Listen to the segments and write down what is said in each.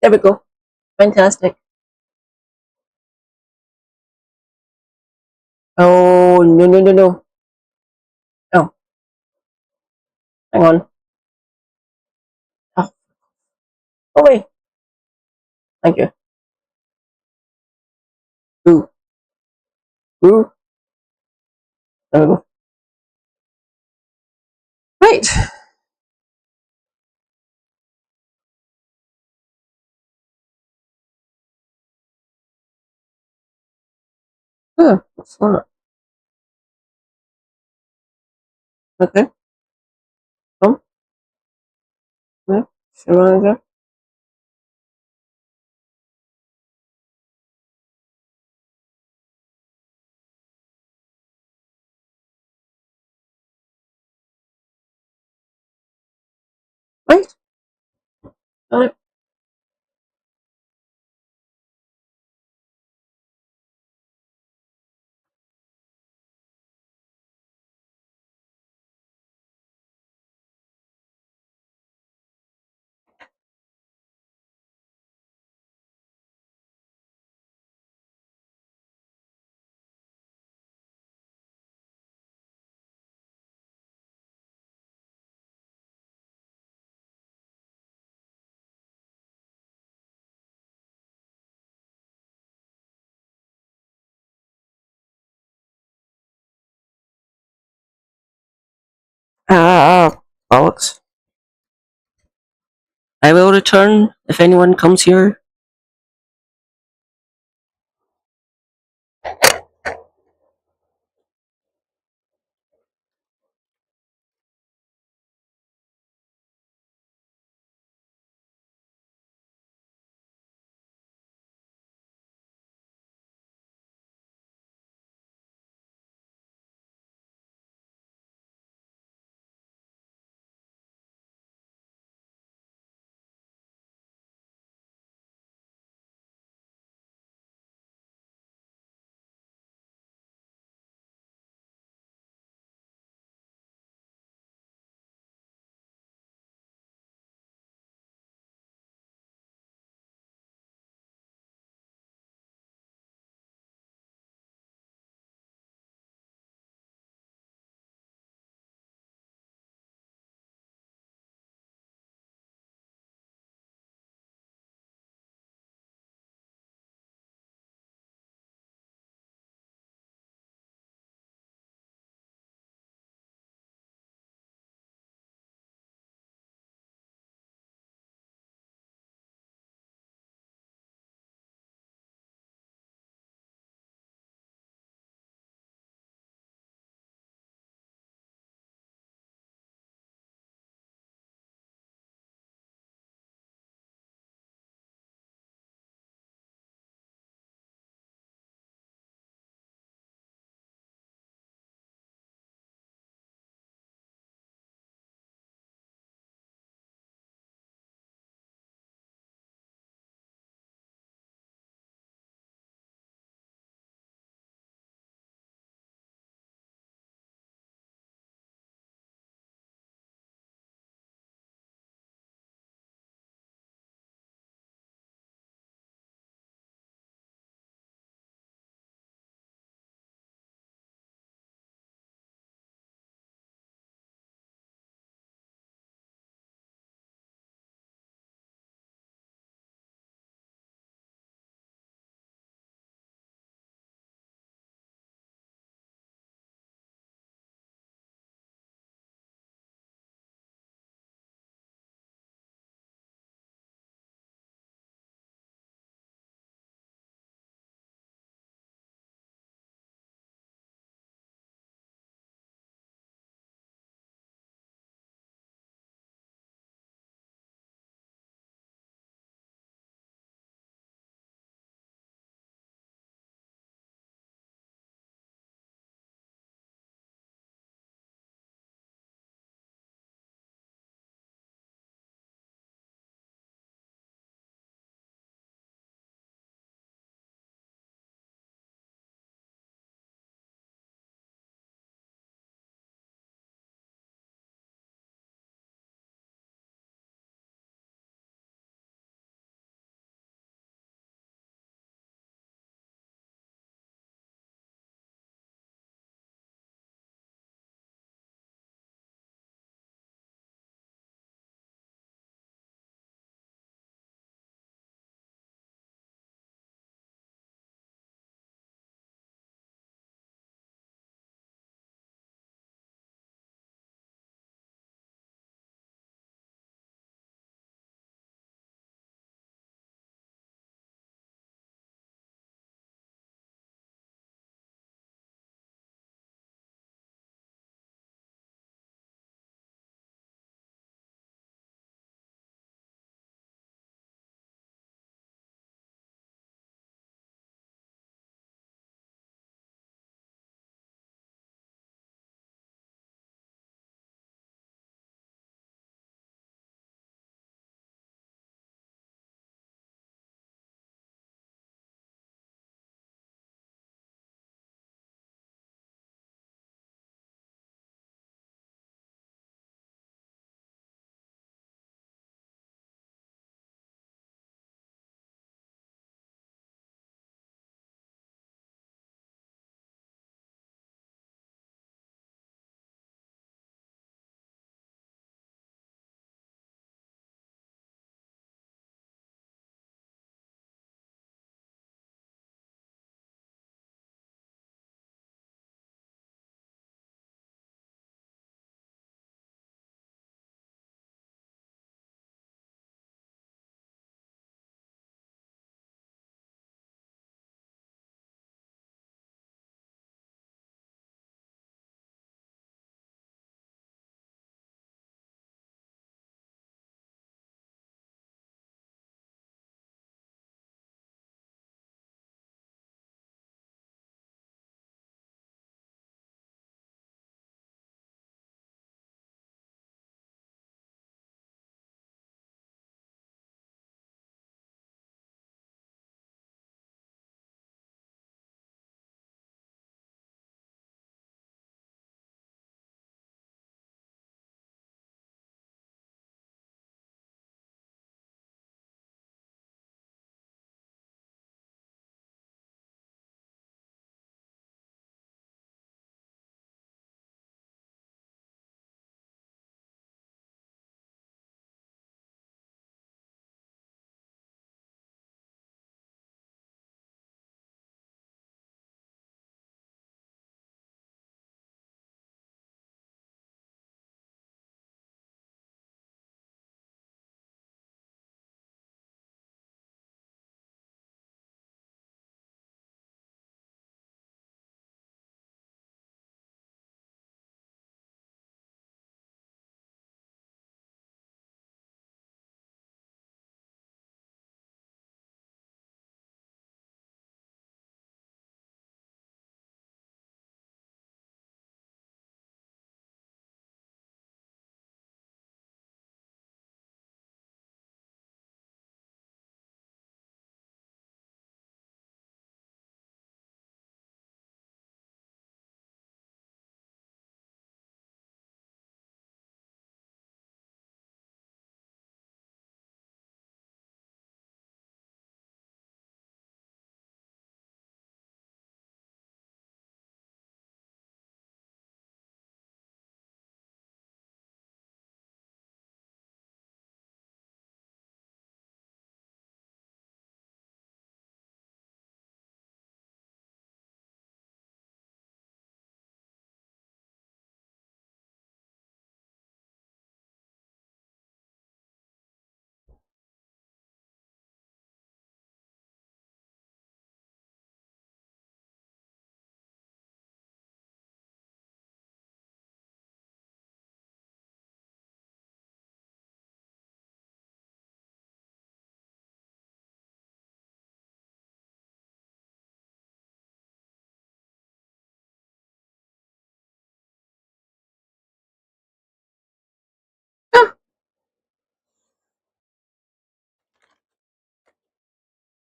There we go. Fantastic. Oh, no, no, no, no. Oh, hang on. Oh, oh wait. Thank you. Ooh, ooh. There we go. Right. What's that? Okay. Come. Yeah. Sure. Right. Got it. Bollocks. I will return if anyone comes here.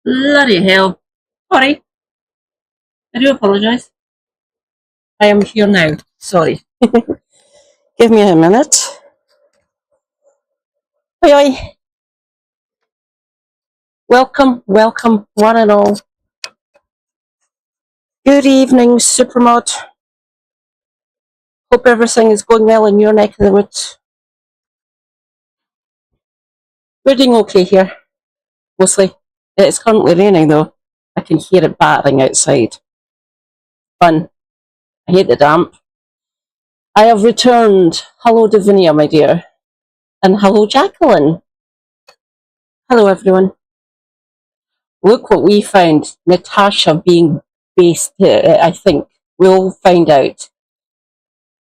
Bloody hell. Sorry. I do apologise. I am here now. Sorry. Give me a minute. Oi, oi. Welcome, welcome, one and all. Good evening, Supermod. Hope everything is going well in your neck of the woods. We're doing okay here, mostly. It's currently raining though. I can hear it battering outside. Fun. I hate the damp. I have returned. Hello, Davinia, my dear. And hello, Jacqueline. Hello, everyone. Look what we found. Natasha being based, I think. We'll find out.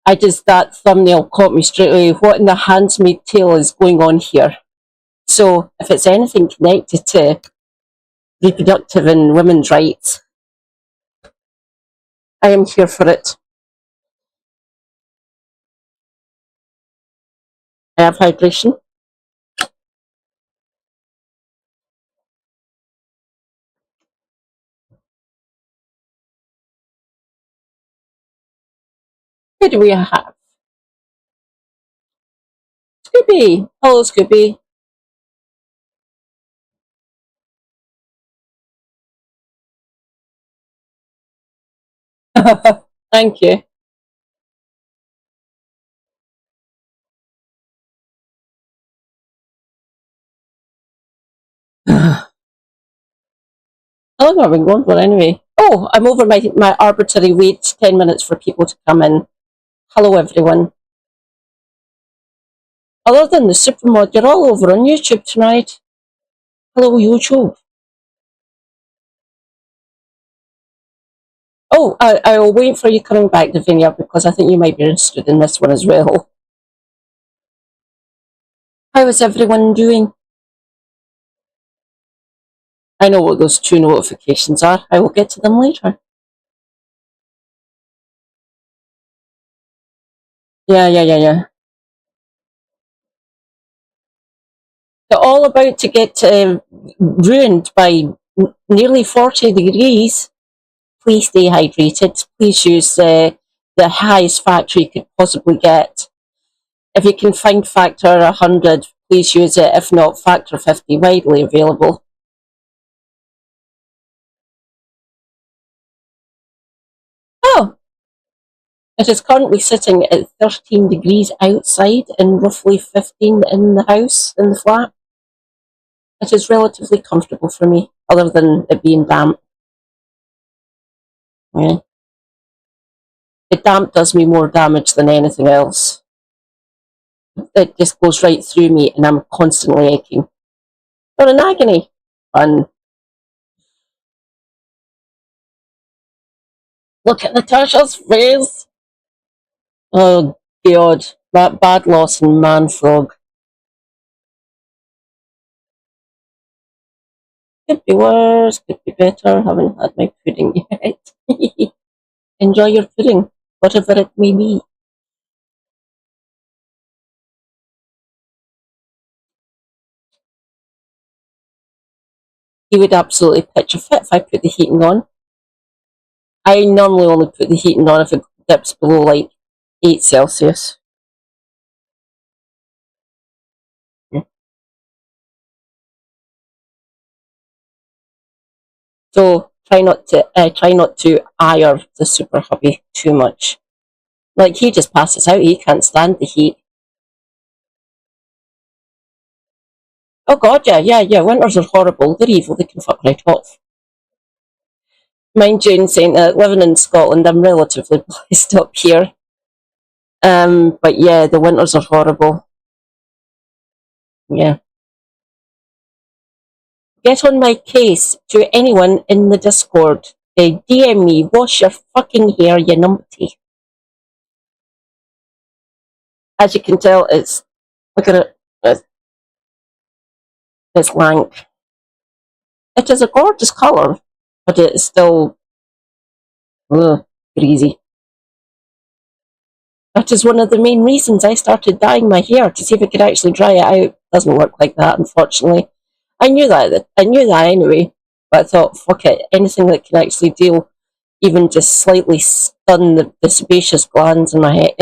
That thumbnail caught me straight away. What in the Handmaid's Tale is going on here? So, if it's anything connected to reproductive and women's rights, I am here for it. I have hydration. Who do we have? Scooby. Hello, Scooby. Thank you. How long have I been going for anyway? Oh, I'm over my arbitrary wait 10 minutes for people to come in. Hello, everyone. Other than the Supermod, you're all over on YouTube tonight. Hello, YouTube. Oh, I will wait for you coming back, Davinia, because I think you might be interested in this one as well. How is everyone doing? I know what those 2 notifications are. I will get to them later. Yeah. They're all about to get ruined by nearly 40 degrees. Please stay hydrated. Please use the highest factor you could possibly get. If you can find factor 100, please use it. If not, factor 50, widely available. Oh, it is currently sitting at 13 degrees outside and roughly 15 in the house, in the flat. It is relatively comfortable for me, other than it being damp. Yeah. The damp does me more damage than anything else. It just goes right through me and I'm constantly aching. Not an agony. Fun. Look at Natasha's face. Oh, God. That bad loss in Man Frog. Could be worse, could be better. Haven't had my pudding yet. Enjoy your pudding, whatever it may be. He would absolutely pitch a fit if I put the heating on. I normally only put the heating on if it dips below like 8 Celsius. So try not to ire the super hubby too much. Like he just passes out. He can't stand the heat. Oh God, yeah. Winters are horrible. They're evil. They can fuck right off. Mind you, in saying that, living in Scotland, I'm relatively blessed up here. But yeah, the winters are horrible. Yeah. Get on my case to anyone in the Discord. They DM me, wash your fucking hair, you numpty. As you can tell, look at it, it's lank. It is a gorgeous colour, but it is still greasy. That is one of the main reasons I started dyeing my hair, to see if I could actually dry it out. Doesn't work like that, unfortunately. I knew that anyway. But I thought, fuck it, anything that can actually deal, even just slightly stun the sebaceous glands in my head,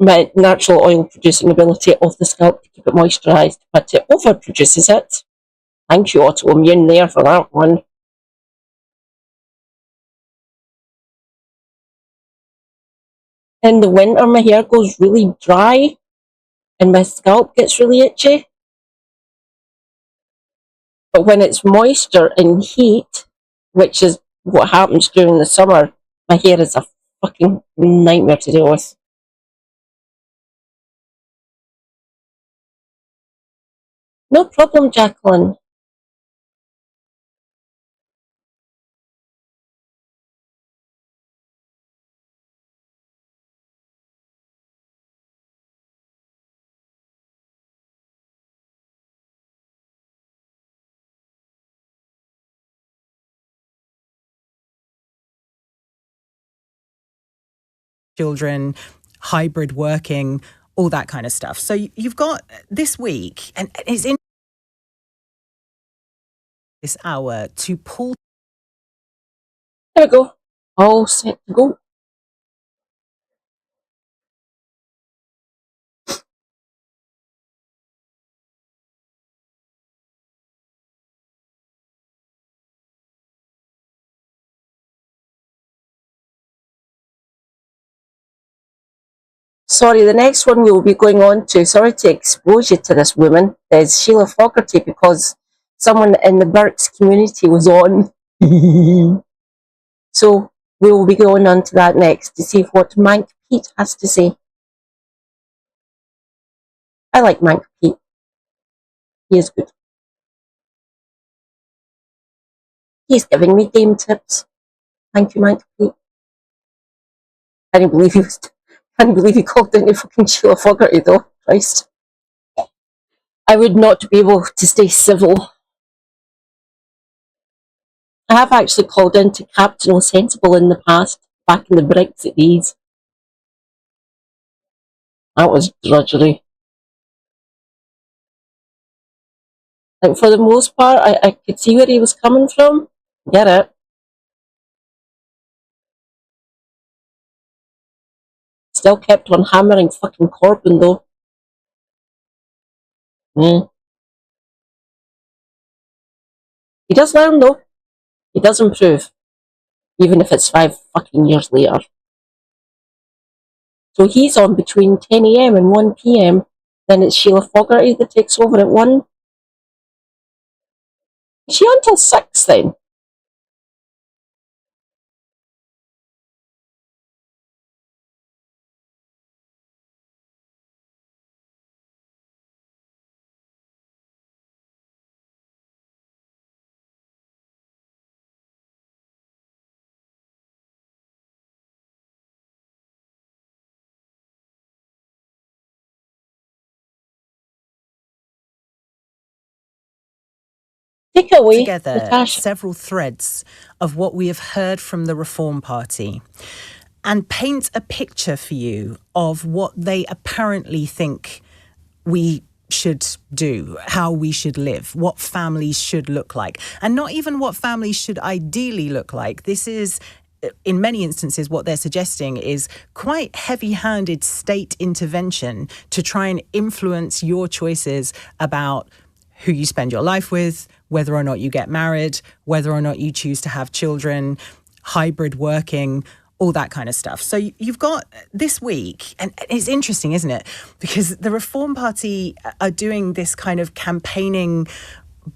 my natural oil producing ability of the scalp to keep it moisturised, but it overproduces it. Thank you, autoimmune, there for that one. In the winter, my hair goes really dry and my scalp gets really itchy. But when it's moisture and heat, which is what happens during the summer, my hair is a fucking nightmare to deal with. No problem, Jacqueline. Children, hybrid working, all that kind of stuff. So you've got this week, and it's in this hour to pull. There we go. All set to go. Sorry, the next one we will be going on to, sorry to expose you to this woman, is Sheila Fogarty, because someone in the Burks community was on. So we will be going on to that next to see what Mank Pete has to say. I like Mank Pete. He is good. He's giving me game tips. Thank you, Mank Pete. I can't believe he called into fucking Sheila Fogarty though. Christ. I would not be able to stay civil. I have actually called into Captain O'Sensible in the past, back in the Brexit days. That was drudgery. Like, for the most part, I could see where he was coming from. Get it. Still kept on hammering fucking Corbyn though. He does learn though. He does improve. Even if it's 5 fucking years later. So he's on between 10 AM and 1 PM. Then it's Sheila Fogarty that takes over at 1. Is she on till 6 then? Take it away, together Natasha. several threads of what we have heard from the Reform Party and paint a picture for you of what they apparently think we should do, how we should live, what families should look like, and not even what families should ideally look like. This is, in many instances, what they're suggesting is quite heavy-handed state intervention to try and influence your choices about who you spend your life with, whether or not you get married, whether or not you choose to have children, hybrid working, all that kind of stuff. So you've got this week, and it's interesting, isn't it? Because the Reform Party are doing this kind of campaigning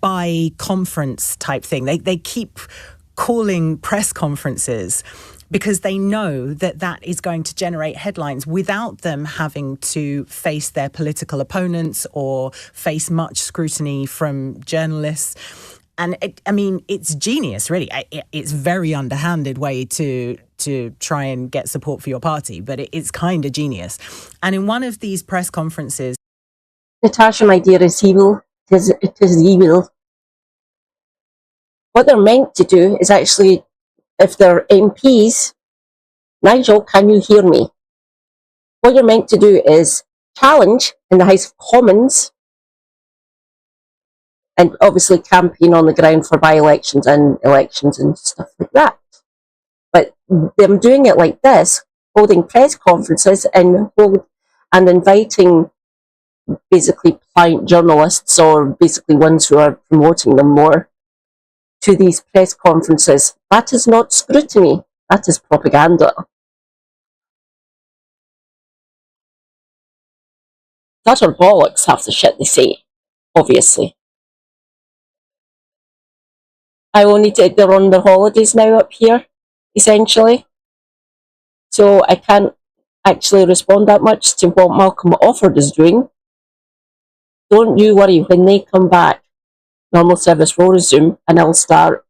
by conference type thing. They keep calling press conferences because they know that that is going to generate headlines without them having to face their political opponents or face much scrutiny from journalists. And it's genius, really. It's very underhanded way to try and get support for your party, but it's kind of genius. And in one of these press conferences, Natasha, my dear, is evil. It is evil. What they're meant to do is actually, if they're MPs, Nigel, can you hear me? What you're meant to do is challenge in the House of Commons and obviously campaign on the ground for by-elections and elections and stuff like that. But them doing it like this, holding press conferences and inviting basically pliant journalists or basically ones who are promoting them more to these press conferences, that is not scrutiny, that is propaganda. That are bollocks, half the shit they say, obviously. They're on their holidays now up here, essentially. So I can't actually respond that much to what Malcolm Offord is doing. Don't you worry, when they come back, normal service will resume and I'll start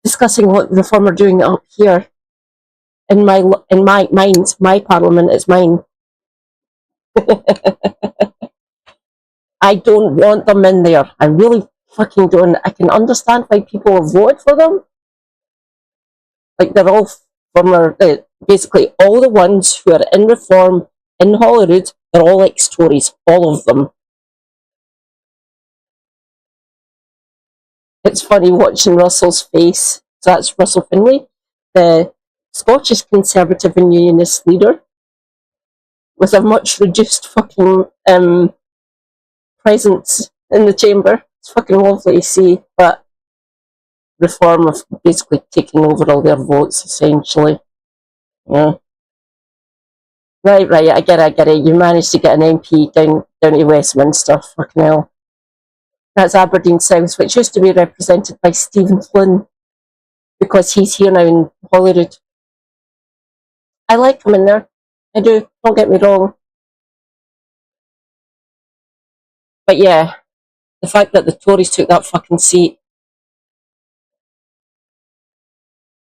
discussing what Reform are doing up here. In my mind, my parliament is mine. I don't want them in there. I really fucking don't. I can understand why people have voted for them. Like, they're all former, basically all the ones who are in Reform in Holyrood, they're all ex-Tories, all of them. It's funny watching Russell's face. So that's Russell Finlay, the Scottish Conservative and Unionist leader, with a much reduced fucking presence in the chamber. It's fucking lovely to see, but Reform of basically taking over all their votes, essentially. Yeah. Right, I get it. You managed to get an MP down to Westminster, fucking hell. That's Aberdeen South, which used to be represented by Stephen Flynn, because he's here now in Holyrood. I like him in there. I do, don't get me wrong. But yeah, the fact that the Tories took that fucking seat,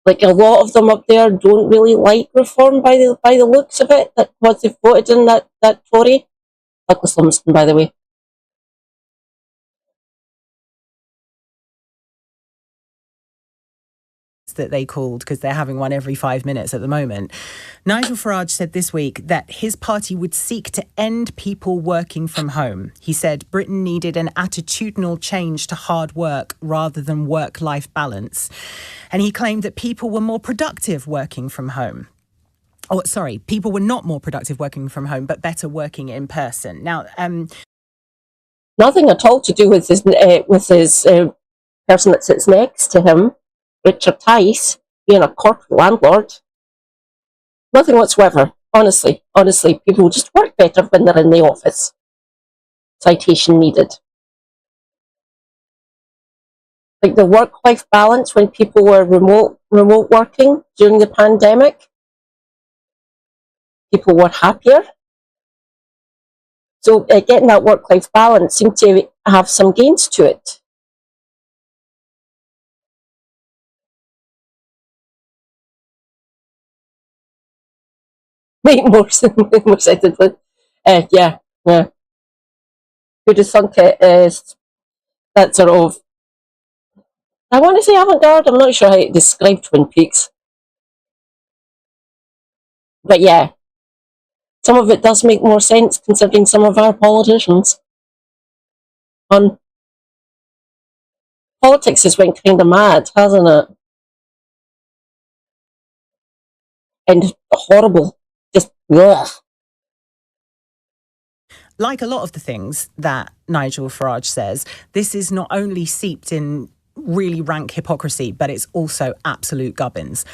like, a lot of them up there don't really like Reform by the looks of it, that what they've voted in that Tory. Douglas Lumsden, by the way. That they called, because they're having one every 5 minutes at the moment. Nigel Farage said this week that his party would seek to end people working from home. He said Britain needed an attitudinal change to hard work rather than work-life balance. And he claimed that people were more productive working from home. Oh, sorry, people were not more productive working from home, but better working in person. Now, nothing at all to do with his person that sits next to him, Richard Tice, being a corporate landlord. Nothing whatsoever. Honestly, people just work better when they're in the office. Citation needed. Like, the work-life balance when people were remote working during the pandemic, people were happier. So getting that work-life balance seemed to have some gains to it. Make more sense. Yeah. Who'd have thunk it is that sort of, I want to say avant-garde, I'm not sure how to describe Twin Peaks. But yeah, some of it does make more sense considering some of our politicians. Politics has went kind of mad, hasn't it? And horrible. Just, ugh. like a lot of the things that Nigel Farage says, this is not only seeped in really rank hypocrisy, but it's also absolute gubbins.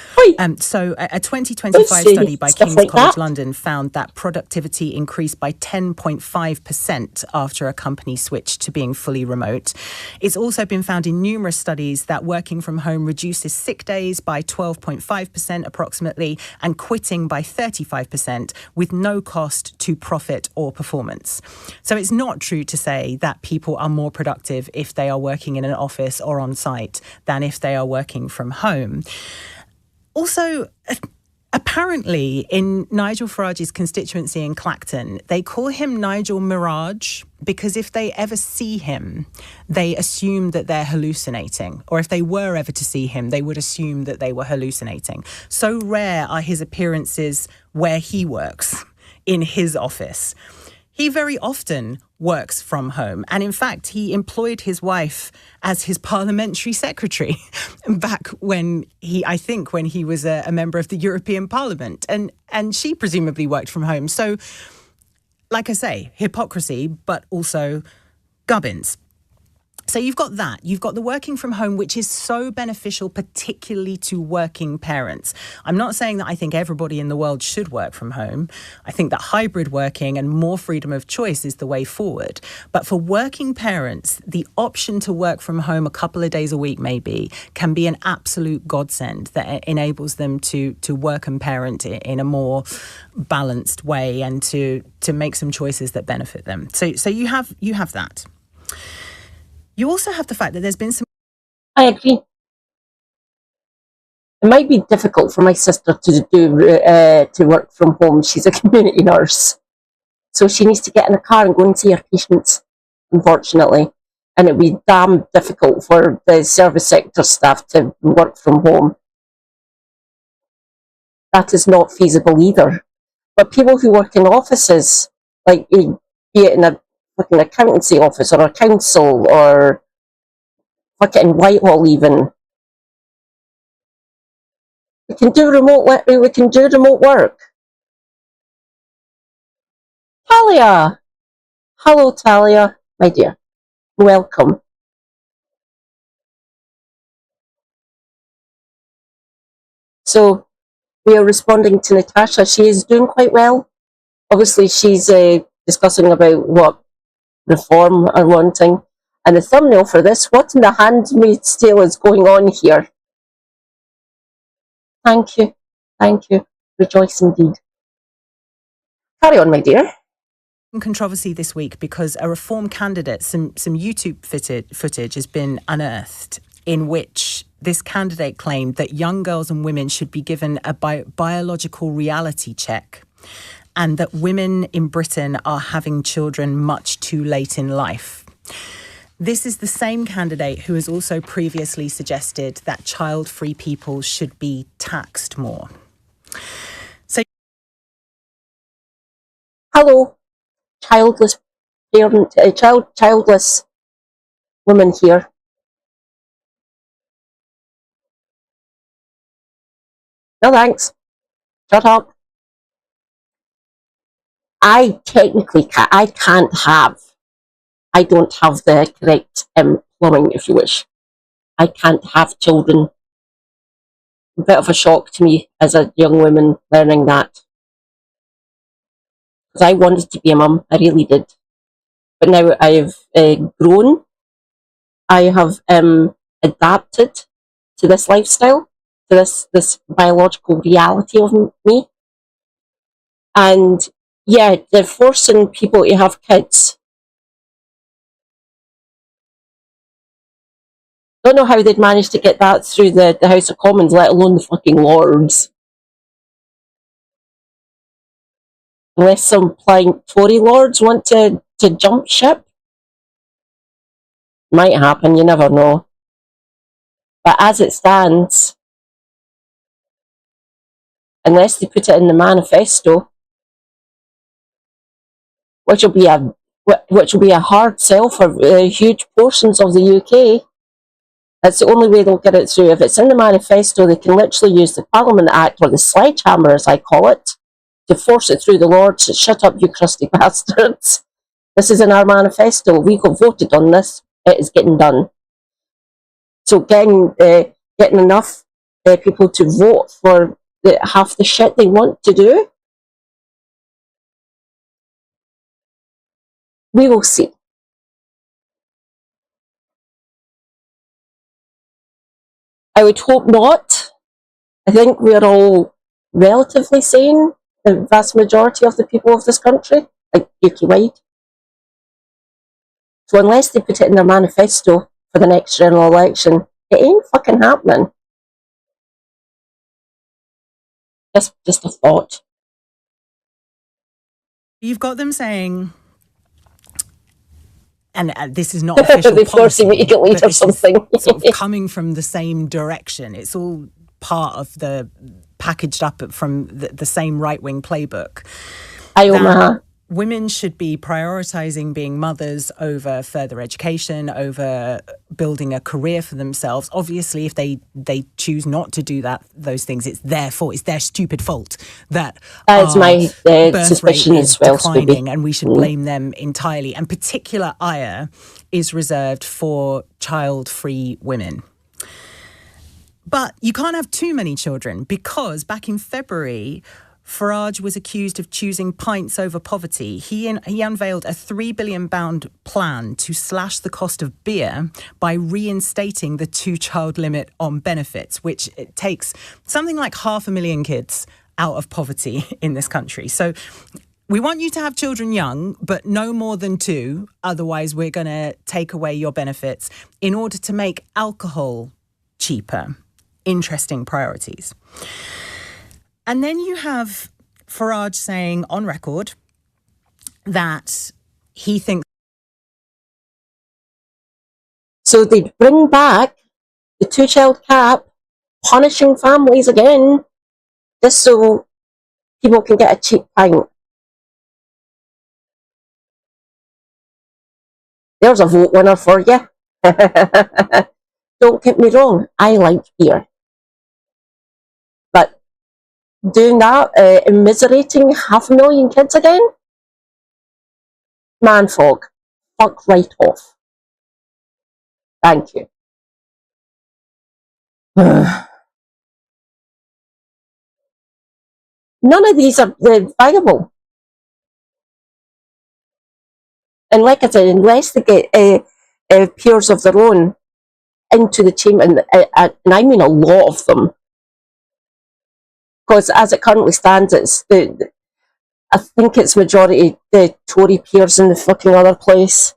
So a 2025 study by King's College London found that productivity increased by 10.5% after a company switched to being fully remote. It's also been found in numerous studies that working from home reduces sick days by 12.5% approximately, and quitting by 35% with no cost to profit or performance. So it's not true to say that people are more productive if they are working in an office or on site than if they are working from home. Also, apparently in Nigel Farage's constituency in Clacton, they call him Nigel Mirage because if they ever see him, they assume that they're hallucinating. Or if they were ever to see him, they would assume that they were hallucinating. So rare are his appearances where he works, in his office. He very often works from home. And in fact, he employed his wife as his parliamentary secretary back when when he was a member of the European Parliament. And she presumably worked from home. So, like I say, hypocrisy, but also gubbins. So you've got that. You've got the working from home, which is so beneficial, particularly to working parents. I'm not saying that I think everybody in the world should work from home. I think that hybrid working and more freedom of choice is the way forward. But for working parents, the option to work from home a couple of days a week maybe can be an absolute godsend that enables them to work and parent in a more balanced way and to make some choices that benefit them. So you have that. You also have the fact that there's been some... I agree. It might be difficult for my sister to work from home. She's a community nurse. So she needs to get in a car and go and see her patients, unfortunately. And it'd be damn difficult for the service sector staff to work from home. That is not feasible either. But people who work in offices, like be it in a fucking accountancy office or a council or fucking Whitehall even, we can do remote work. Talia! Hello, Talia, my dear. Welcome. So, we are responding to Natasha. She is doing quite well. Obviously, she's discussing about what reform are wanting. And the thumbnail for this, what in the Handmaid's Tale is going on here? Thank you. Thank you. Rejoice indeed. Carry on, my dear. Controversy this week because a reform candidate, some YouTube footage has been unearthed in which this candidate claimed that young girls and women should be given a biological reality check and that women in Britain are having children much too late in life. This is the same candidate who has also previously suggested that child-free people should be taxed more. So, hello, childless parent, childless woman here. No thanks. Shut up. I technically can't. I don't have the correct plumbing, if you wish. I can't have children. A bit of a shock to me as a young woman learning that. Because I wanted to be a mum, I really did. But now I've grown. I have adapted to this lifestyle, to this biological reality of me. And yeah, they're forcing people to have kids. Don't know how they'd managed to get that through the House of Commons, let alone the fucking Lords. Unless some blind Tory Lords want to jump ship. Might happen, you never know. But as it stands, unless they put it in the manifesto, which will be a hard sell for huge portions of the UK, that's the only way they'll get it through. If it's in the manifesto, they can literally use the Parliament Act, or the sledgehammer as I call it, to force it through the Lords. Shut up, you crusty bastards. This is in our manifesto. We got voted on this. It is getting done. So getting enough people to vote for half the shit they want to do, we will see. I would hope not. I think we're all relatively sane, the vast majority of the people of this country, like UK-wide. So unless they put it in their manifesto for the next general election, it ain't fucking happening. Just a thought. You've got them saying, and this is not official They're policy, forcing me to get lead or something. sort of coming from the same direction. It's all part of the packaged up from the same right-wing playbook. Iomaha. women should be prioritizing being mothers over further education, over building a career for themselves. Obviously, if they choose not to do those things, it's their fault. It's their stupid fault that That is our my birth rate suspicion is as well, Scooby. declining, and we should blame them entirely. And particular ire is reserved for child-free women. But you can't have too many children, because back in February, Farage was accused of choosing pints over poverty. He unveiled a £3 billion plan to slash the cost of beer by reinstating the 2-child limit on benefits, which it takes something like 500,000 kids out of poverty in this country. So we want you to have children young, but no more than 2. Otherwise, we're going to take away your benefits in order to make alcohol cheaper. Interesting priorities. And then you have Farage saying on record that he thinks... So they bring back the 2-child cap, punishing families again, just so people can get a cheap pint. There's a vote winner for you. Don't get me wrong, I like beer. But doing that, immiserating 500,000 kids again? Man fog. Fuck right off. Thank you. None of these are viable. And like I said, unless they get peers of their own into the chamber, and I mean a lot of them, because as it currently stands, it's I think it's majority the Tory peers in the fucking other place,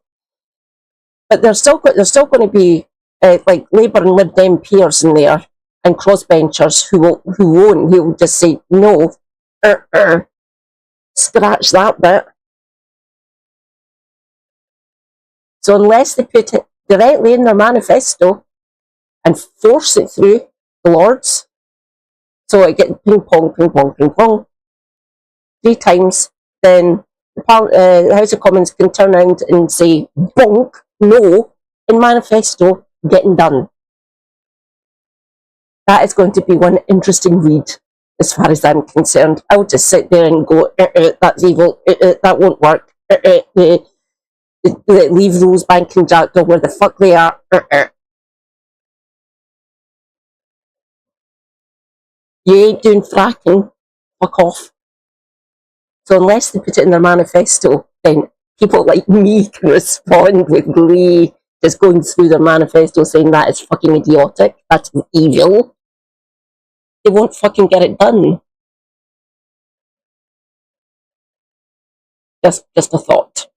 but there's still going to be like Labour and Lib Dem peers in there, and crossbenchers who will just say no, scratch that bit. So unless they put it directly in their manifesto and force it through the Lords, so it gets ping pong, ping pong, ping pong 3 times, then the House of Commons can turn around and say bonk, no, in manifesto, getting done. That is going to be one interesting read, as far as I'm concerned. I'll just sit there and go, that's evil, that won't work, leave Rosebank and Jackdaw where the fuck they are. You ain't doing fracking. Fuck off. So unless they put it in their manifesto, then people like me can respond with glee, just going through their manifesto saying that is fucking idiotic, that's evil. They won't fucking get it done. Just a thought.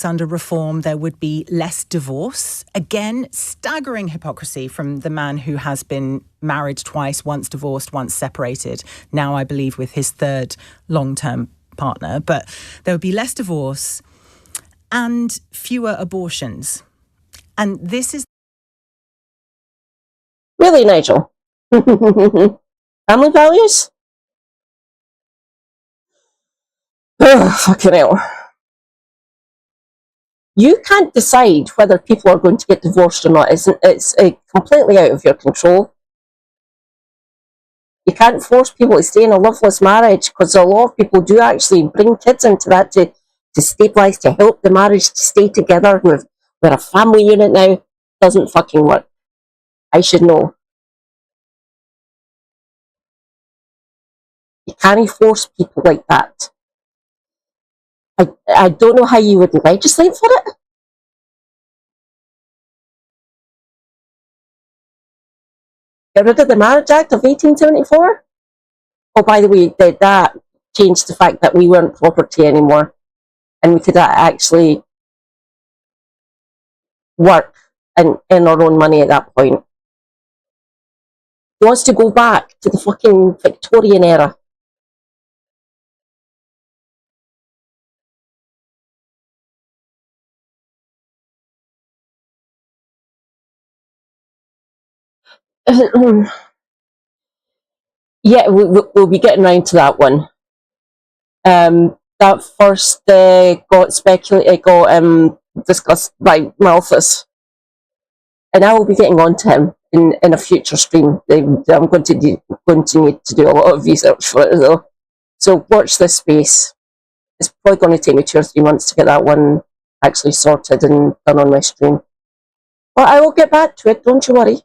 Under reform, there would be less divorce. Again, staggering hypocrisy from the man who has been married twice, once divorced, once separated, now I believe with his 3rd long-term partner. But there would be less divorce and fewer abortions. And this is... Really, Nigel? Family values? Fucking hell. You can't decide whether people are going to get divorced or not. It's completely out of your control. You can't force people to stay in a loveless marriage, because a lot of people do actually bring kids into that to stabilise, to help the marriage to stay together. We're a family unit now. Doesn't fucking work. I should know. You can't force people like that. I don't know how you would legislate for it. Get rid of the Marriage Act of 1874? Oh, by the way, that changed the fact that we weren't property anymore, and we could actually work and earn our own money at that point. He wants to go back to the fucking Victorian era. Yeah, we'll be getting round to that one. That first got discussed by Malthus, and I will be getting on to him in a future stream. I'm going to need to do a lot of research for it though. So watch this space. It's probably going to take me 2 or 3 months to get that one actually sorted and done on my stream. But I will get back to it, don't you worry.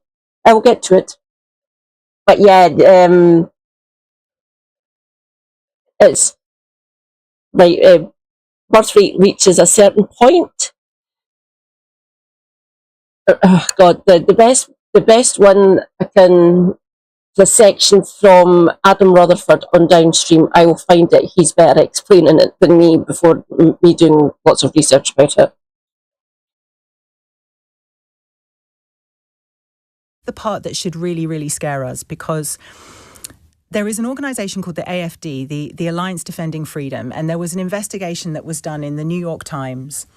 I will get to it. But yeah, it's like birth rate reaches a certain point. Oh God, the best one I can, the section from Adam Rutherford on Downstream, I will find it. He's better at explaining it than me before me doing lots of research about it. The part that should really, really scare us, because there is an organisation called the AFD, the Alliance Defending Freedom, and there was an investigation that was done in the New York Times,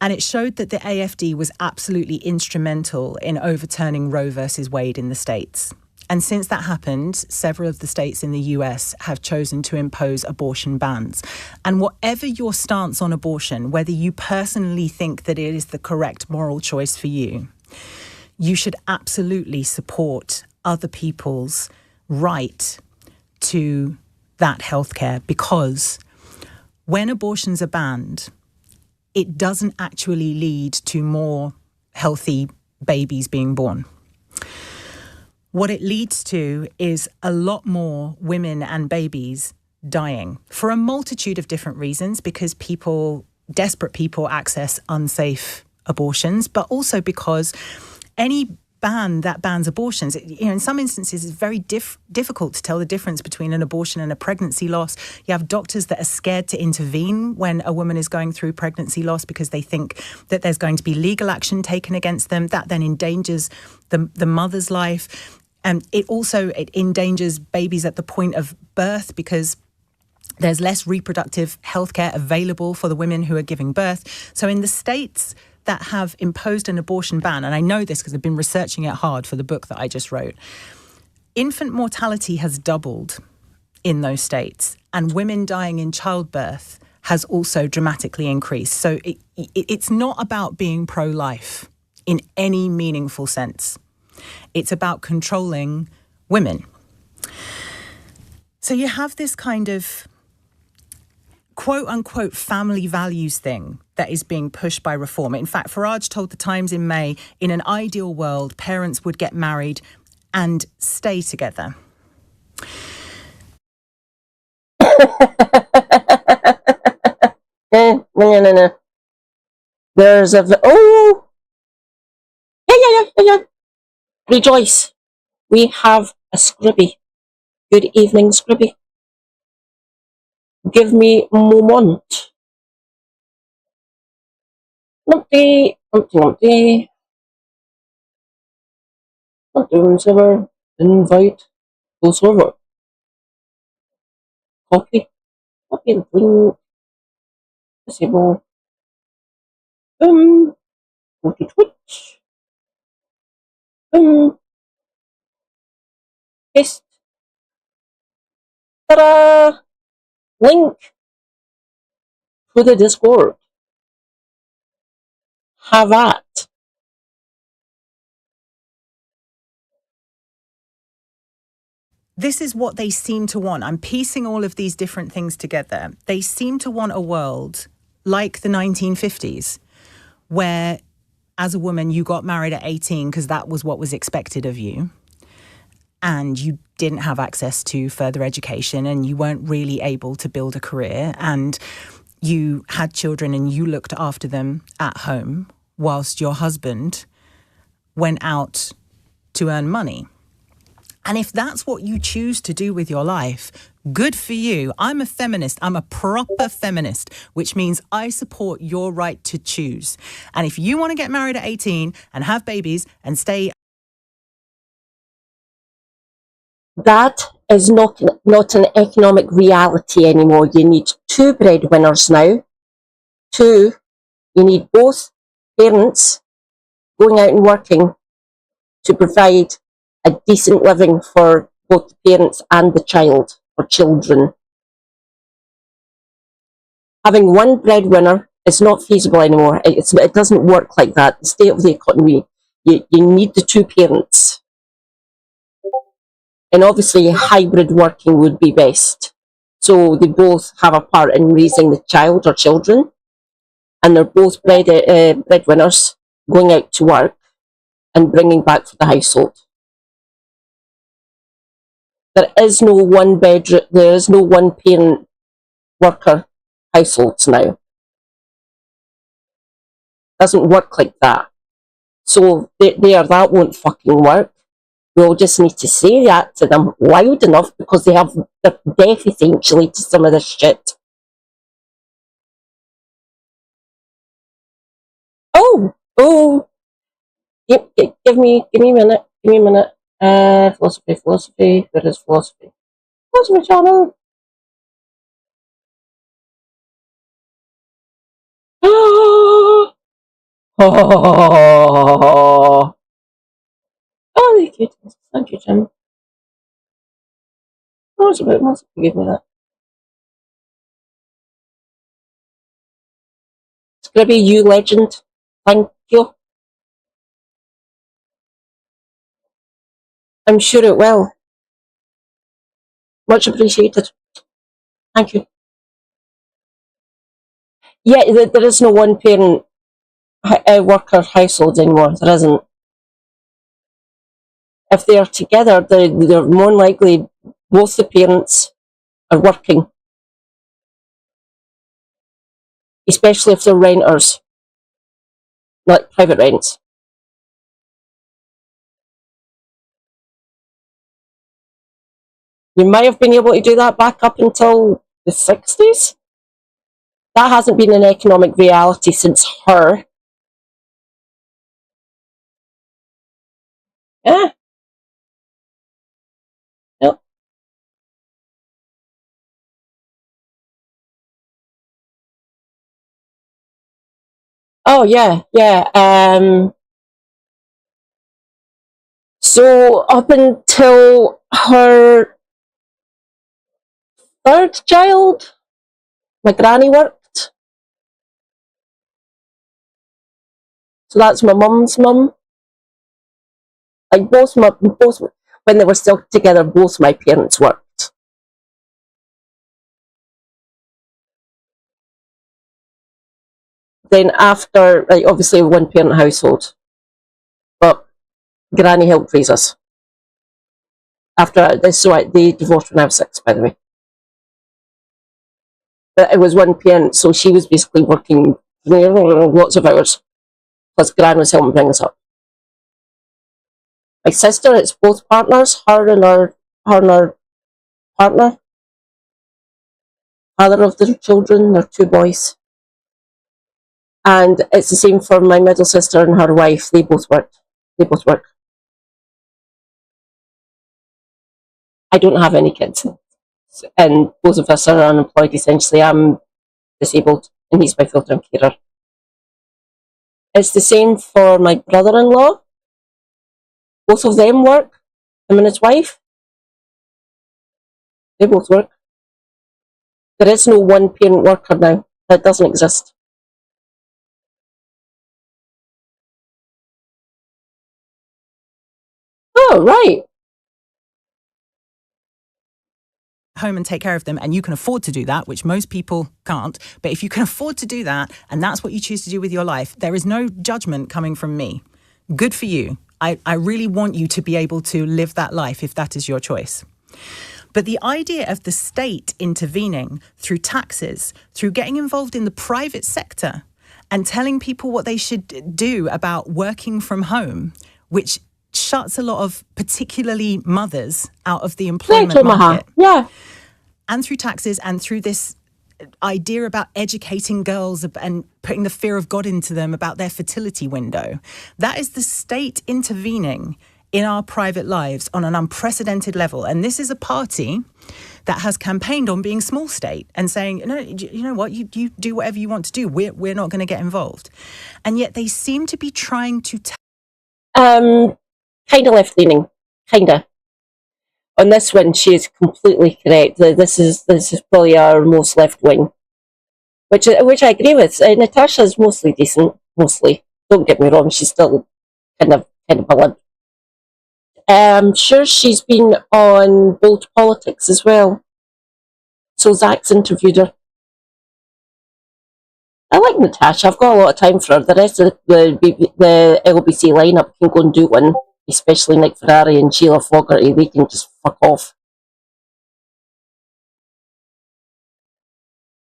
and it showed that the AFD was absolutely instrumental in overturning Roe versus Wade in the States. And since that happened, several of the states in the US have chosen to impose abortion bans. And whatever your stance on abortion, whether you personally think that it is the correct moral choice for you, you should absolutely support other people's right to that healthcare, because when abortions are banned, it doesn't actually lead to more healthy babies being born. What it leads to is a lot more women and babies dying for a multitude of different reasons, because desperate people access unsafe abortions, but also because any ban that bans abortions, in some instances, it's very difficult to tell the difference between an abortion and a pregnancy loss. You have doctors that are scared to intervene when a woman is going through pregnancy loss because they think that there's going to be legal action taken against them. That then endangers the mother's life. And it endangers babies at the point of birth, because there's less reproductive healthcare available for the women who are giving birth. So in the states that have imposed an abortion ban, and I know this because I've been researching it hard for the book that I just wrote, infant mortality has doubled in those states, and women dying in childbirth has also dramatically increased. So it's not about being pro-life in any meaningful sense. It's about controlling women. So you have this kind of quote-unquote family values thing that is being pushed by reform. In fact, Farage told the Times in May, in an ideal world, parents would get married and stay together. No. There's yeah. Rejoice. We have a Scribby. Good evening, Scribby. Give me a moment. Lumpy. Server. Invite. Go server. Copy the link. Disable. Go to Twitch. Paste. Ta-da! Link to the Discord. Have at. This is what they seem to want. I'm piecing all of these different things together. They seem to want a world like the 1950s, where as a woman, you got married at 18 because that was what was expected of you. And you didn't have access to further education, and you weren't really able to build a career, and you had children and you looked after them at home whilst your husband went out to earn money. And if that's what you choose to do with your life, good for you. I'm a feminist. I'm a proper feminist, which means I support your right to choose. And if you want to get married at 18 and have babies and stay... That is not an economic reality anymore. You need 2 breadwinners now. 2, you need both parents going out and working to provide a decent living for both the parents and the child or children. Having one breadwinner is not feasible anymore. It doesn't work like that. The state of the economy, you need the two parents. And obviously hybrid working would be best. So they both have a part in raising the child or children, and they're both breadwinners, going out to work and bringing back for the household. There is no one parent worker households now. Doesn't work like that. So that won't fucking work. We all just need to say that to them loud enough, because they're deaf essentially to some of this shit. Oh, give me a minute. Philosophy. Where is philosophy? Philosophy channel. Oh, thank you, Jim. What's about? Give me that. It's gonna be you, legend. Thank you. I'm sure it will. Much appreciated. Thank you. Yeah, there is no one parent worker household anymore. There isn't. If they are together, they're more likely both the parents are working, especially if they're renters, like private rents. You might have been able to do that back up until the 60s. That hasn't been an economic reality since her. Yeah. Yep. Oh, yeah. So up until her third child, my granny worked. So that's my mum's mum. Like both when they were still together, both my parents worked. Then after, like obviously one parent household, but granny helped raise us. After this, so they divorced when I was 6, by the way. But it was one parent, so she was basically working lots of hours, plus gran was helping bring us up. My sister, it's both partners, her and her partner, father of the children, they're 2 boys. And it's the same for my middle sister and her wife. They both work. I don't have any kids, and both of us are unemployed essentially. I'm disabled and he's my full-time carer. It's the same for my brother-in-law. Both of them work, him and his wife. They both work. There is no one parent worker now. That doesn't exist. Oh, right. Home and take care of them, and you can afford to do that, which most people can't. But if you can afford to do that, and that's what you choose to do with your life, there is no judgment coming from me. Good for you. I really want you to be able to live that life if that is your choice. But the idea of the state intervening through taxes, through getting involved in the private sector and telling people what they should do about working from home, which shuts a lot of particularly mothers out of the employment market. Yeah. And through taxes and through this idea about educating girls and putting the fear of God into them about their fertility window. That is the state intervening in our private lives on an unprecedented level. And this is a party that has campaigned on being small state and saying, no, you know what, you do whatever you want to do. We're not going to get involved. And yet they seem to be trying to... Kind of left-leaning. Kind of. On this one, she is completely correct. This is probably our most left-wing. which I agree with. Natasha's mostly decent. Mostly, don't get me wrong. She's still kind of a limp. I'm sure she's been on Bold Politics as well. So Zach's interviewed her. I like Natasha. I've got a lot of time for her. The rest of the LBC lineup can go and do one, especially Nick Ferrari and Sheila Fogarty. They can just fuck off.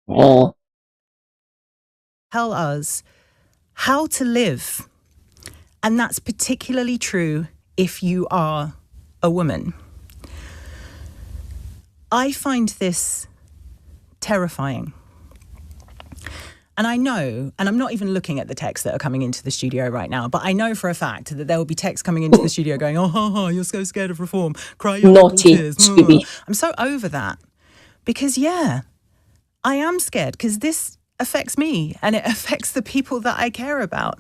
Yeah. Tell us how to live. And that's particularly true if you are a woman. I find this terrifying. And I know, and I'm not even looking at the texts that are coming into the studio right now, but I know for a fact that there will be texts coming into the studio going, oh, you're so scared of reform. Cry your little Naughty tears. Scooby. I'm so over that. Because, yeah, I am scared because this affects me and it affects the people that I care about.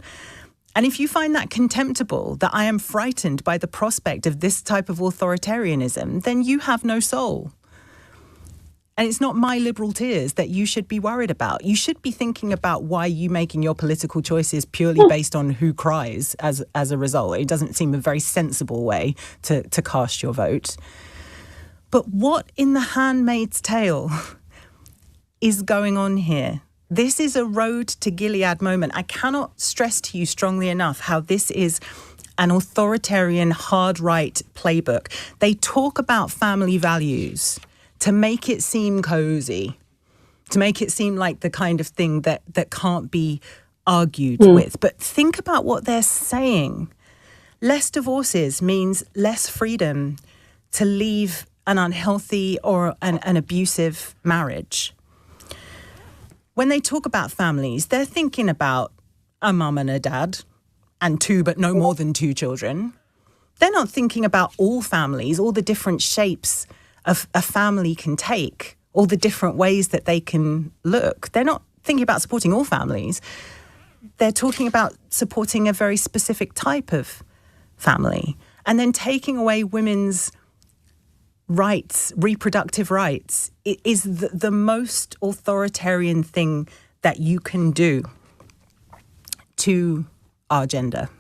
And if you find that contemptible, that I am frightened by the prospect of this type of authoritarianism, then you have no soul. And it's not my liberal tears that you should be worried about. You should be thinking about why you making your political choices purely based on who cries as a result. It doesn't seem a very sensible way to cast your vote. But what in The Handmaid's Tale is going on here? This is a road to Gilead moment. I cannot stress to you strongly enough how this is an authoritarian hard right playbook. They talk about family values to make it seem cozy, to make it seem like the kind of thing that can't be argued with. But think about what they're saying. Less divorces means less freedom to leave an unhealthy or an abusive marriage. When they talk about families, they're thinking about a mum and a dad and two, but no more than two children. They're not thinking about all families, all the different shapes a family can take, all the different ways that they can look. They're not thinking about supporting all families. They're talking about supporting a very specific type of family and then taking away women's rights, reproductive rights. It is the most authoritarian thing that you can do to our gender.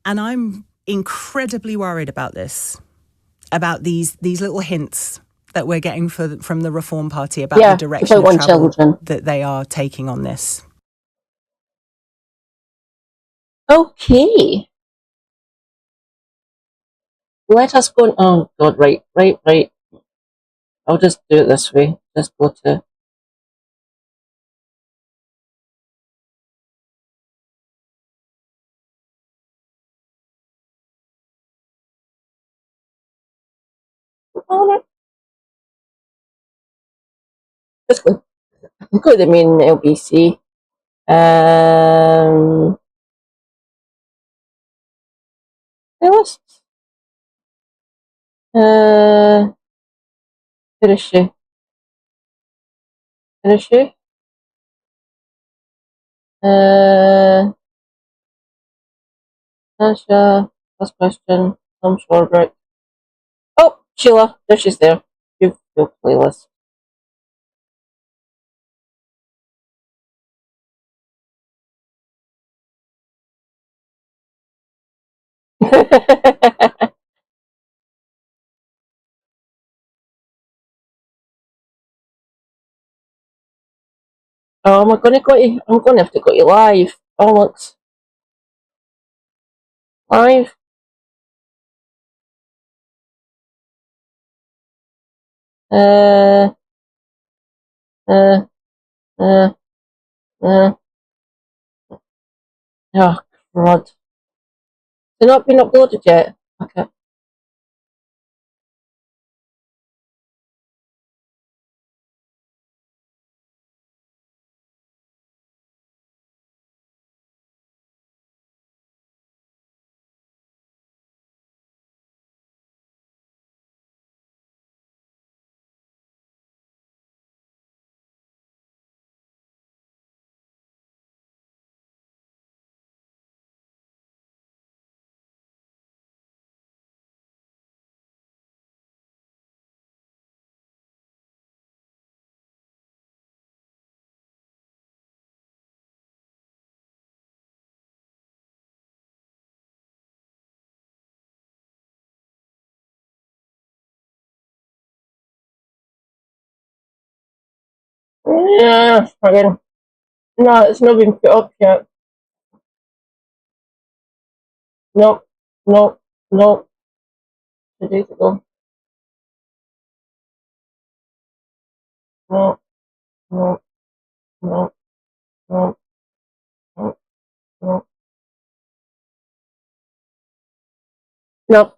And I'm incredibly worried about this, about these little hints that we're getting from the Reform Party about the direction of travel that they are taking on this. Okay. Let us go. Oh, God, right. I'll just do it this way. Just go to... Just go to the main LBC. Lists. Where is she? Nasha, last question. Tom Swarbrick. Oh, Sheila, there she's there. Your playlist. Oh, I'm gonna have to go you live, Alex. Live. Uh, uh, uh, uh. Oh, crud. They're not been uploaded yet. Okay. Yeah, again. No, it's not been put up yet. Nope, nope, nope. 2 days ago. No, no, no, no, no, no. Nope.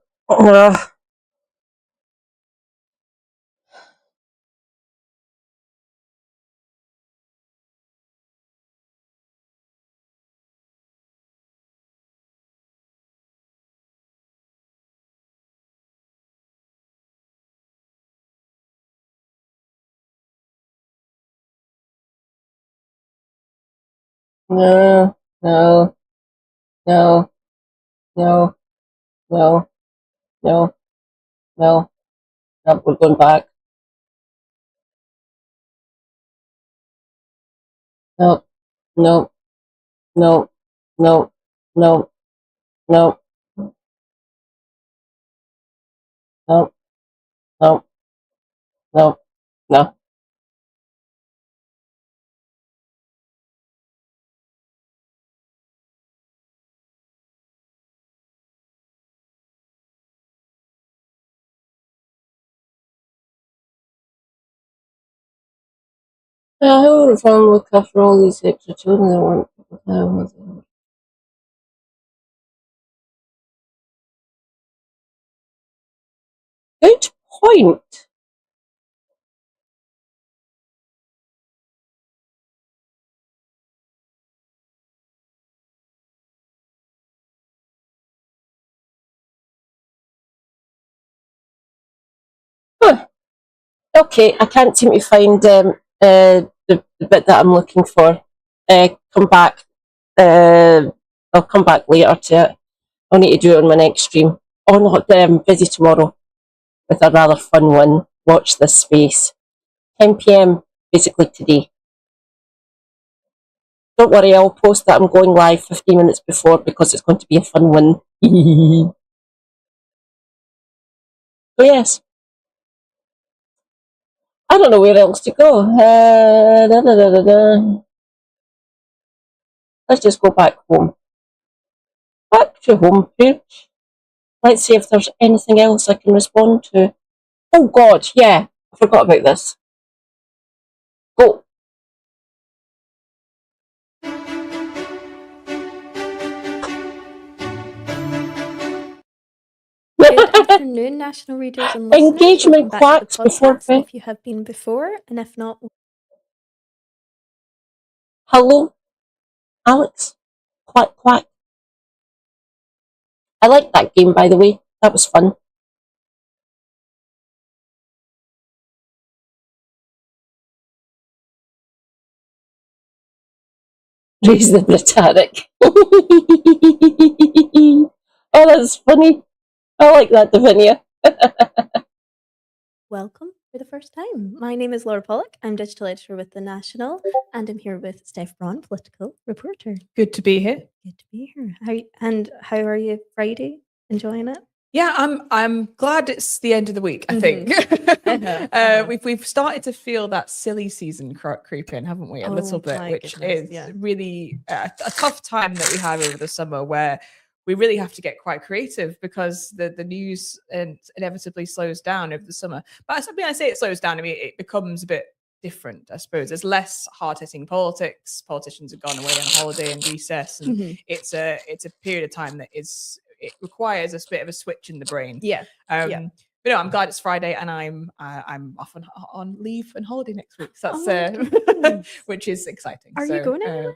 No, no, no, no, no, no, no. No, we're going back. No, no, no, no, no, no, no, no, no, no. Yeah, who would have fun look after all these extra children that weren't Good point. Huh. Okay, I can't seem to find the bit that I'm looking for. Come back. I'll come back later to it. I'll need to do it on my next stream. Oh, not busy tomorrow with a rather fun one. Watch this space. 10 p.m. basically today. Don't worry, I'll post that I'm going live 15 minutes before because it's going to be a fun one. So yes, I don't know where else to go. Let's just go back home. Back to home page. Let's see if there's anything else I can respond to. Oh God, yeah, I forgot about this. Go. Good afternoon, national readers and listeners. Engagement Welcome back to quacks the before podcast bed. if you have been before, and if not, Hello, Alex. Quack quack. I liked that game, by the way. That was fun. Raise the Britannic. Oh, that's funny. I like that, Davinia. welcome for the first time. My name is Laura Pollock. I'm digital editor with The National, and I'm here with Steph Braun, political reporter. Good to be here. Good to be here. How are you Friday? Enjoying it? Yeah, I'm glad it's the end of the week. I think we've started to feel that silly season creep in, haven't we? A little bit, which is really a tough time that we have over the summer, where we really have to get quite creative because the news inevitably slows down over the summer. But when I say it slows down, I mean it becomes a bit different, I suppose. There's less hard-hitting politics. Politicians have gone away on holiday and recess, and it's a period of time that it requires a bit of a switch in the brain. But no, I'm glad it's Friday and I'm off on leave and holiday next week. So that's which is exciting. Are you going anywhere?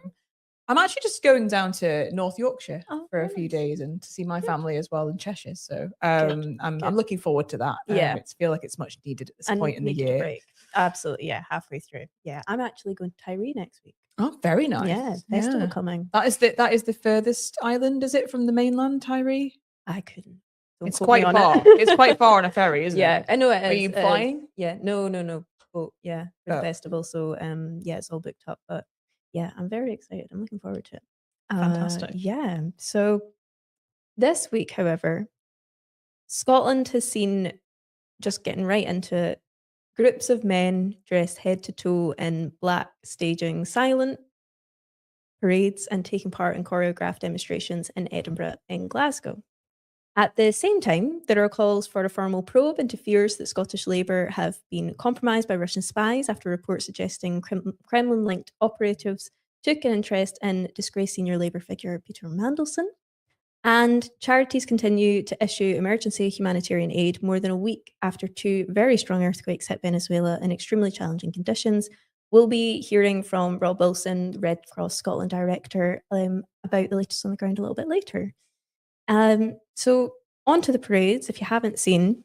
I'm actually just going down to North Yorkshire for a few nice. days and to see my family as well in Cheshire. So I'm looking forward to that. I feel like it's much needed at this point in the year. Break. Absolutely, yeah, halfway through. Yeah, I'm actually going to Tiree next week. Oh, very nice. Yeah, festival coming. That is the furthest island, is it, from the mainland, Tiree? I couldn't. It's quite far. It's quite far on a ferry, isn't it? Yeah, I know it is. Are you flying? Yeah, no. Boat, yeah, for the festival. So yeah, it's all booked up. But yeah, I'm very excited. I'm looking forward to it. Fantastic. Yeah. So this week, however, Scotland has seen, just getting right into it, groups of men dressed head to toe in black staging silent parades and taking part in choreographed demonstrations in Edinburgh and Glasgow. At the same time, there are calls for a formal probe into fears that Scottish Labour have been compromised by Russian spies after reports suggesting Kremlin-linked operatives took an interest in disgraced senior Labour figure Peter Mandelson. And charities continue to issue emergency humanitarian aid more than a week after 2 very strong earthquakes hit Venezuela in extremely challenging conditions. We'll be hearing from Rob Wilson, the Red Cross Scotland director, about the latest on the ground a little bit later. So on to the parades, if you haven't seen.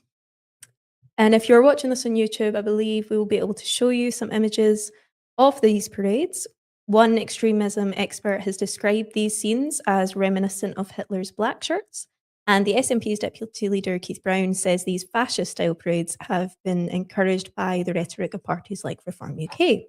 And if you're watching this on YouTube, I believe we will be able to show you some images of these parades. One extremism expert has described these scenes as reminiscent of Hitler's black shirts. And the SNP's deputy leader, Keith Brown, says these fascist-style parades have been encouraged by the rhetoric of parties like Reform UK.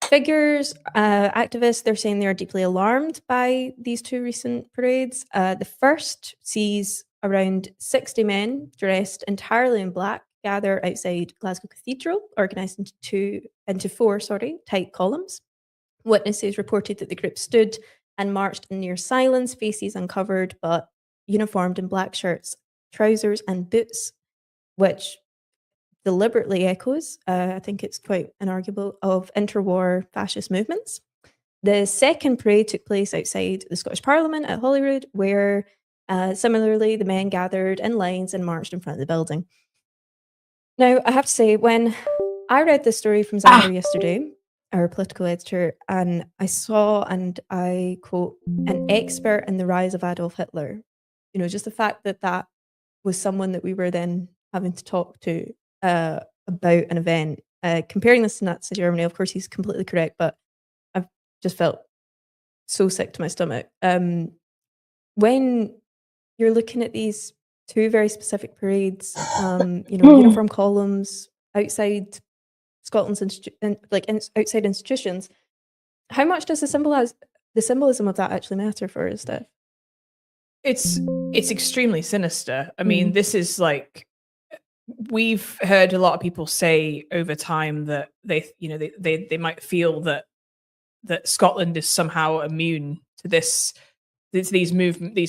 Figures, activists, they're saying they're deeply alarmed by these 2 recent parades. The first sees around 60 men dressed entirely in black gather outside Glasgow Cathedral, organised into 4 tight columns. Witnesses reported that the group stood and marched in near silence, faces uncovered, but uniformed in black shirts, trousers and boots, which deliberately echoes, I think it's quite inarguable, of interwar fascist movements. The second parade took place outside the Scottish Parliament at Holyrood, where similarly the men gathered in lines and marched in front of the building. Now, I have to say, when I read this story from Xander yesterday, our political editor, and I saw, and I quote, an expert in the rise of Adolf Hitler, just the fact that that was someone that we were then having to talk to about an event, comparing this to Nazi Germany. Of course, he's completely correct, but I've just felt so sick to my stomach. When you're looking at these 2 very specific parades, uniform columns outside Scotland's outside institutions, how much does the symbolism of that actually matter for us, Steph? It's extremely sinister. I mean, this is like, we've heard a lot of people say over time that they might feel that Scotland is somehow immune to these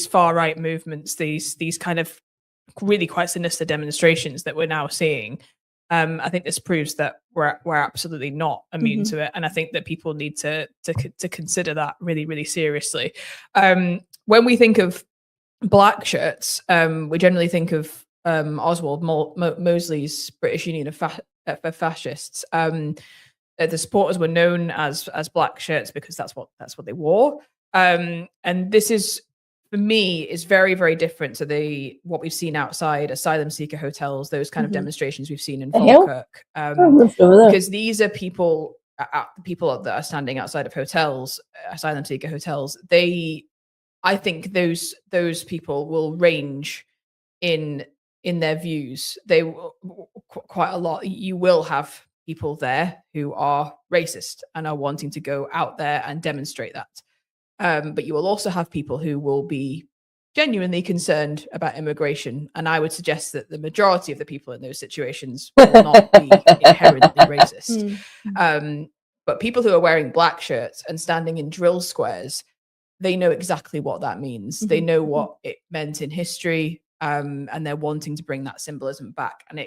far right movements, these kind of really quite sinister demonstrations that we're now seeing. I think this proves that we're absolutely not immune to it, and I think that people need to consider that really, really seriously. When we think of black shirts, we generally think of Oswald Mosley's British Union of Fascists. The supporters were known as black shirts because that's what they wore. And this is, for me, is very, very different to what we've seen outside asylum seeker hotels, those kind of demonstrations we've seen in Falkirk. Because these are people that are standing outside of hotels, asylum seeker hotels. I think those people will range in their views. They quite a lot. You will have people there who are racist and are wanting to go out there and demonstrate that. But you will also have people who will be genuinely concerned about immigration. And I would suggest that the majority of the people in those situations will not be inherently racist. But people who are wearing black shirts and standing in drill squares, they know exactly what that means. They know what it meant in history. And they're wanting to bring that symbolism back and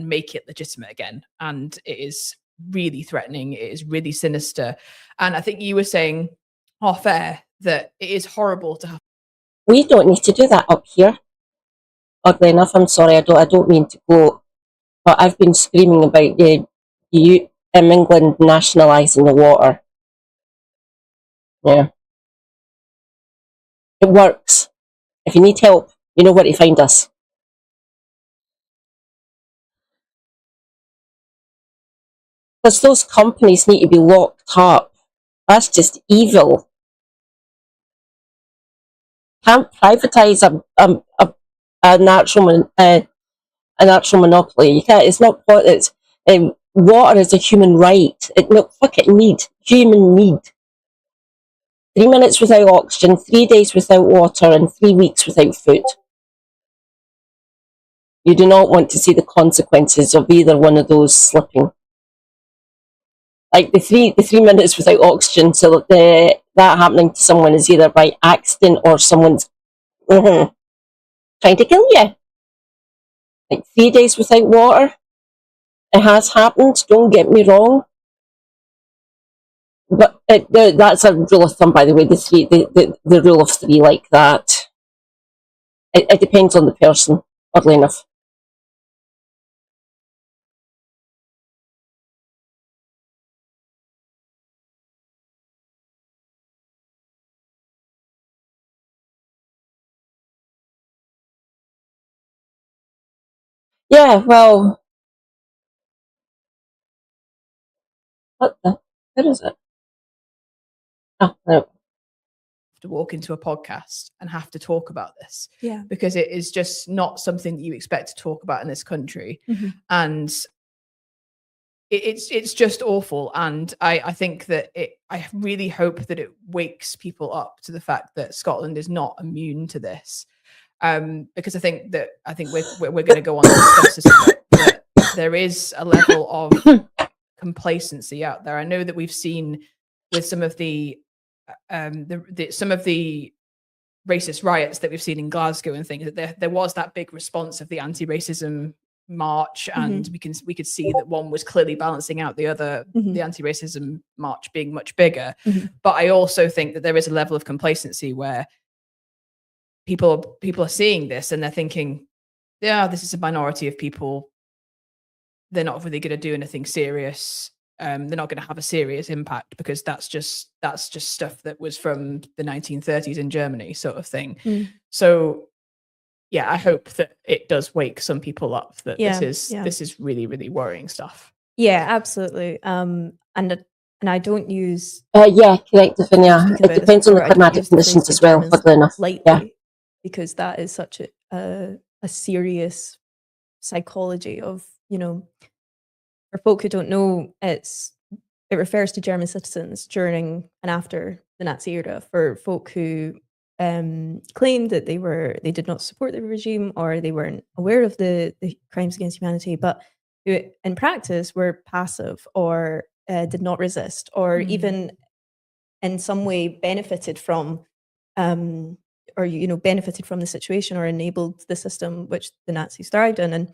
make it legitimate again. And it is really threatening. It is really sinister. And I think you were saying off air that it is horrible to have. We don't need to do that up here. Oddly enough, I'm sorry, I don't mean to go, but I've been screaming about England nationalising the water. Yeah. It works. If you need help, you know where to find us. Because those companies need to be locked up. That's just evil. Can't privatise a natural monopoly. You can't. It's not. It's water is a human right. Human need. 3 minutes without oxygen, 3 days without water, and 3 weeks without food. You do not want to see the consequences of either one of those slipping. Like the 3 minutes without oxygen, so that happening to someone is either by accident or someone's trying to kill you. Like 3 days without water, it has happened. Don't get me wrong, but that's a rule of thumb, by the way. The rule of 3 like that. It depends on the person, oddly enough. Yeah, well, what is it? Oh, no. To walk into a podcast and have to talk about this, Yeah, because it is just not something that you expect to talk about in this country, and it's just awful. And I think that I really hope that it wakes people up to the fact that Scotland is not immune to this, because I think we're going to go on to discuss this, that there is a level of complacency out there. I know that we've seen with some of the racist riots that we've seen in Glasgow and things, that there was that big response of the anti-racism march, and we could see that one was clearly balancing out the other, the anti-racism march being much bigger. But I also think that there is a level of complacency where people are seeing this and they're thinking, yeah, this is a minority of people, they're not really going to do anything serious. They're not going to have a serious impact, because that's just stuff that was from the 1930s in Germany, sort of thing. So yeah, I hope that it does wake some people up that this is really, really worrying stuff. Yeah, absolutely. And I don't use correct, Lavinia. It depends on the climatic conditions as well, oddly enough. Lightly, because that is such a serious psychology of, for folk who don't know, it refers to German citizens during and after the Nazi era. For folk who claimed that they did not support the regime, or they weren't aware of the crimes against humanity, but who in practice were passive, or did not resist, or even in some way benefited from benefited from the situation, or enabled the system which the Nazis thrived in. And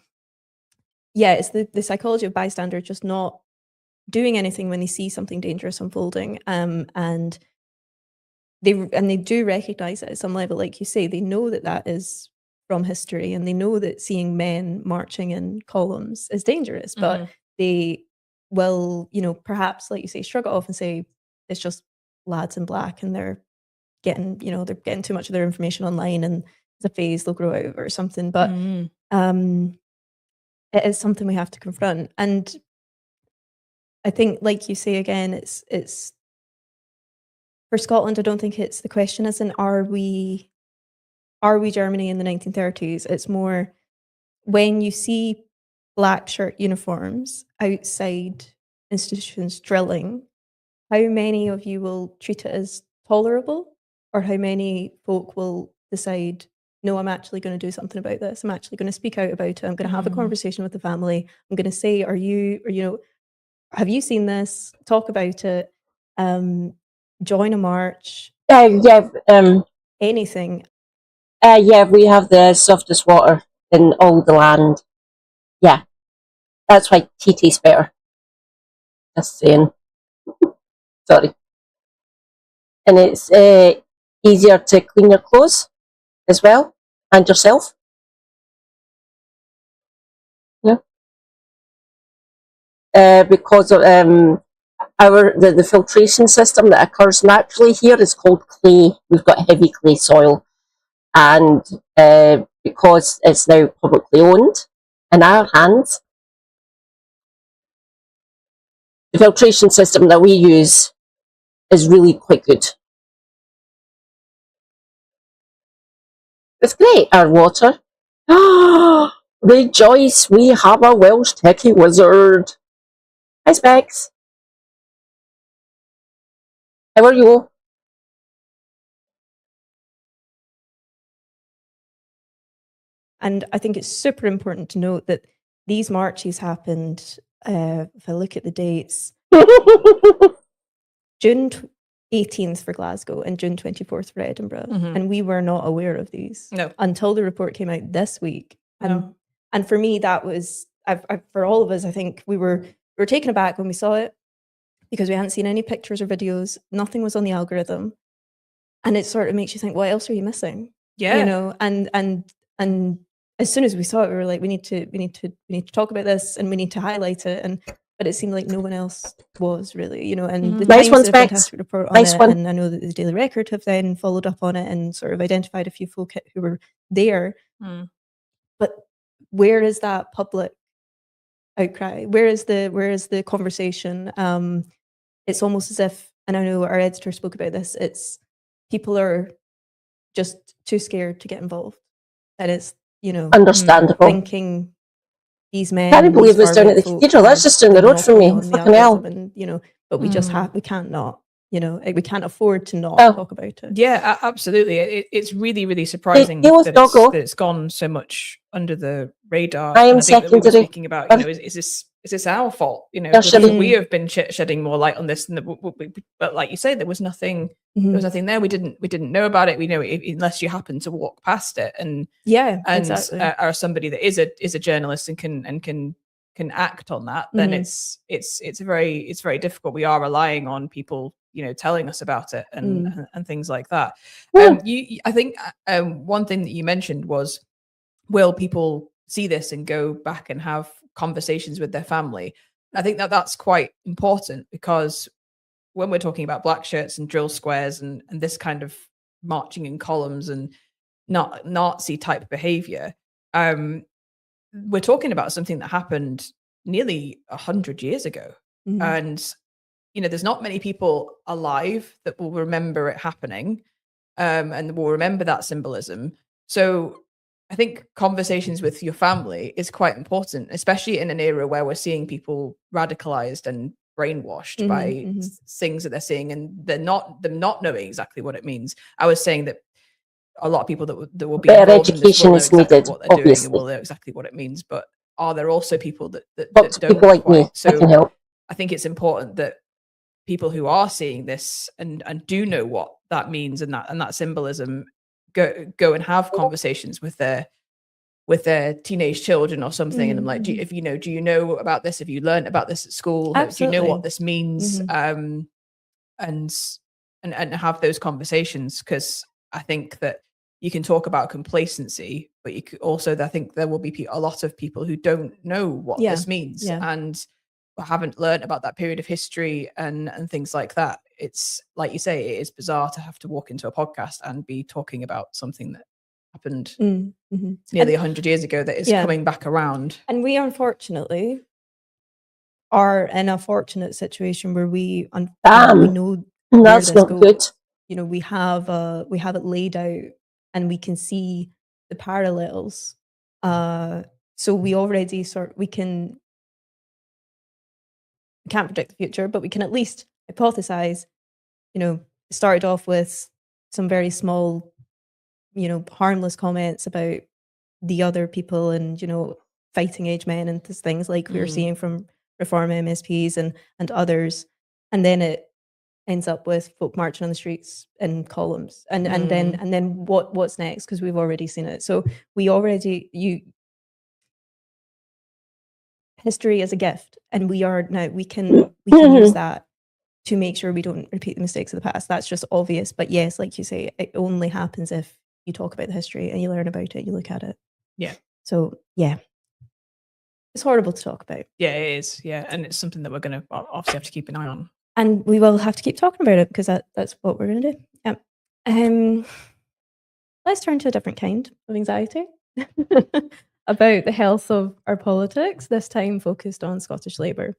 yeah, it's the psychology of bystander, just not doing anything when they see something dangerous unfolding, and they do recognize it at some level. Like you say, they know that is from history, and they know that seeing men marching in columns is dangerous, but they will, perhaps, like you say, shrug it off and say it's just lads in black, and they're getting too much of their information online, and it's a phase, they'll grow out of it or something. But it is something we have to confront. And I think, like you say, again, it's for Scotland, I don't think it's the question isn't are we Germany in the 1930s? It's more when you see black shirt uniforms outside institutions drilling, how many of you will treat it as tolerable, or how many folk will decide, no, I'm actually going to do something about this. I'm actually going to speak out about it. I'm going to have a conversation with the family. I'm going to say, have you seen this? Talk about it. Join a march. Anything. We have the softest water in all the land. Yeah, that's why tea tastes better. Just saying. Sorry. And it's easier to clean your clothes as well, and yourself. Because of the filtration system that occurs naturally here is called clay. We've got heavy clay soil, and because it's now publicly owned in our hands, the filtration system that we use is really quite good. It's great, our water. Rejoice, we have a Welsh techie wizard. Hi, Specs. How are you? And I think it's super important to note that these marches happened, if I look at the dates, June 18th for Glasgow and June 24th for Edinburgh. And we were not aware of these until the report came out this week. And for me, that was, for all of us, I think we were taken aback when we saw it because we hadn't seen any pictures or videos. Nothing was on the algorithm. And it sort of makes you think, what else are you missing? Yeah. You know, and as soon as we saw it, we were like, we need to talk about this and we need to highlight it. But it seemed like no one else was really, you know, and the Nice Times one, did a fantastic report on it. One. And I know that the Daily Record have then followed up on it and sort of identified a few folk who were there. But where is that public outcry? Where is the conversation? It's almost as if, and I know our editor spoke about this, it's people are just too scared to get involved. And it's, you know, understandable. Thinking these men. I can't believe it was down at the cathedral. That's just down the road from me. Fucking hell. And, you know, but we just we can't not. You know, we can't afford to not talk about it. Yeah, absolutely. It's really, really surprising that it's gone so much under the radar. I am secondary. We were speaking about, you know, is this our fault? You know, we have been shedding more light on this, but like you say, there was nothing. There was nothing there. We didn't know about it. We know it, unless you happen to walk past it, and exactly. Are somebody that is a journalist and can act on that. Then it's very difficult. We are relying on people, you know, telling us about it and things like that. I think one thing that you mentioned was, will people see this and go back and have conversations with their family? I think that's quite important, because when we're talking about black shirts and drill squares and this kind of marching in columns and not Nazi type behavior, we're talking about something that happened nearly 100 years ago. And you know, there's not many people alive that will remember it happening, and will remember that symbolism. So I think conversations with your family is quite important, especially in an era where we're seeing people radicalized and brainwashed by things that they're seeing, and them not knowing exactly what it means. I was saying that a lot of people that will be better involved education in this is will know exactly needed, what they're obviously. doing, and will know exactly what it means. But are there also people that Lots of don't people like quite? me. So I can help. I think it's important that people who are seeing this and do know what that means and that symbolism go and have conversations with their teenage children or something. And I'm like, do you know about this? Have you learned about this at school? Absolutely. Do you know what this means? And have those conversations, because I think that you can talk about complacency, but you could also, I think there will be a lot of people who don't know what this means and haven't learned about that period of history and things like that. It's like you say, it is bizarre to have to walk into a podcast and be talking about something that happened nearly 100 years ago that is coming back around. And we unfortunately are in a fortunate situation where we know that's not good. You know, we have it laid out and we can see the parallels. So we already we can't predict the future, but we can at least hypothesize. You know, it started off with some very small, you know, harmless comments about the other people and, you know, fighting age men and things like we were seeing from Reform MSPs and others. And then it ends up with folk marching on the streets in columns. And then what's next? Because we've already seen it. So history is a gift, and we can use that to make sure we don't repeat the mistakes of the past. That's just obvious. But yes, like you say, it only happens if you talk about the history and you learn about it, you look at it. Yeah. So yeah, it's horrible to talk about. Yeah, it is. Yeah, and it's something that we're going to obviously have to keep an eye on. And we will have to keep talking about it, because that's what we're going to do. Yeah. Let's turn to a different kind of anxiety about the health of our politics, this time focused on Scottish Labour.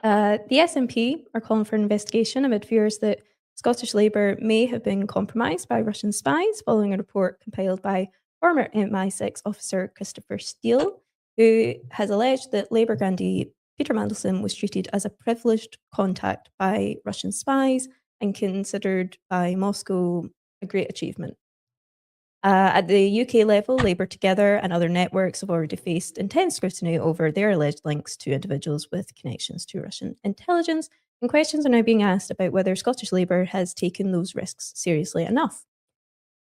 The SNP are calling for an investigation amid fears that Scottish Labour may have been compromised by Russian spies following a report compiled by former MI6 officer Christopher Steele, who has alleged that Labour grandee Peter Mandelson was treated as a privileged contact by Russian spies and considered by Moscow a great achievement. At the UK level, Labour Together and other networks have already faced intense scrutiny over their alleged links to individuals with connections to Russian intelligence, and questions are now being asked about whether Scottish Labour has taken those risks seriously enough.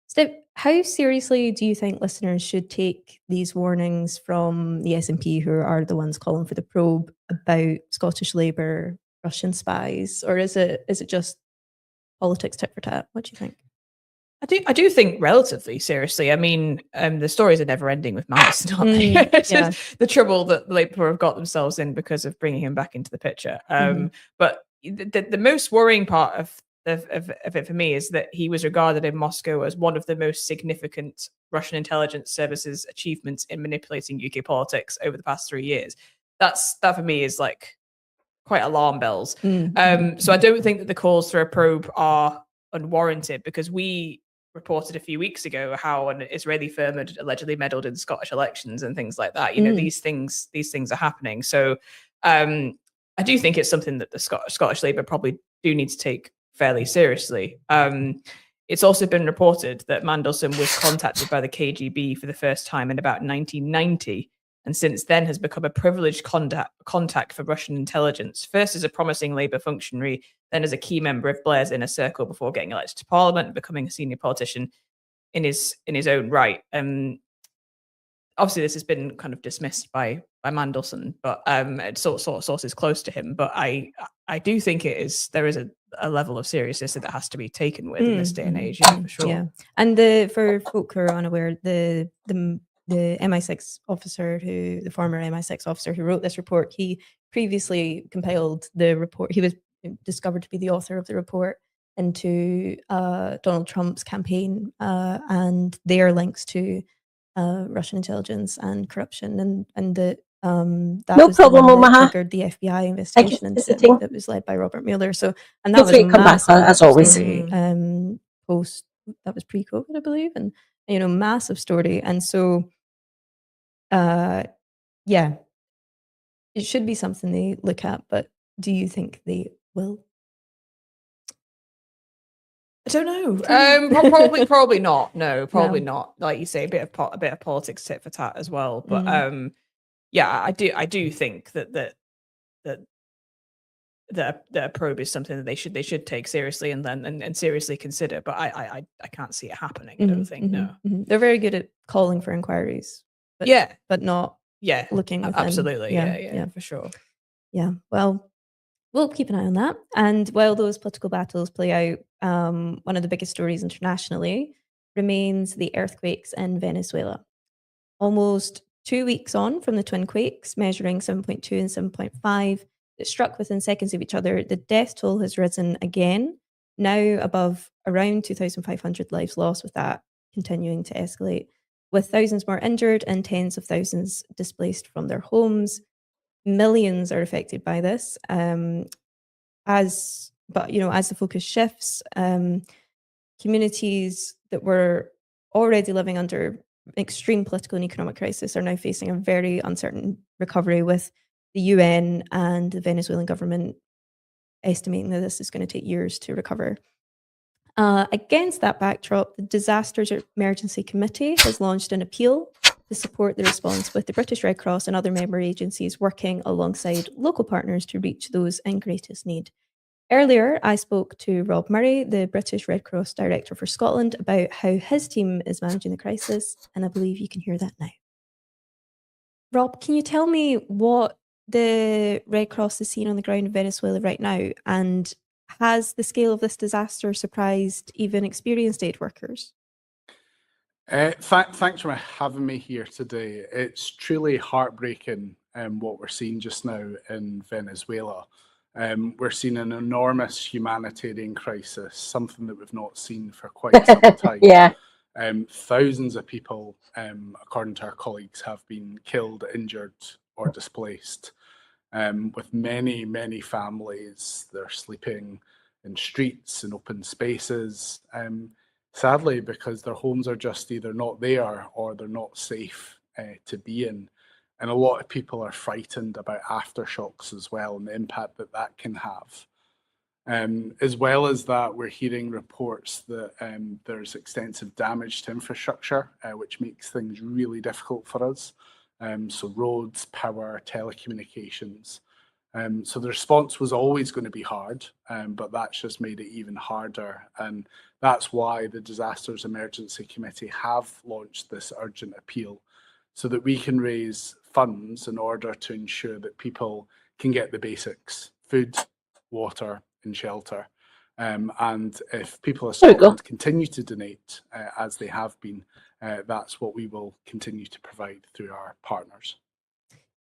Steph, how seriously do you think listeners should take these warnings from the SNP, who are the ones calling for the probe, about Scottish Labour, Russian spies, or is it just politics tit for tat? What do you think? I do think relatively seriously. I mean, the stories are never ending with Mandelson, aren't they? Yeah. The trouble that Labour have got themselves in because of bringing him back into the picture. But the most worrying part of it for me is that he was regarded in Moscow as one of the most significant Russian intelligence services achievements in manipulating UK politics over the past 3 years. That for me is like quite alarm bells. So I don't think that the calls for a probe are unwarranted, because we reported a few weeks ago how an Israeli firm had allegedly meddled in Scottish elections and things like that. You know, these things are happening. So I do think it's something that the Scottish Labour probably do need to take fairly seriously. It's also been reported that Mandelson was contacted by the KGB for the first time in about 1990, and since then has become a privileged contact for Russian intelligence, first as a promising Labour functionary, then as a key member of Blair's inner circle before getting elected to Parliament and becoming a senior politician in his own right. Obviously, this has been kind of dismissed by Mandelson, but sort of sources close to him. But I do think there is a level of seriousness that has to be taken with in this day and age, for sure. Yeah, and for folk who are unaware, the MI6 officer the former MI6 officer who wrote this report, he previously compiled the report. He was discovered to be the author of the report into Donald Trump's campaign and their links to Russian intelligence and corruption, and that No was problem, the one that Omaha. triggered the FBI investigation for visiting. that was led by Robert Mueller. So, and Feel that was free to come back, massive as always. story, post that was pre-COVID, I believe, and massive story. And so, yeah, it should be something they look at. But do you think they will? I don't know. Probably not. No, probably not. Like you say, a bit of politics tit for tat as well. But yeah, I do think that the probe is something that they should take seriously and seriously consider. But I can't see it happening. I don't think. No, they're very good at calling for inquiries. But, but not looking within. Absolutely. Yeah, for sure. Yeah. Well, we'll keep an eye on that. And while those political battles play out, one of the biggest stories internationally remains the earthquakes in Venezuela. Almost 2 weeks on from the twin quakes, measuring 7.2 and 7.5, that struck within seconds of each other, the death toll has risen again, now above around 2,500 lives lost, with that continuing to escalate, with thousands more injured and tens of thousands displaced from their homes. Millions are affected by this. As the focus shifts, communities that were already living under extreme political and economic crisis are now facing a very uncertain recovery, with the UN and the Venezuelan government estimating that this is going to take years to recover. Against that backdrop, the Disasters Emergency Committee has launched an appeal to support the response, with the British Red Cross and other member agencies working alongside local partners to reach those in greatest need. Earlier, I spoke to Rob Murray, the British Red Cross Director for Scotland, about how his team is managing the crisis, and I believe you can hear that now. Rob, can you tell me what the Red Cross is seeing on the ground in Venezuela right now, and has the scale of this disaster surprised even experienced aid workers? Thanks for having me here today. It's truly heartbreaking what we're seeing just now in Venezuela. We're seeing an enormous humanitarian crisis, something that we've not seen for quite some time. Yeah. Thousands of people, according to our colleagues, have been killed, injured, or displaced. With many, many families, they're sleeping in streets and open spaces. Sadly, because their homes are just either not there or they're not safe to be in. And a lot of people are frightened about aftershocks as well, and the impact that can have. As well as that, we're hearing reports that there's extensive damage to infrastructure, which makes things really difficult for us. So roads, power, telecommunications. So the response was always going to be hard, but that's just made it even harder. And that's why the Disasters Emergency Committee have launched this urgent appeal, so that we can raise funds in order to ensure that people can get the basics: food, water and shelter. And if people of Scotland continue to donate, as they have been, that's what we will continue to provide through our partners.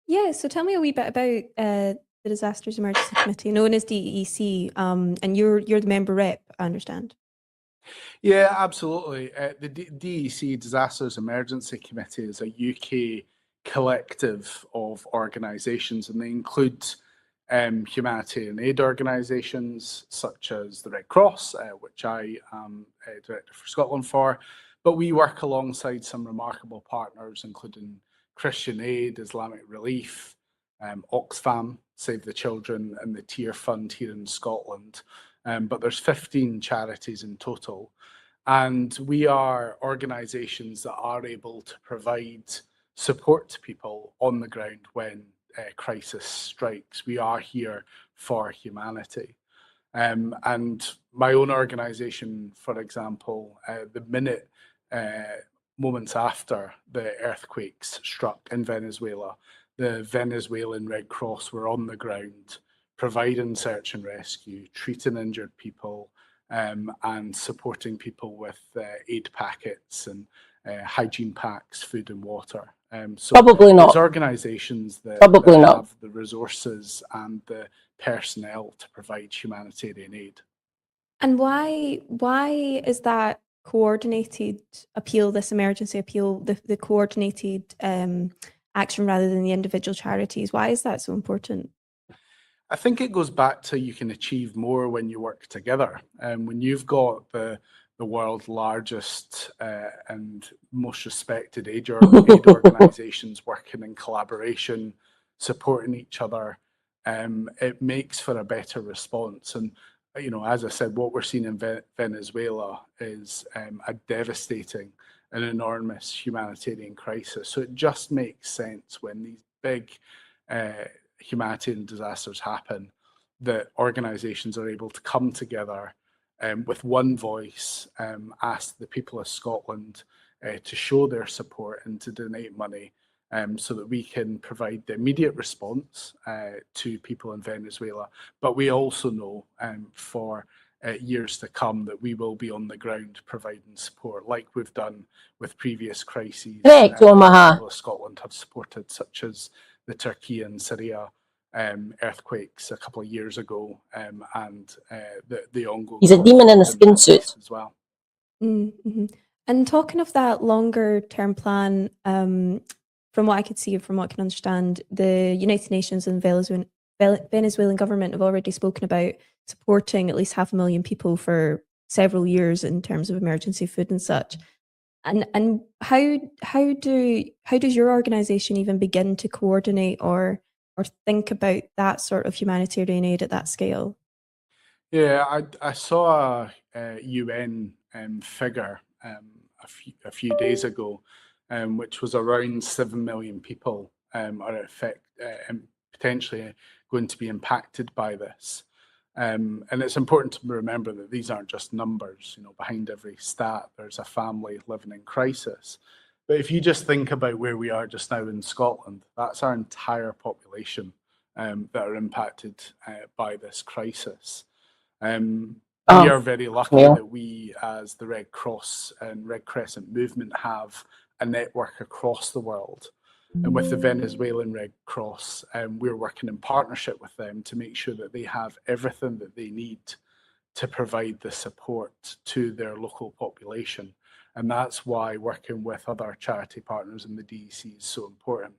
Yeah, so tell me a wee bit about the Disasters Emergency Committee, known as DEC, and you're the member rep, I understand. Yeah, absolutely. The DEC, Disasters Emergency Committee, is a UK collective of organisations, and they include humanitarian aid organisations such as the Red Cross, which I am Director for Scotland for, but we work alongside some remarkable partners, including Christian Aid, Islamic Relief, Oxfam, Save the Children, and the Tear Fund here in Scotland. But there's 15 charities in total. And we are organisations that are able to provide support to people on the ground when crisis strikes. We are here for humanity. And my own organisation, for example, the minute moments after the earthquakes struck in Venezuela, the Venezuelan Red Cross were on the ground providing search and rescue, treating injured people, and supporting people with aid packets and hygiene packs, food and water. So probably not. There's organisations that, have the resources and the personnel to provide humanitarian aid. And why is that coordinated appeal, this emergency appeal, the coordinated action rather than the individual charities? Why is that so important? I think it goes back to you can achieve more when you work together. When you've got the world's largest and most respected aid organisations working in collaboration, supporting each other, it makes for a better response. And as I said, what we're seeing in Venezuela is a devastating and enormous humanitarian crisis. So it just makes sense when these big humanitarian disasters happen that organisations are able to come together with one voice, ask the people of Scotland to show their support and to donate money, so that we can provide the immediate response to people in Venezuela. But we also know for years to come that we will be on the ground providing support, like we've done with previous crises. Correct, Omaha. People of Scotland have supported, such as the Turkey and Syria earthquakes a couple of years ago, and the ongoing. He's a demon in a skin suit as well. Mm-hmm. And talking of that longer term plan, from what I could see, from what I can understand, the United Nations and Venezuelan government have already spoken about supporting at least 500,000 people for several years in terms of emergency food and such. And how does your organisation even begin to coordinate or think about that sort of humanitarian aid at that scale? Yeah, I saw a UN figure a few days ago, which was around 7 million people are potentially going to be impacted by this. And it's important to remember that these aren't just numbers. Behind every stat, there's a family living in crisis. But if you just think about where we are just now in Scotland, that's our entire population that are impacted by this crisis. We are very lucky that we, as the Red Cross and Red Crescent movement, have a network across the world. And with the Venezuelan Red Cross, we're working in partnership with them to make sure that they have everything that they need to provide the support to their local population. And that's why working with other charity partners in the DEC is so important.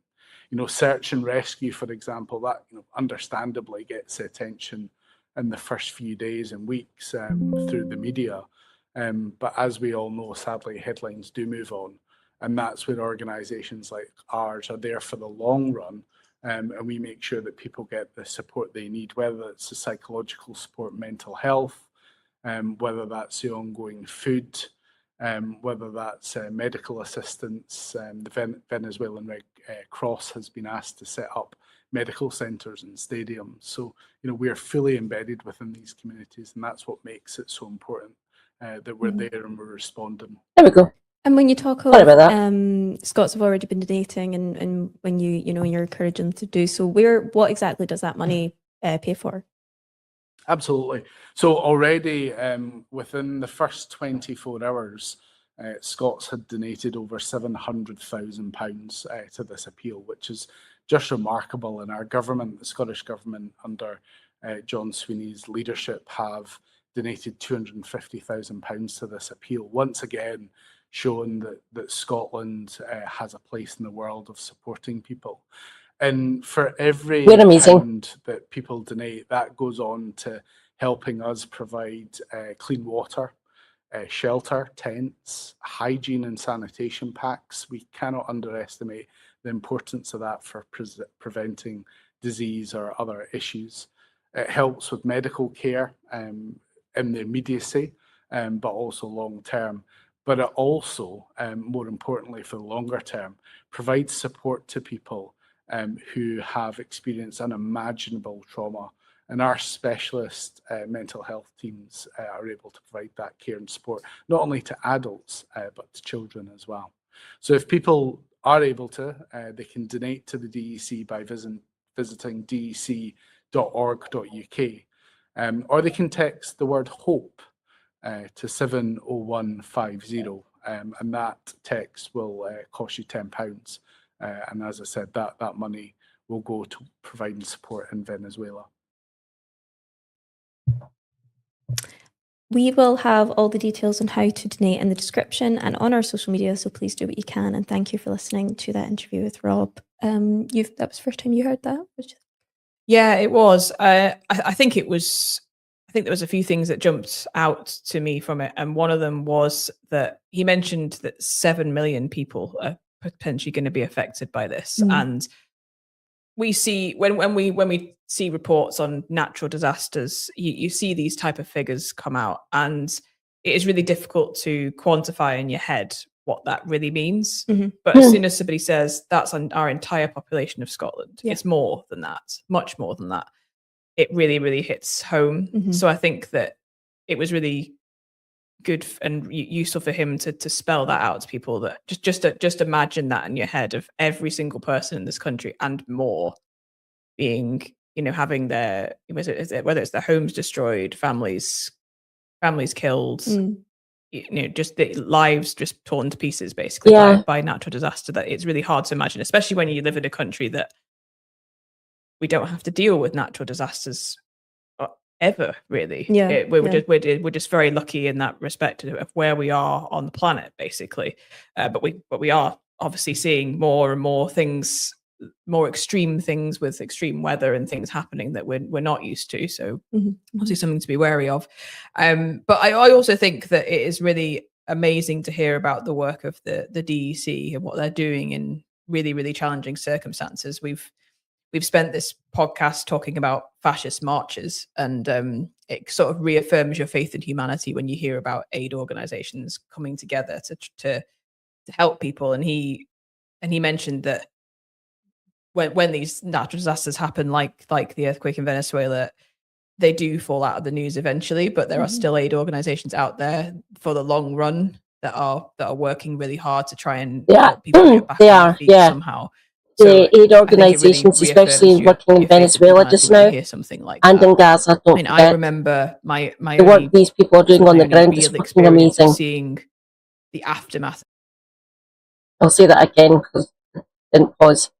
Search and rescue, for example, that understandably gets attention in the first few days and weeks through the media. But as we all know, sadly, headlines do move on. And that's where organisations like ours are there for the long run, and we make sure that people get the support they need, whether it's the psychological support, mental health, whether that's the ongoing food, whether that's medical assistance. The Venezuelan Red Cross has been asked to set up medical centres and stadiums. So, we are fully embedded within these communities, and that's what makes it so important that we're there and we're responding. There we go. And when you talk Sorry of about that. Scots have already been donating, and when you're encouraging them to do so, what exactly does that money pay for? Absolutely. So already within the first 24 hours, Scots had donated over £700,000 to this appeal, which is just remarkable. And our government, the Scottish Government under John Sweeney's leadership, have donated £250,000 to this appeal, once again showing that Scotland has a place in the world of supporting people. And for every pound that people donate, that goes on to helping us provide clean water, shelter, tents, hygiene and sanitation packs. We cannot underestimate the importance of that for preventing disease or other issues. It helps with medical care in the immediacy, but also long term. But it also, more importantly for the longer term, provides support to people who have experienced unimaginable trauma. And our specialist mental health teams are able to provide that care and support, not only to adults, but to children as well. So if people are able to, they can donate to the DEC by visiting dec.org.uk, or they can text the word HOPE to 70150, and that text will cost you £10. And as I said, that money will go to providing support in Venezuela. We will have all the details on how to donate in the description and on our social media, so please do what you can. And thank you for listening to that interview with Rob. That was the first time you heard that? Yeah, it was. I think there was a few things that jumped out to me from it, and one of them was that he mentioned that 7 million people are potentially going to be affected by this, and we see when we see reports on natural disasters, you see these type of figures come out, and it is really difficult to quantify in your head what that really means. But as soon as somebody says that's our entire population of Scotland, it's more than that, much more than that. It really, really hits home. So I think that it was really good and useful for him to spell that out to people, that just imagine that in your head of every single person in this country and more being, having their, whether it's their homes destroyed, families killed, just the lives just torn to pieces basically by natural disaster. That it's really hard to imagine, especially when you live in a country that we don't have to deal with natural disasters ever, really. We're just very lucky in that respect of where we are on the planet, basically. But we are obviously seeing more and more things, more extreme things with extreme weather and things happening that we're not used to. So obviously something to be wary of. But I also think that it is really amazing to hear about the work of the DEC and what they're doing in really, really challenging circumstances. We've spent this podcast talking about fascist marches, and it sort of reaffirms your faith in humanity when you hear about aid organizations coming together to help people. And he mentioned that when these natural disasters happen, like the earthquake in Venezuela, they do fall out of the news eventually, but there are still aid organizations out there for the long run that are working really hard to try and help people get back on their feet somehow. The aid organisations, really especially working in Venezuela just now, like and in Gaza, don't forget. I remember my the work these people are doing on the ground is fucking amazing. Seeing the aftermath. I'll say that again because I didn't pause.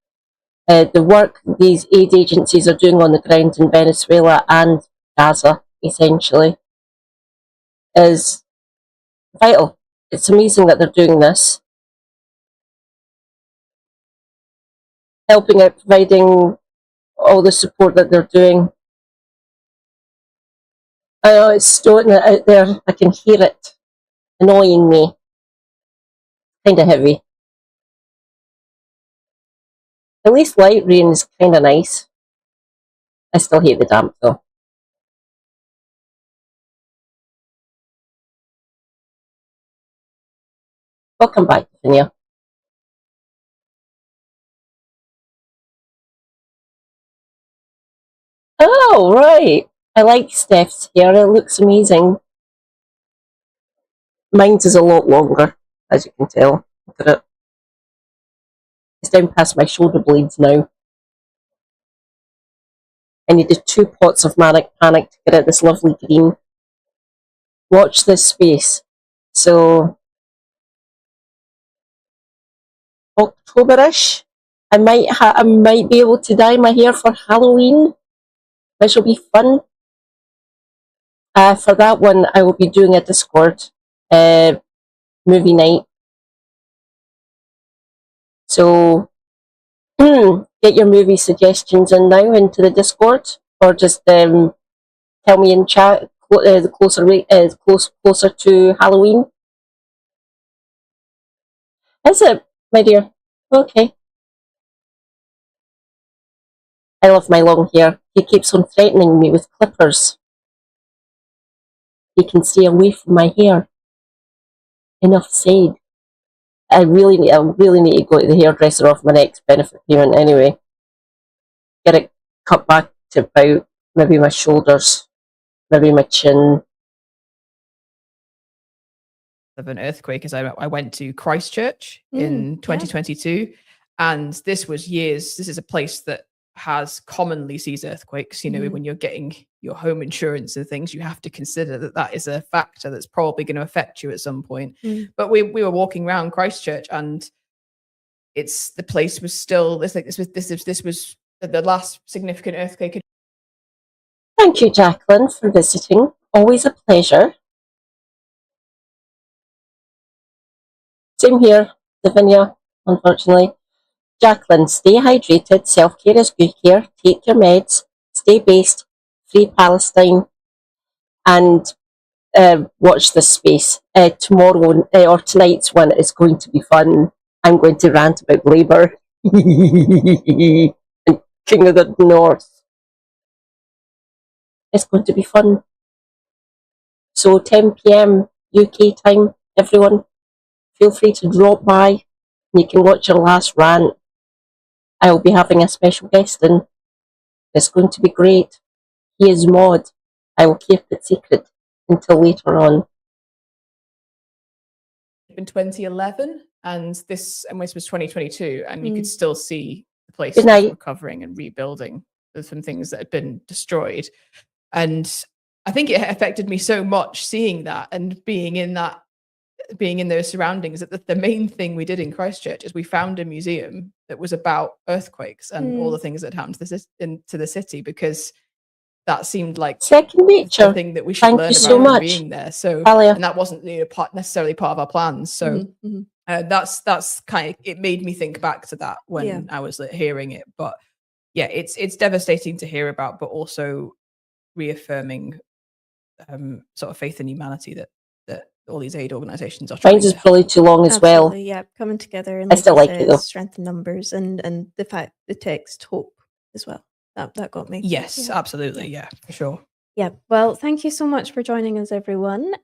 The work these aid agencies are doing on the ground in Venezuela and Gaza, essentially, is vital. It's amazing that they're doing this. Helping out, providing all the support that they're doing. I know it's storing it out there. I can hear it annoying me. Kind of heavy. At least light rain is kind of nice. I still hate the damp though. Welcome back, Virginia. Oh, right. I like Steph's hair. It looks amazing. Mine's is a lot longer, as you can tell. Look at it. It's down past my shoulder blades now. I needed 2 pots of Manic Panic to get it this lovely green. Watch this space. So, October-ish, I might be able to dye my hair for Halloween, which will be fun. For that one, I will be doing a Discord movie night. So, get your movie suggestions in now into the Discord, or just tell me in chat closer to Halloween. Is it, my dear? Okay. I love my long hair. He keeps on threatening me with clippers. He can stay away from my hair. Enough said. I really need to go to the hairdresser off my next benefit payment anyway. Get it cut back to about maybe my shoulders, maybe my chin. Of an earthquake, as I went to Christchurch in 2022, and this was years. This is a place that commonly sees earthquakes. You know, when you're getting your home insurance and things, you have to consider that is a factor that's probably going to affect you at some point. But we were walking around Christchurch, and the place was still this was the last significant earthquake. Thank you, Jacqueline, for visiting. Always a pleasure. Same here, Lavinia, unfortunately. Jacqueline, stay hydrated. Self-care is good care. Take your meds. Stay based. Free Palestine. And watch this space. Tomorrow or tonight's one is going to be fun. I'm going to rant about Labour and King of the North. It's going to be fun. So 10 p.m. UK time, everyone, feel free to drop by. You can watch your last rant. I will be having a special guest in. It's going to be great. He is Maud. I will keep it secret until later on. In 2011, and this was 2022, and you could still see the place recovering and rebuilding. There's some things that had been destroyed, and I think it affected me so much seeing that and being in those surroundings that the main thing we did in Christchurch is we found a museum that was about earthquakes and all the things that happened to the city, because that seemed like second nature. The thing that we should learn about being there. So, and that wasn't necessarily part of our plans. So that's kind of, it made me think back to that when I was hearing it. But yeah, it's devastating to hear about, but also reaffirming sort of faith in humanity that all these aid organizations are trying. Mine is probably too long as well. Yeah, coming together and I still like it though. Strength in numbers and the fact the text hope as well. That got me. Yes, absolutely. Yeah, for sure. Yeah. Well, thank you so much for joining us, everyone.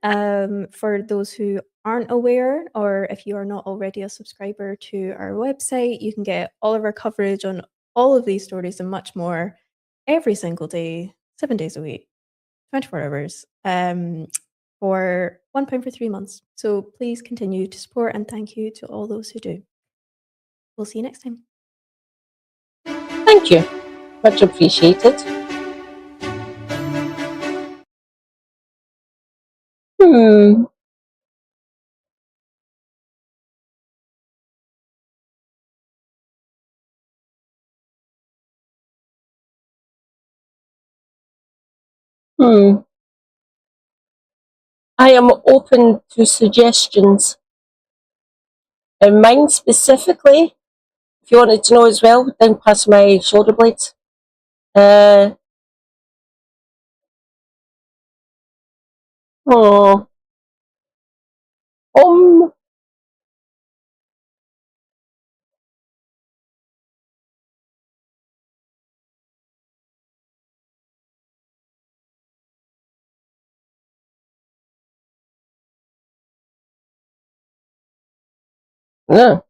For those who aren't aware, or if you are not already a subscriber to our website, you can get all of our coverage on all of these stories and much more every single day, 7 days a week, 24 hours, for £1 for 3 months. So please continue to support, and thank you to all those who do. We'll see you next time. Thank you. Much appreciated. I am open to suggestions. And mine specifically, if you wanted to know as well, down past my shoulder blades. Yeah.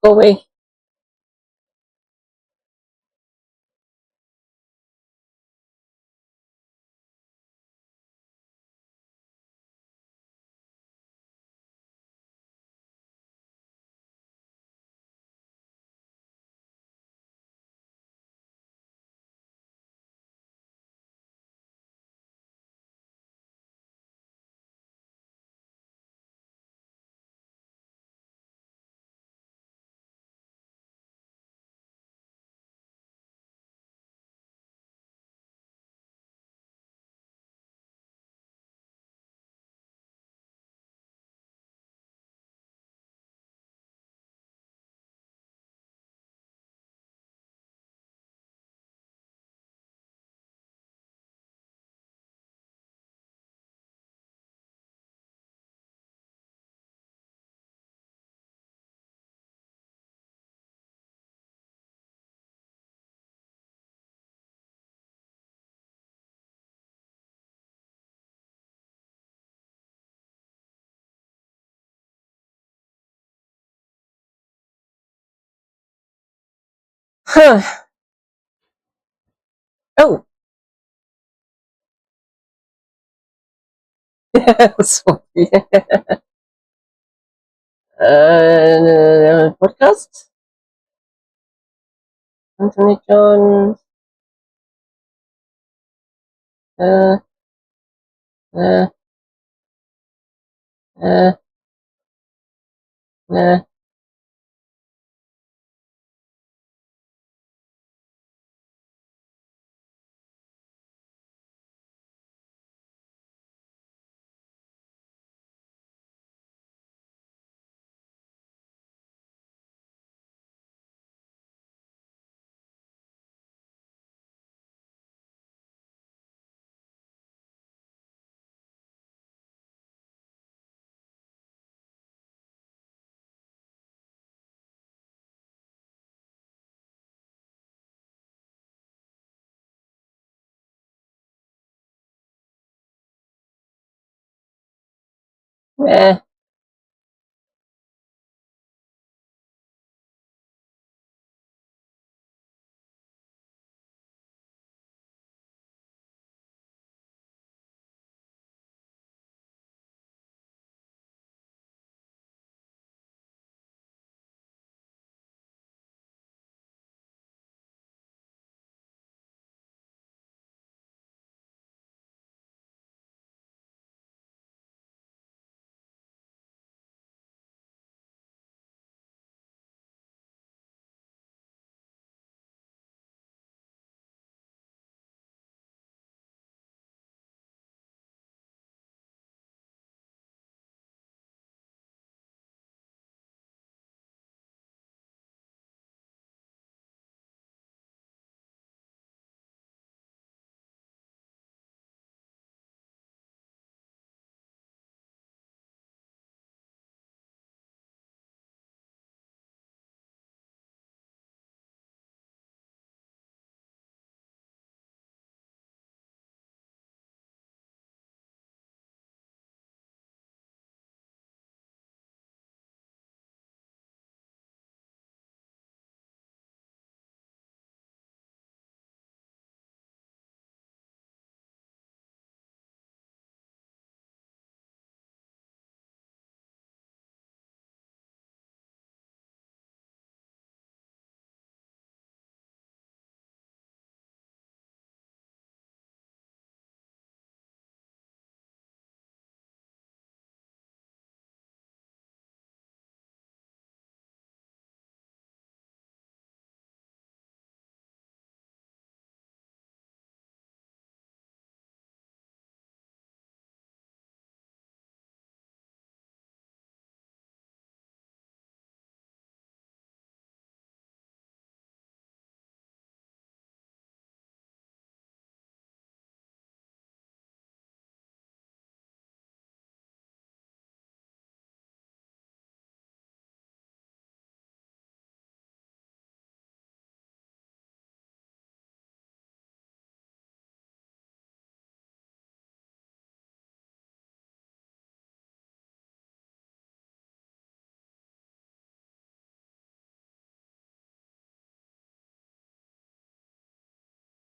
Go away. Huh. Oh. Sorry. Podcast? Anthony John. Uh, uh, uh, uh.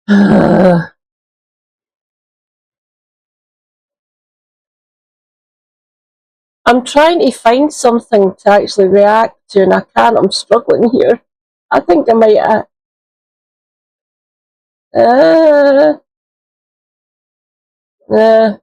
I'm trying to find something to actually react to, and I can't. I'm struggling here. I think I might. Uh, uh, uh,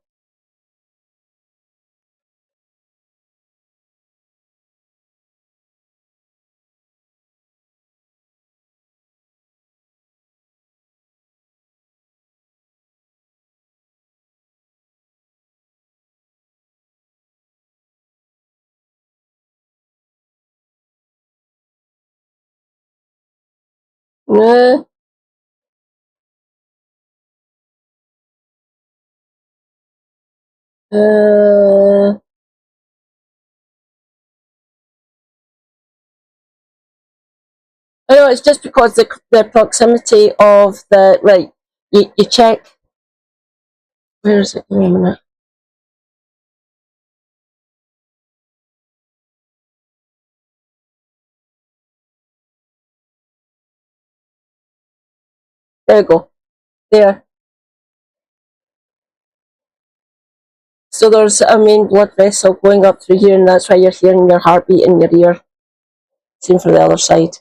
uh, I know it's just because the proximity of the right. You check. Where is it? Give me a minute. There we go. There. So there's a main blood vessel going up through here, and that's why you're hearing your heartbeat in your ear. Same for the other side.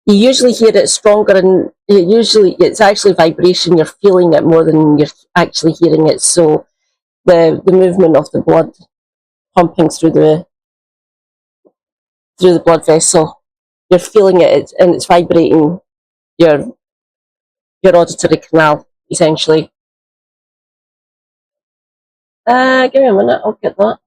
You usually hear it stronger, and it's actually vibration. You're feeling it more than you're actually hearing it. So the movement of the blood pumping through the blood vessel, you're feeling it, and it's vibrating your auditory canal essentially. Give me a minute. I'll get that.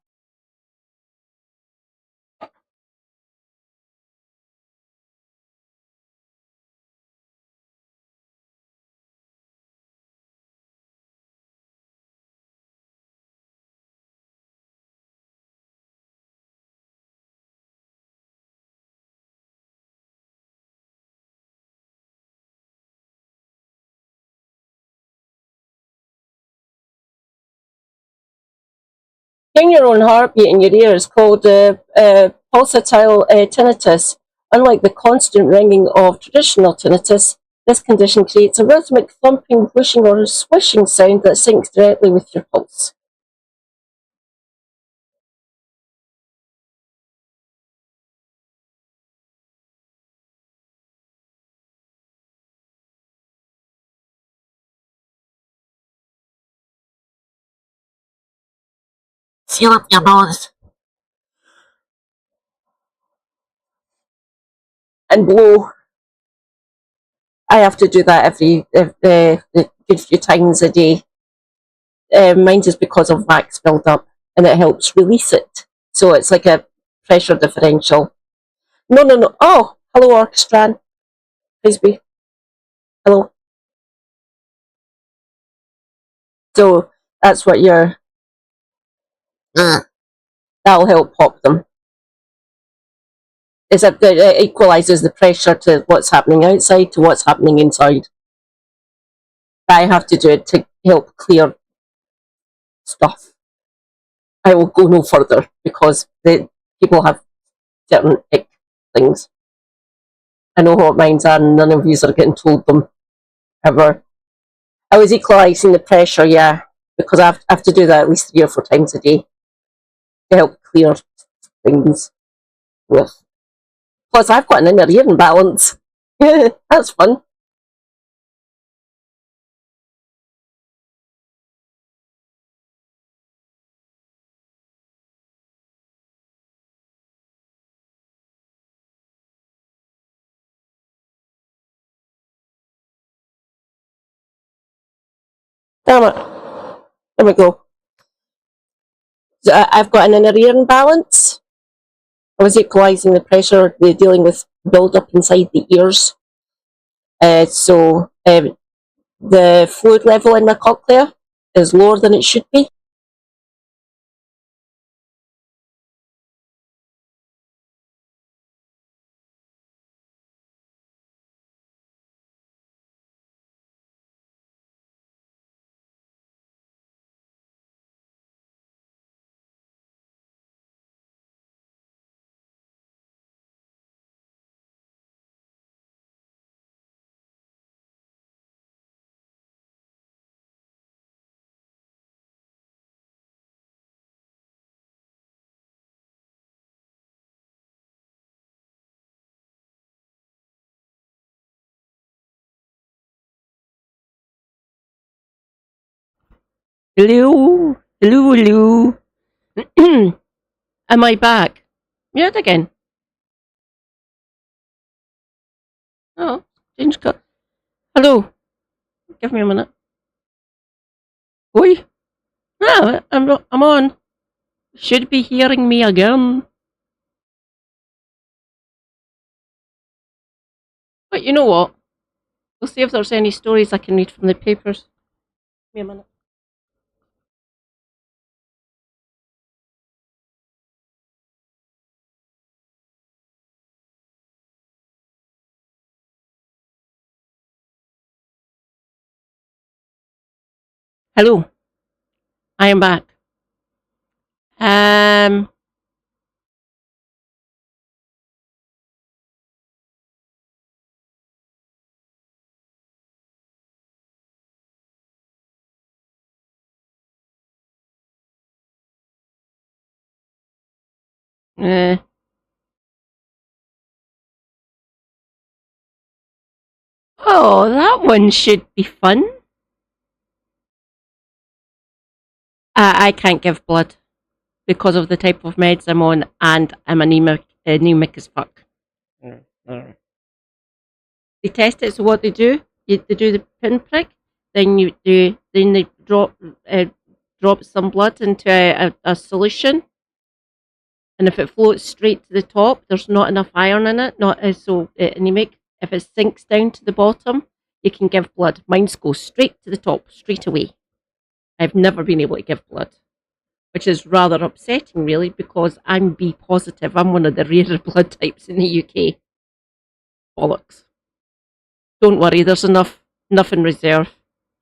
Hearing your own heartbeat in your ear is called pulsatile tinnitus. Unlike the constant ringing of traditional tinnitus, this condition creates a rhythmic thumping, whooshing, or swishing sound that syncs directly with your pulse. Feel up your nose and blow. I have to do that every good few times a day. Mine is because of wax build up, and it helps release it. So it's like a pressure differential. No, no, no. Oh, hello, Orchestran. Frisbee. Hello. So that's what you're. That'll help pop them. It equalizes the pressure to what's happening outside to what's happening inside. I have to do it to help clear stuff. I will go no further because people have certain ick things. I know what mines are, and none of you are getting told them ever. I was equalising the pressure, yeah, because I have to do that at least 3 or 4 times a day to help clear things with. Plus, I've got an inner ear imbalance. That's fun. Damn it. There we go. So I've got an inner ear imbalance. I was equalising the pressure, dealing with build up inside the ears. So the fluid level in my cochlea is lower than it should be. Hello? Hello? Am I back? Mute again. Oh, change cut. Hello? Give me a minute. Oi? No, I'm on. Should be hearing me again. But you know what? We'll see if there's any stories I can read from the papers. Give me a minute. Hello. I am back. Oh, that one should be fun. I can't give blood because of the type of meds I'm on, and I'm anemic as fuck. They test it, so what they do, they do the pinprick, then they drop some blood into a solution, and if it floats straight to the top, there's not enough iron in it, not so anemic. If it sinks down to the bottom, you can give blood. Mine's go straight to the top, straight away. I've never been able to give blood, which is rather upsetting, really, because I'm B positive. I'm one of the rarer blood types in the UK. Bollocks. Don't worry, there's enough in reserve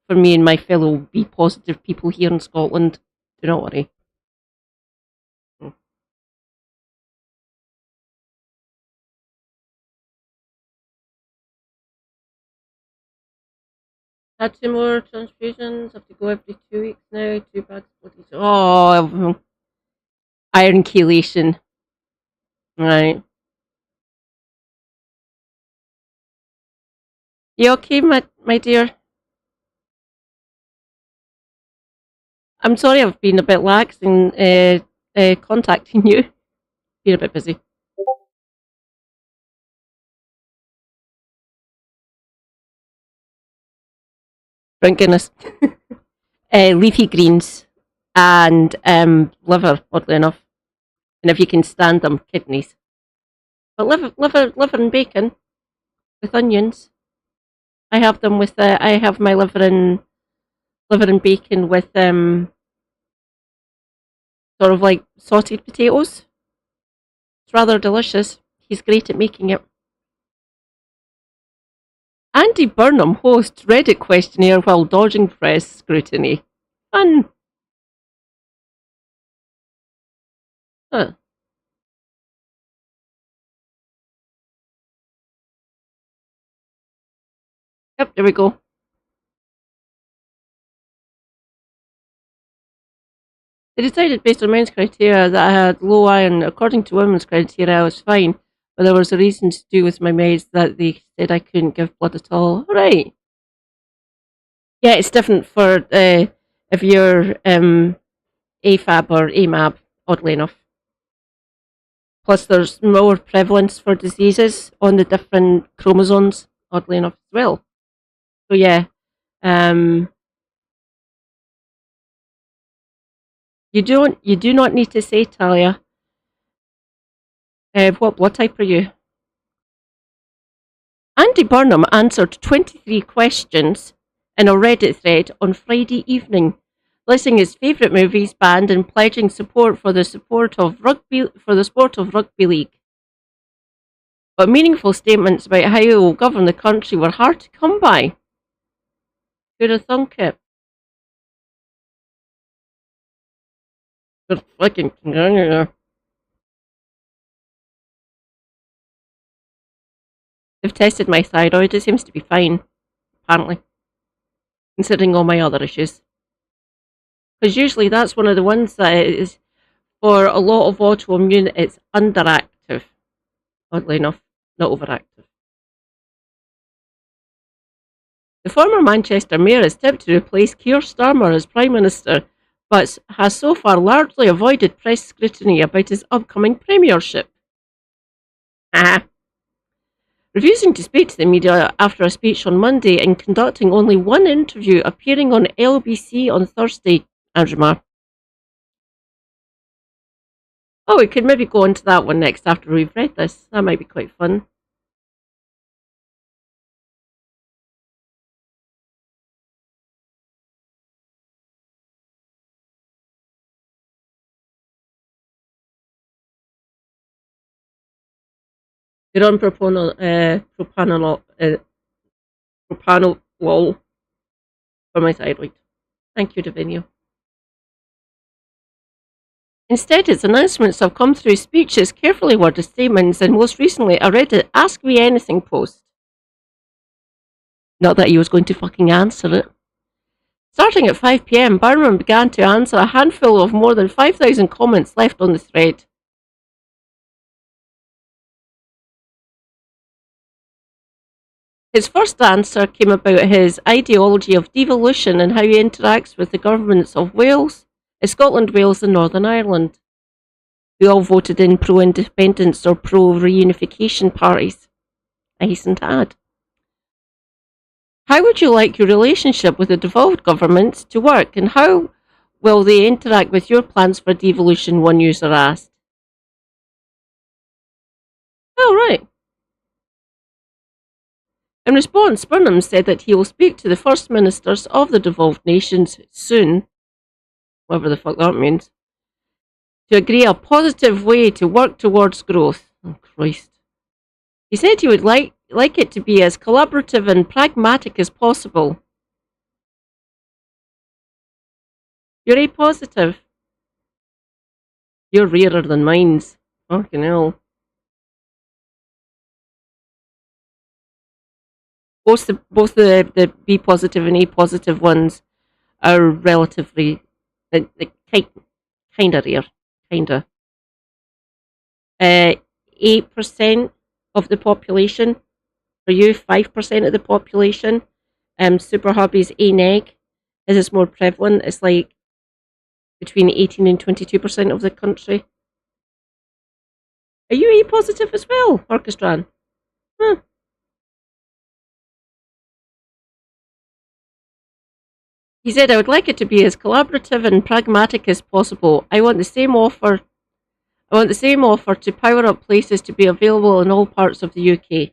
for me and my fellow B positive people here in Scotland. Do not worry. Had 2 more transfusions. Have to go every 2 weeks now. 2 bags of blood. Oh, iron chelation. Right. You okay, my dear? I'm sorry I've been a bit lax in contacting you. Been a bit busy. Thank goodness. Leafy greens and liver, oddly enough. And if you can stand them, kidneys. But liver and bacon with onions. I have them with. I have my liver and bacon with sort of like sauteed potatoes. It's rather delicious. He's great at making it. Andy Burnham hosts Reddit questionnaire while dodging press scrutiny. Fun. Huh. Yep, there we go. They decided based on men's criteria that I had low iron. According to women's criteria, I was fine, but there was a reason to do with my meds that they said I couldn't give blood at all. Right. Yeah, it's different for if you're AFAB or AMAB, oddly enough. Plus, there's more prevalence for diseases on the different chromosomes, oddly enough, as well. So yeah, you do not need to say, Talia. What blood type are you? Andy Burnham answered 23 questions in a Reddit thread on Friday evening, listing his favourite movies, band, and pledging support for the sport of rugby league. But meaningful statements about how he will govern the country were hard to come by. Who'd have thunk it? Good fucking They've tested my thyroid. It seems to be fine, apparently, considering all my other issues. Because usually that's one of the ones that is, for a lot of autoimmune, it's underactive. Oddly enough, not overactive. The former Manchester mayor is tipped to replace Keir Starmer as Prime Minister, but has so far largely avoided press scrutiny about his upcoming premiership. Refusing to speak to the media after a speech on Monday and conducting only one interview appearing on LBC on Thursday, Andrew Marr. Oh, we could maybe go on to that one next after we've read this. That might be quite fun. You're on propanolol for my thyroid. Thank you, Davinia. Instead, its announcements have come through speeches, carefully worded statements, and most recently a Reddit Ask Me Anything post. Not that he was going to fucking answer it. Starting at 5 p.m, Barnum began to answer a handful of more than 5,000 comments left on the thread. His first answer came about his ideology of devolution and how he interacts with the governments of Wales, Scotland, Wales and Northern Ireland, who all voted in pro-independence or pro-reunification parties, I hasten to add. How would you like your relationship with the devolved governments to work, and how will they interact with your plans for devolution, one user asked. Oh, right. In response, Burnham said that he will speak to the First Ministers of the devolved nations soon, whatever the fuck that means, to agree a positive way to work towards growth. Oh, Christ. He said he would like it to be as collaborative and pragmatic as possible. You're A positive. You're rarer than mine's. Fucking hell. Both the B positive and A positive ones are relatively kind of rare. Kinda. 8% of the population. For you, 5% of the population. Super Hubby's A neg is more prevalent. It's like between 18 and 22% of the country. Are you A positive as well, Orchestran? Huh. He said, I would like it to be as collaborative and pragmatic as possible. I want the same offer to power up places to be available in all parts of the UK.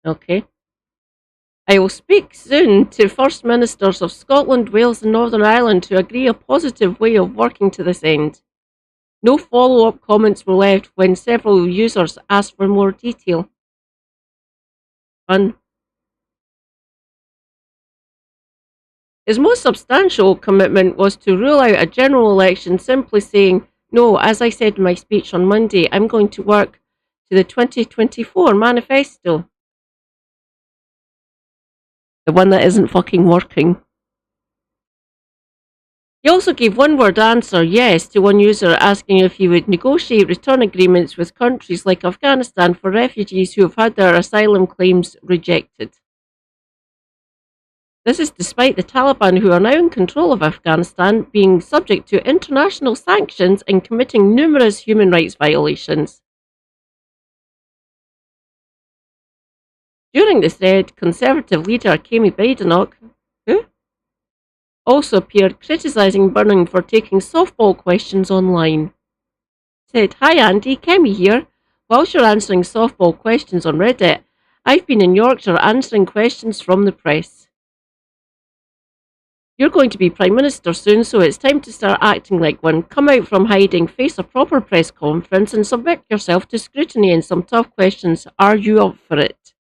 Okay. I will speak soon to First Ministers of Scotland, Wales and Northern Ireland to agree a positive way of working to this end. No follow-up comments were left when several users asked for more detail. Fun. His most substantial commitment was to rule out a general election, simply saying, no, as I said in my speech on Monday, I'm going to work to the 2024 manifesto. The one that isn't fucking working. He also gave one-word answer, yes, to one user asking if he would negotiate return agreements with countries like Afghanistan for refugees who have had their asylum claims rejected. This is despite the Taliban, who are now in control of Afghanistan, being subject to international sanctions and committing numerous human rights violations. During the thread, Conservative leader Kemi Badenoch, who also appeared criticising Burnham for taking softball questions online. Said, hi Andy, Kemi here. Whilst you're answering softball questions on Reddit, I've been in Yorkshire answering questions from the press. You're going to be Prime Minister soon, so it's time to start acting like one. Come out from hiding, face a proper press conference and submit yourself to scrutiny and some tough questions. Are you up for it?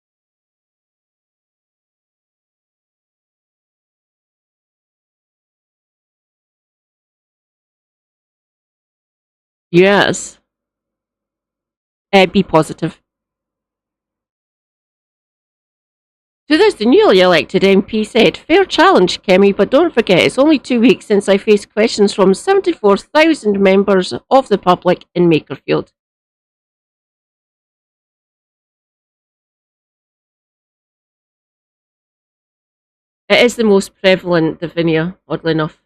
Yes. Be positive. To this, the newly elected MP said, fair challenge, Kemi, but don't forget it's only 2 weeks since I faced questions from 74,000 members of the public in Makerfield. It is the most prevalent Davinia, oddly enough.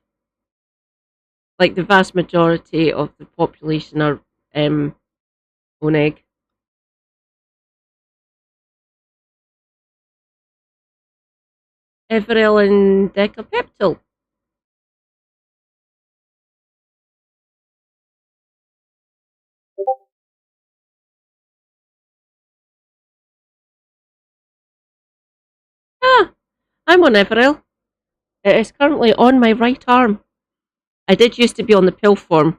Like the vast majority of the population are Oneg. Everil and Decapeptyl. I'm on Everil. It is currently on my right arm. I did used to be on the pill form,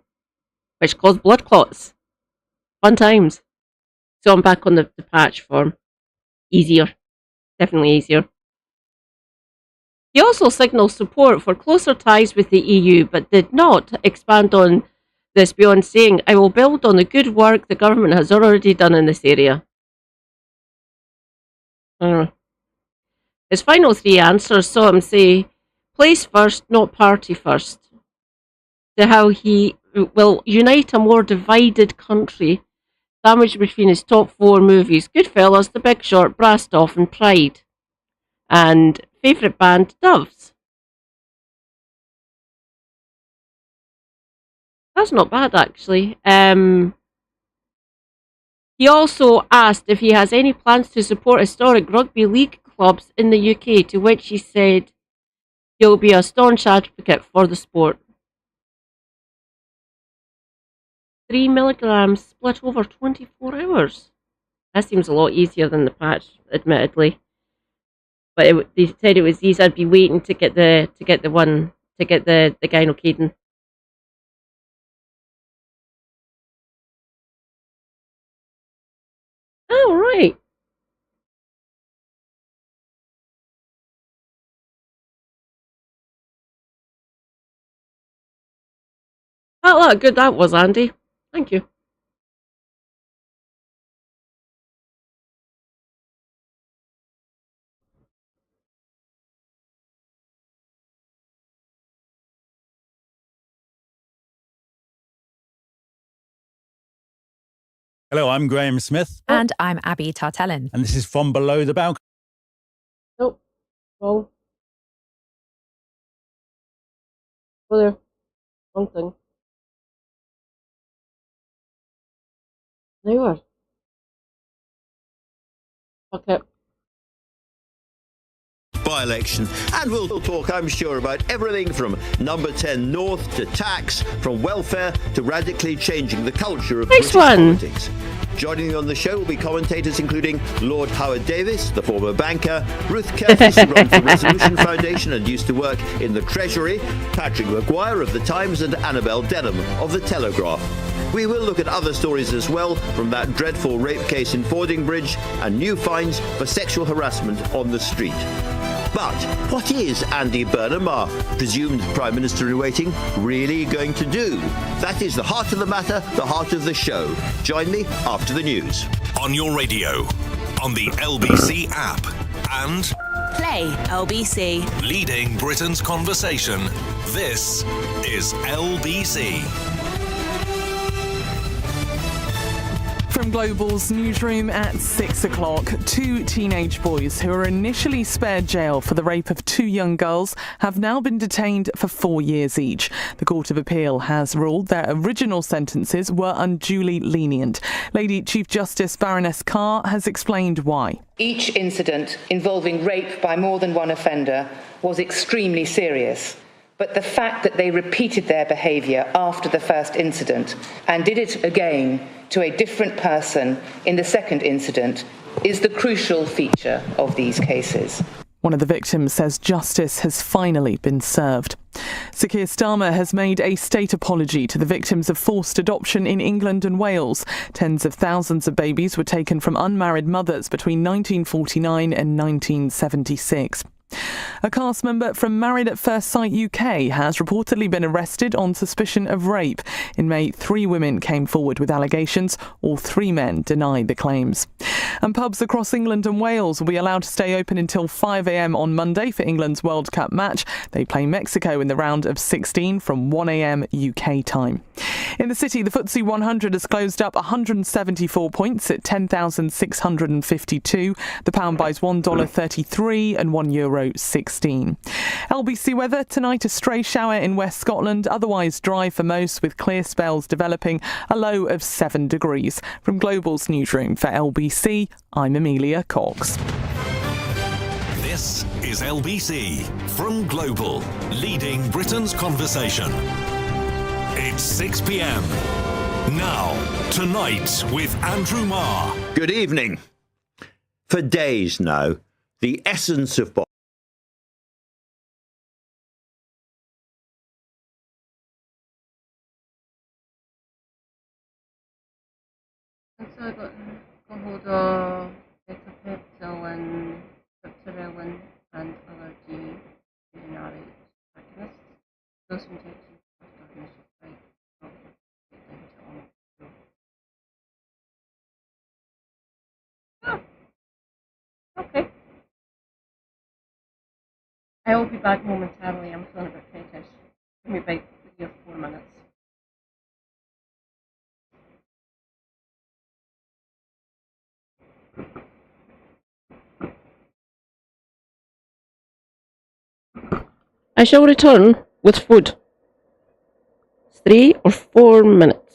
which caused blood clots. Fun times. So I'm back on the patch form. Easier. Definitely easier. He also signalled support for closer ties with the EU, but did not expand on this beyond saying, I will build on the good work the government has already done in this area. His final 3 answers saw him say, place first, not party first. To how he will unite a more divided country, sandwiched between his top 4 movies, Goodfellas, The Big Short, Brastoff and Pride. And favourite band, Doves. That's not bad, actually. He also asked if he has any plans to support historic rugby league clubs in the UK, to which he said he'll be a staunch advocate for the sport. 3 milligrams split over 24 hours. That seems a lot easier than the patch, admittedly. But they said it was easy. I'd be waiting to get the gynocaine. Oh, right. How good that was, Andy. Thank you. Hello, I'm Graham Smith. And I'm Abby Tartellin. And this is From Below the Balcony. Nope. Wrong. Go there. Wrong thing. Now what? Okay. By-election, and we'll talk, I'm sure, about everything from number 10 North to tax, from welfare to radically changing the culture of British politics. Joining me on the show will be commentators including Lord Howard Davis, the former banker, Ruth Curtis, who runs the Resolution Foundation and used to work in the Treasury, Patrick Maguire of The Times, and Annabel Denham of The Telegraph. We will look at other stories as well, from that dreadful rape case in Fordingbridge and new fines for sexual harassment on the street. But what is Andy Burnham, our presumed Prime Minister in waiting, really going to do? That is the heart of the matter, the heart of the show. Join me after the news. On your radio, on the LBC app, and Play LBC. Leading Britain's conversation. This is LBC. From Global's newsroom at 6 o'clock, 2 teenage boys who were initially spared jail for the rape of 2 young girls have now been detained for 4 years each. The Court of Appeal has ruled their original sentences were unduly lenient. Lady Chief Justice Baroness Carr has explained why. Each incident involving rape by more than one offender was extremely serious. But the fact that they repeated their behaviour after the first incident and did it again to a different person in the second incident is the crucial feature of these cases. One of the victims says justice has finally been served. Sir Keir Starmer has made a state apology to the victims of forced adoption in England and Wales. Tens of thousands of babies were taken from unmarried mothers between 1949 and 1976. A cast member from Married at First Sight UK has reportedly been arrested on suspicion of rape. In May, 3 women came forward with allegations. All 3 men denied the claims. And pubs across England and Wales will be allowed to stay open until 5 a.m. on Monday for England's World Cup match. They play Mexico in the round of 16 from 1 a.m. UK time. In the city, the FTSE 100 has closed up 174 points at 10,652. The pound buys $1.33 and €1 16. LBC weather tonight, a stray shower in West Scotland, otherwise dry for most with clear spells developing, a low of 7 degrees. From Global's newsroom for LBC, I'm Amelia Cox. This is LBC from Global, leading Britain's conversation. It's 6 p.m. Now, Tonight with Andrew Marr. Good evening. For days now, the essence of And so I got hold of Decapeptyl, Triptyrelin, and allergy generic agonists. Those injections after initial fight okay. I will be back momentarily. I'm feeling a bit fetish. Give me about 3 or 4 minutes. I shall return with food. 3 or 4 minutes.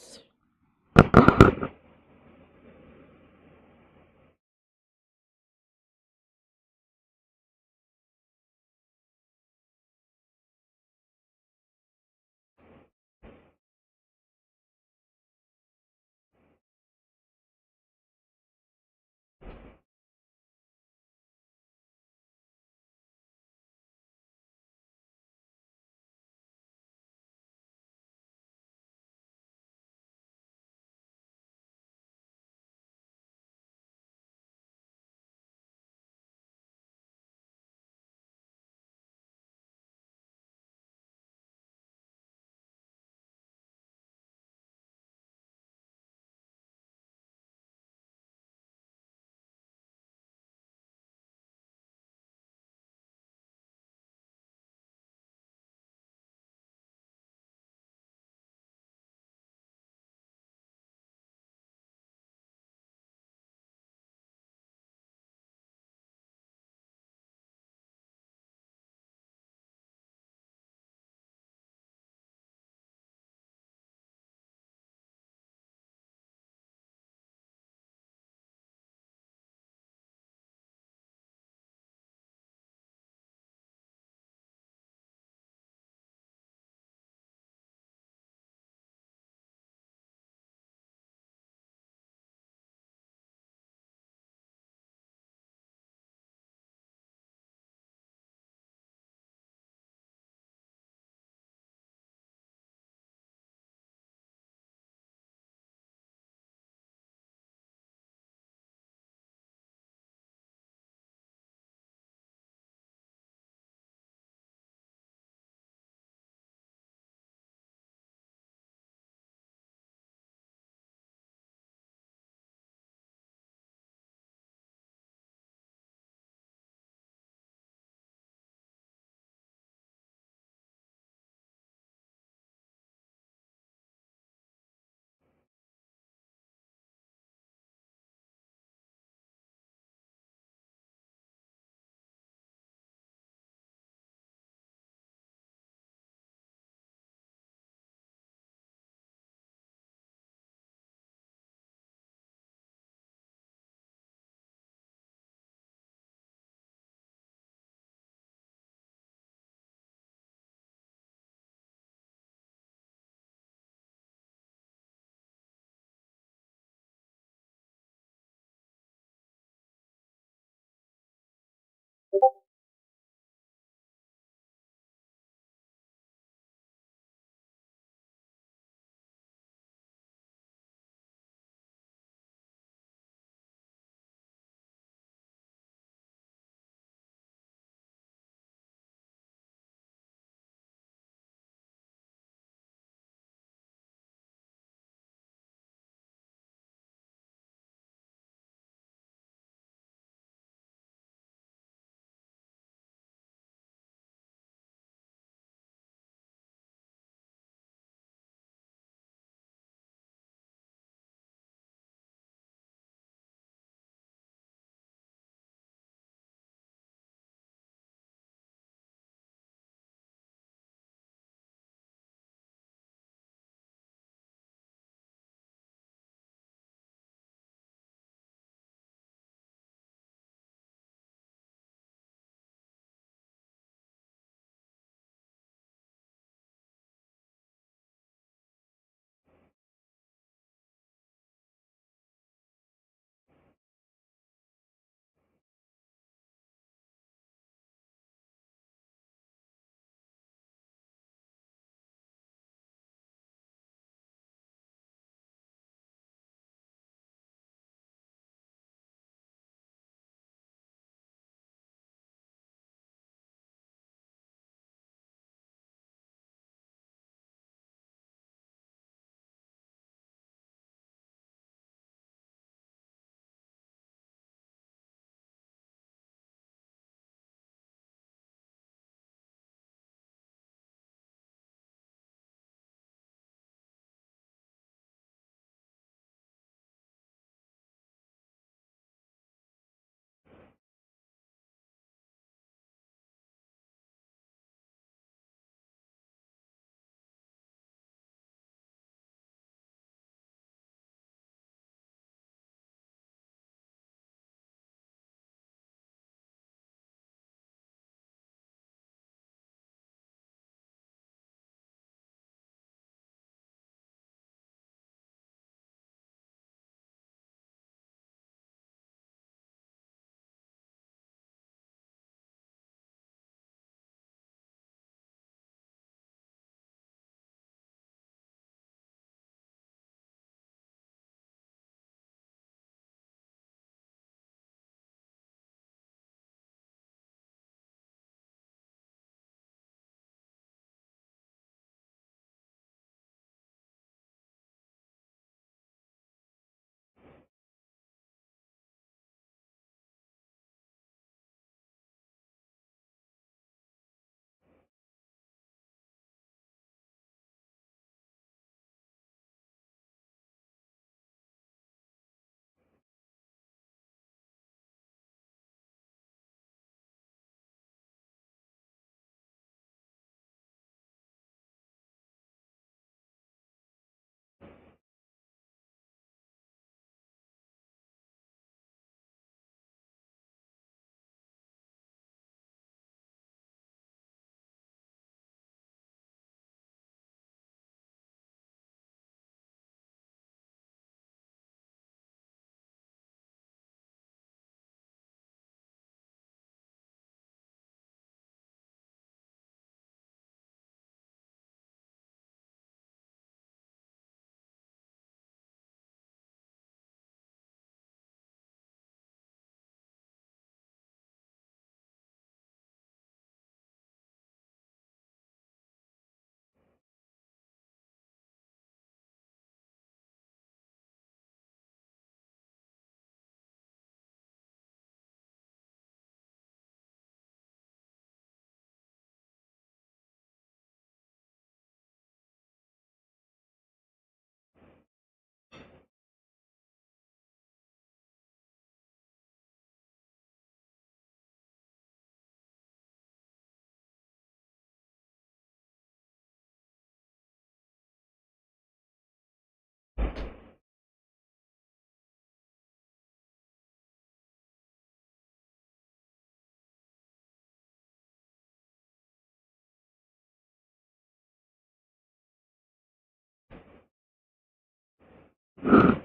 Good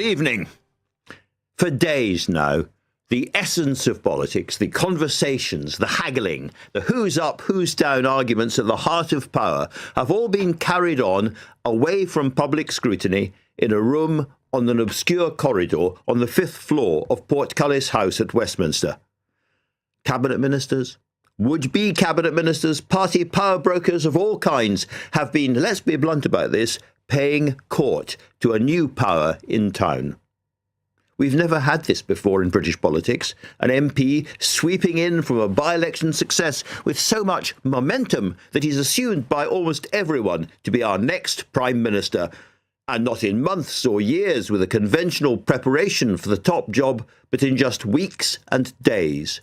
evening. For days now, the essence of politics, the conversations, the haggling, the who's up, who's down arguments at the heart of power have all been carried on away from public scrutiny in a room on an obscure corridor on the 5th floor of Portcullis House at Westminster. Cabinet ministers, would-be cabinet ministers, party power brokers of all kinds have been, let's be blunt about this, paying court to a new power in town. We've never had this before in British politics, an MP sweeping in from a by-election success with so much momentum that he's assumed by almost everyone to be our next Prime Minister, and not in months or years with a conventional preparation for the top job, but in just weeks and days.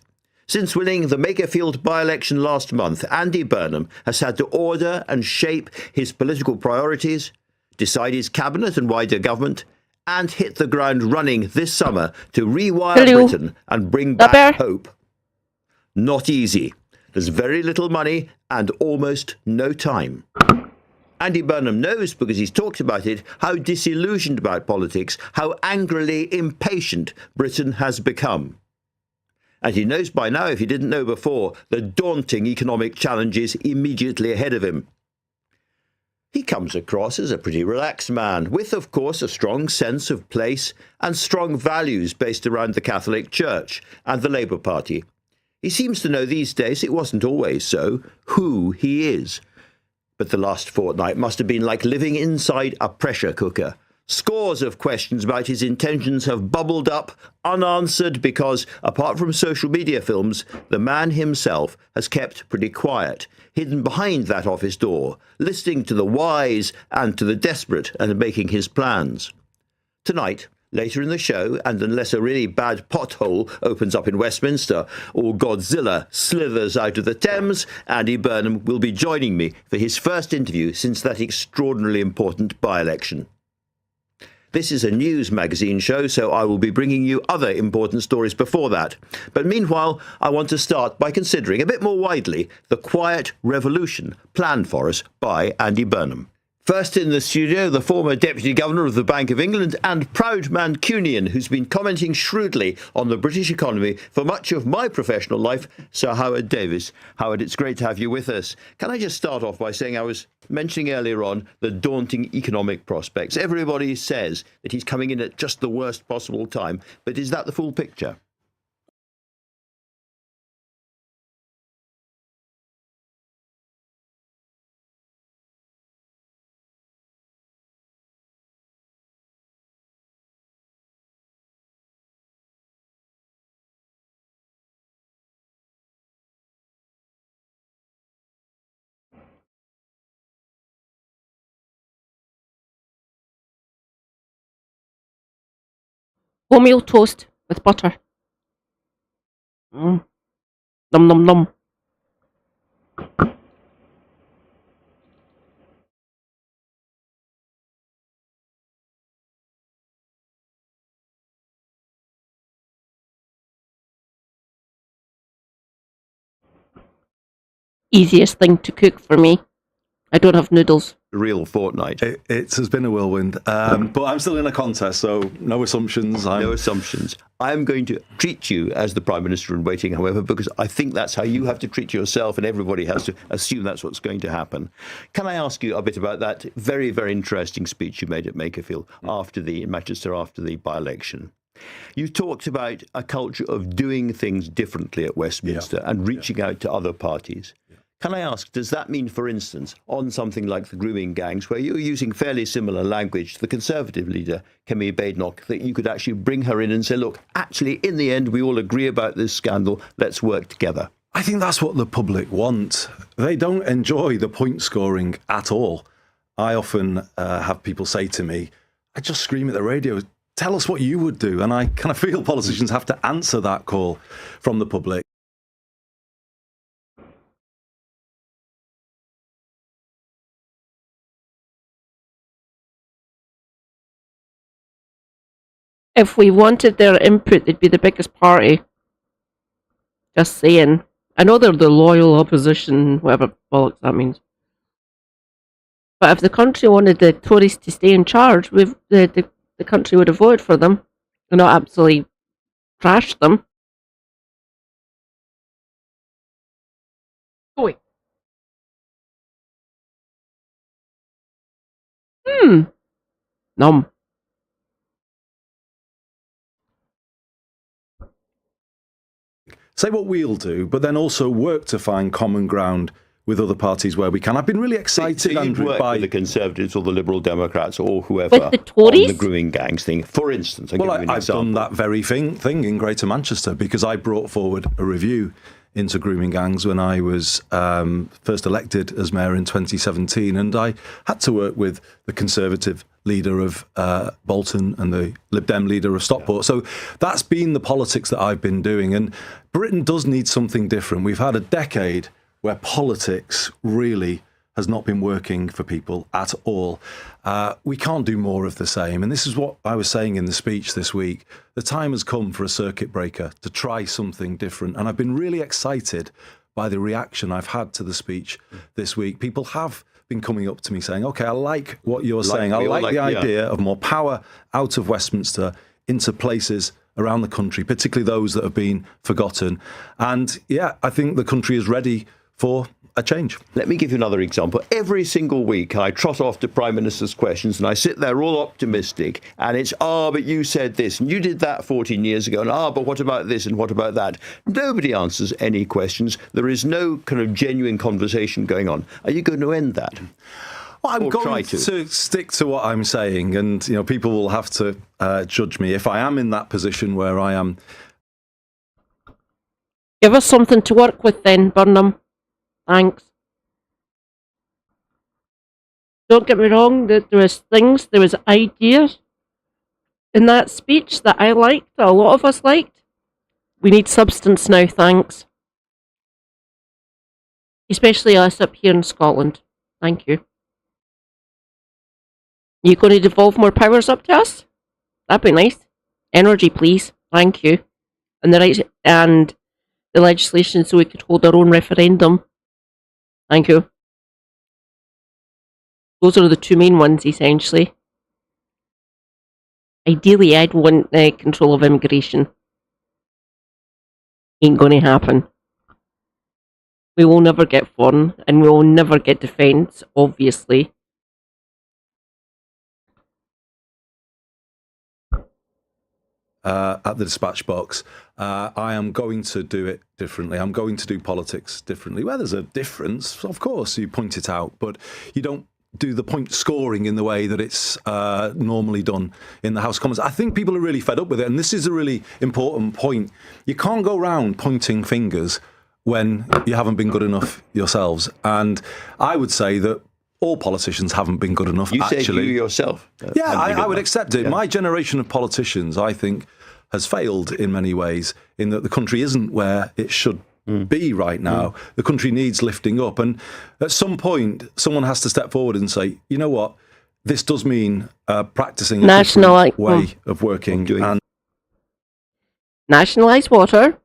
Since winning the Makerfield by-election last month, Andy Burnham has had to order and shape his political priorities, decide his cabinet and wider government, and hit the ground running this summer to rewire Britain and bring back hope. Not easy. There's very little money and almost no time. Andy Burnham knows, because he's talked about it, how disillusioned about politics, how angrily impatient Britain has become. And he knows by now, if he didn't know before, the daunting economic challenges immediately ahead of him. He comes across as a pretty relaxed man, with, of course, a strong sense of place and strong values based around the Catholic Church and the Labour Party. He seems to know these days, it wasn't always so, who he is. But the last fortnight must have been like living inside a pressure cooker. Scores of questions about his intentions have bubbled up, unanswered, because, apart from social media films, the man himself has kept pretty quiet, hidden behind that office door, listening to the wise and to the desperate and making his plans. Tonight, later in the show, and unless a really bad pothole opens up in Westminster or Godzilla slithers out of the Thames, Andy Burnham will be joining me for his first interview since that extraordinarily important by-election. This is a news magazine show, so I will be bringing you other important stories before that. But meanwhile, I want to start by considering a bit more widely the quiet revolution planned for us by Andy Burnham. First in the studio, the former Deputy Governor of the Bank of England and proud Mancunian who's been commenting shrewdly on the British economy for much of my professional life, Sir Howard Davies. Howard, it's great to have you with us. Can I just start off by saying I was mentioning earlier on the daunting economic prospects. Everybody says that he's coming in at just the worst possible time, but is that the full picture? Wholemeal toast with butter. Nom nom nom. Easiest thing to cook for me. I don't have noodles. Real fortnight. It has been a whirlwind, but I'm still in a contest, so no assumptions. No assumptions. I'm going to treat you as the Prime Minister in waiting, however, because I think that's how you have to treat yourself, and everybody has to assume that's what's going to happen. Can I ask you a bit about that very, very interesting speech you made at Makerfield in Manchester after the by-election? You talked about a culture of doing things differently at Westminster and reaching out to other parties. Can I ask, does that mean, for instance, on something like the grooming gangs, where you're using fairly similar language to the Conservative leader, Kemi Badenoch, that you could actually bring her in and say, look, actually, in the end, we all agree about this scandal, let's work together? I think that's what the public want. They don't enjoy the point scoring at all. I often have people say to me, I just scream at the radio, tell us what you would do. And I kind of feel politicians have to answer that call from the public. If we wanted their input, they'd be the biggest party. Just saying. I know they're the loyal opposition, whatever bollocks that means. But if the country wanted the Tories to stay in charge, the country would have voted for them and not absolutely trashed them. Oi. Numb. Say what we'll do, but then also work to find common ground with other parties where we can. I've been really excited, so Andrew, work by with the Conservatives or the Liberal Democrats or whoever with the Tories? on the grooming gangs thing. For instance, I've done that very thing in Greater Manchester because I brought forward a review into grooming gangs when I was first elected as mayor in 2017, and I had to work with the Conservative leader of Bolton and the Lib Dem leader of Stockport. So that's been the politics that I've been doing, and Britain does need something different. We've had a decade where politics really has not been working for people at all. We can't do more of the same. And this is what I was saying in the speech this week. The time has come for a circuit breaker to try something different. And I've been really excited by the reaction I've had to the speech this week. People have been coming up to me saying, OK, I like what you're saying. I like the idea of more power out of Westminster into places around the country, particularly those that have been forgotten. And yeah, I think the country is ready for a change. Let me give you another example. Every single week I trot off to Prime Minister's questions and I sit there all optimistic and it's, but you said this and you did that 14 years ago and but what about this and what about that? Nobody answers any questions. There is no kind of genuine conversation going on. Are you going to end that? Well, I'm going to stick to what I'm saying, and people will have to judge me if I am in that position where I am. Give us something to work with then, Burnham. Thanks. Don't get me wrong, there was ideas in that speech that I liked, that a lot of us liked. We need substance now, thanks. Especially us up here in Scotland. Thank you. You going to devolve more powers up to us? That'd be nice. Energy, please. Thank you. And the legislation so we could hold our own referendum. Thank you. Those are the two main ones, essentially. Ideally, I'd want control of immigration. Ain't going to happen. We will never get foreign, and we will never get defence, obviously. At the dispatch box, I am going to do it differently. I'm going to do politics differently. Where there's a difference, of course, you point it out, but you don't do the point scoring in the way that it's normally done in the House of Commons. I think people are really fed up with it, and this is a really important point. You can't go around pointing fingers when you haven't been good enough yourselves. And I would say that all politicians haven't been good enough, you actually. You said you yourself. Yeah, I would accept it. Yeah. My generation of politicians, I think, has failed in many ways in that the country isn't where it should be right now. The country needs lifting up. And at some point, someone has to step forward and say, you know what, this does mean practicing a different way of working. And nationalise water.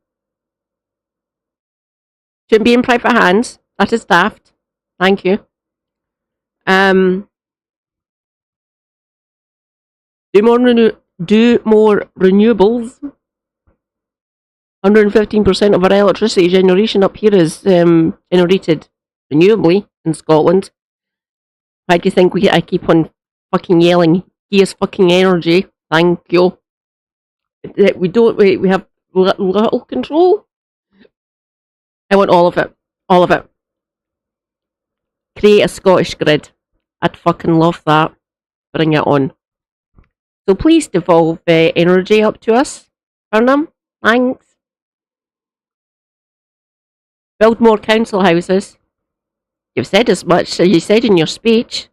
Shouldn't be in private hands. That is daft. Thank you. Do more renewables. 115% of our electricity generation up here is generated renewably in Scotland. Why do you think I keep on fucking yelling? Yes, fucking energy. Thank you. We have little control. I want all of it. All of it. Create a Scottish grid. I'd fucking love that. Bring it on. So please devolve energy up to us, Burnham. Thanks. Build more council houses. You've said as much. You said in your speech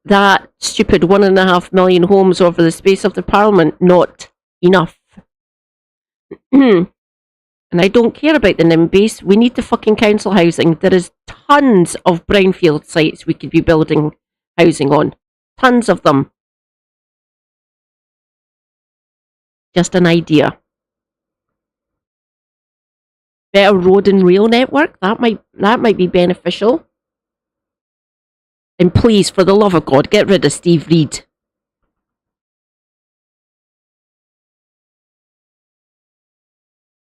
that stupid 1.5 million homes over the space of the Parliament, not enough. And I don't care about the NIMBYs. We need the fucking council housing. There is tons of brownfield sites we could be building housing on. Tons of them. Just an idea. Better road and rail network, that might be beneficial. And please, for the love of God, get rid of Steve Reed.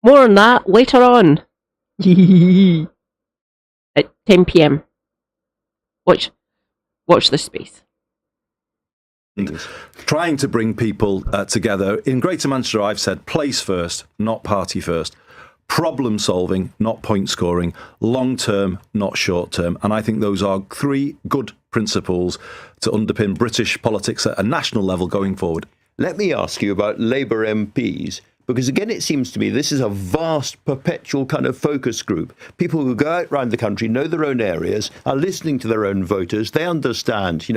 More on that later on. At 10 p.m. Watch this space. Trying to bring people together. In Greater Manchester, I've said place first, not party first. Problem solving, not point scoring. Long term, not short term. And I think those are 3 good principles to underpin British politics at a national level going forward. Let me ask you about Labour MPs. Because again, it seems to me this is a vast, perpetual kind of focus group. People who go out around the country, know their own areas, are listening to their own voters. They understand,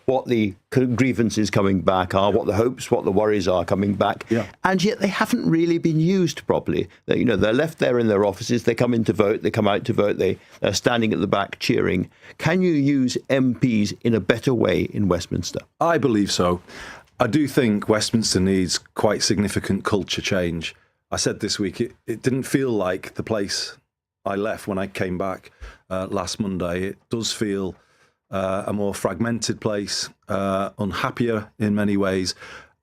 what the grievances coming back are, what the hopes, what the worries are coming back. Yeah. And yet they haven't really been used properly. They're left there in their offices. They come in to vote. They come out to vote. They're standing at the back cheering. Can you use MPs in a better way in Westminster? I believe so. I do think Westminster needs quite significant culture change. I said this week, it didn't feel like the place I left when I came back last Monday. It does feel a more fragmented place, unhappier in many ways.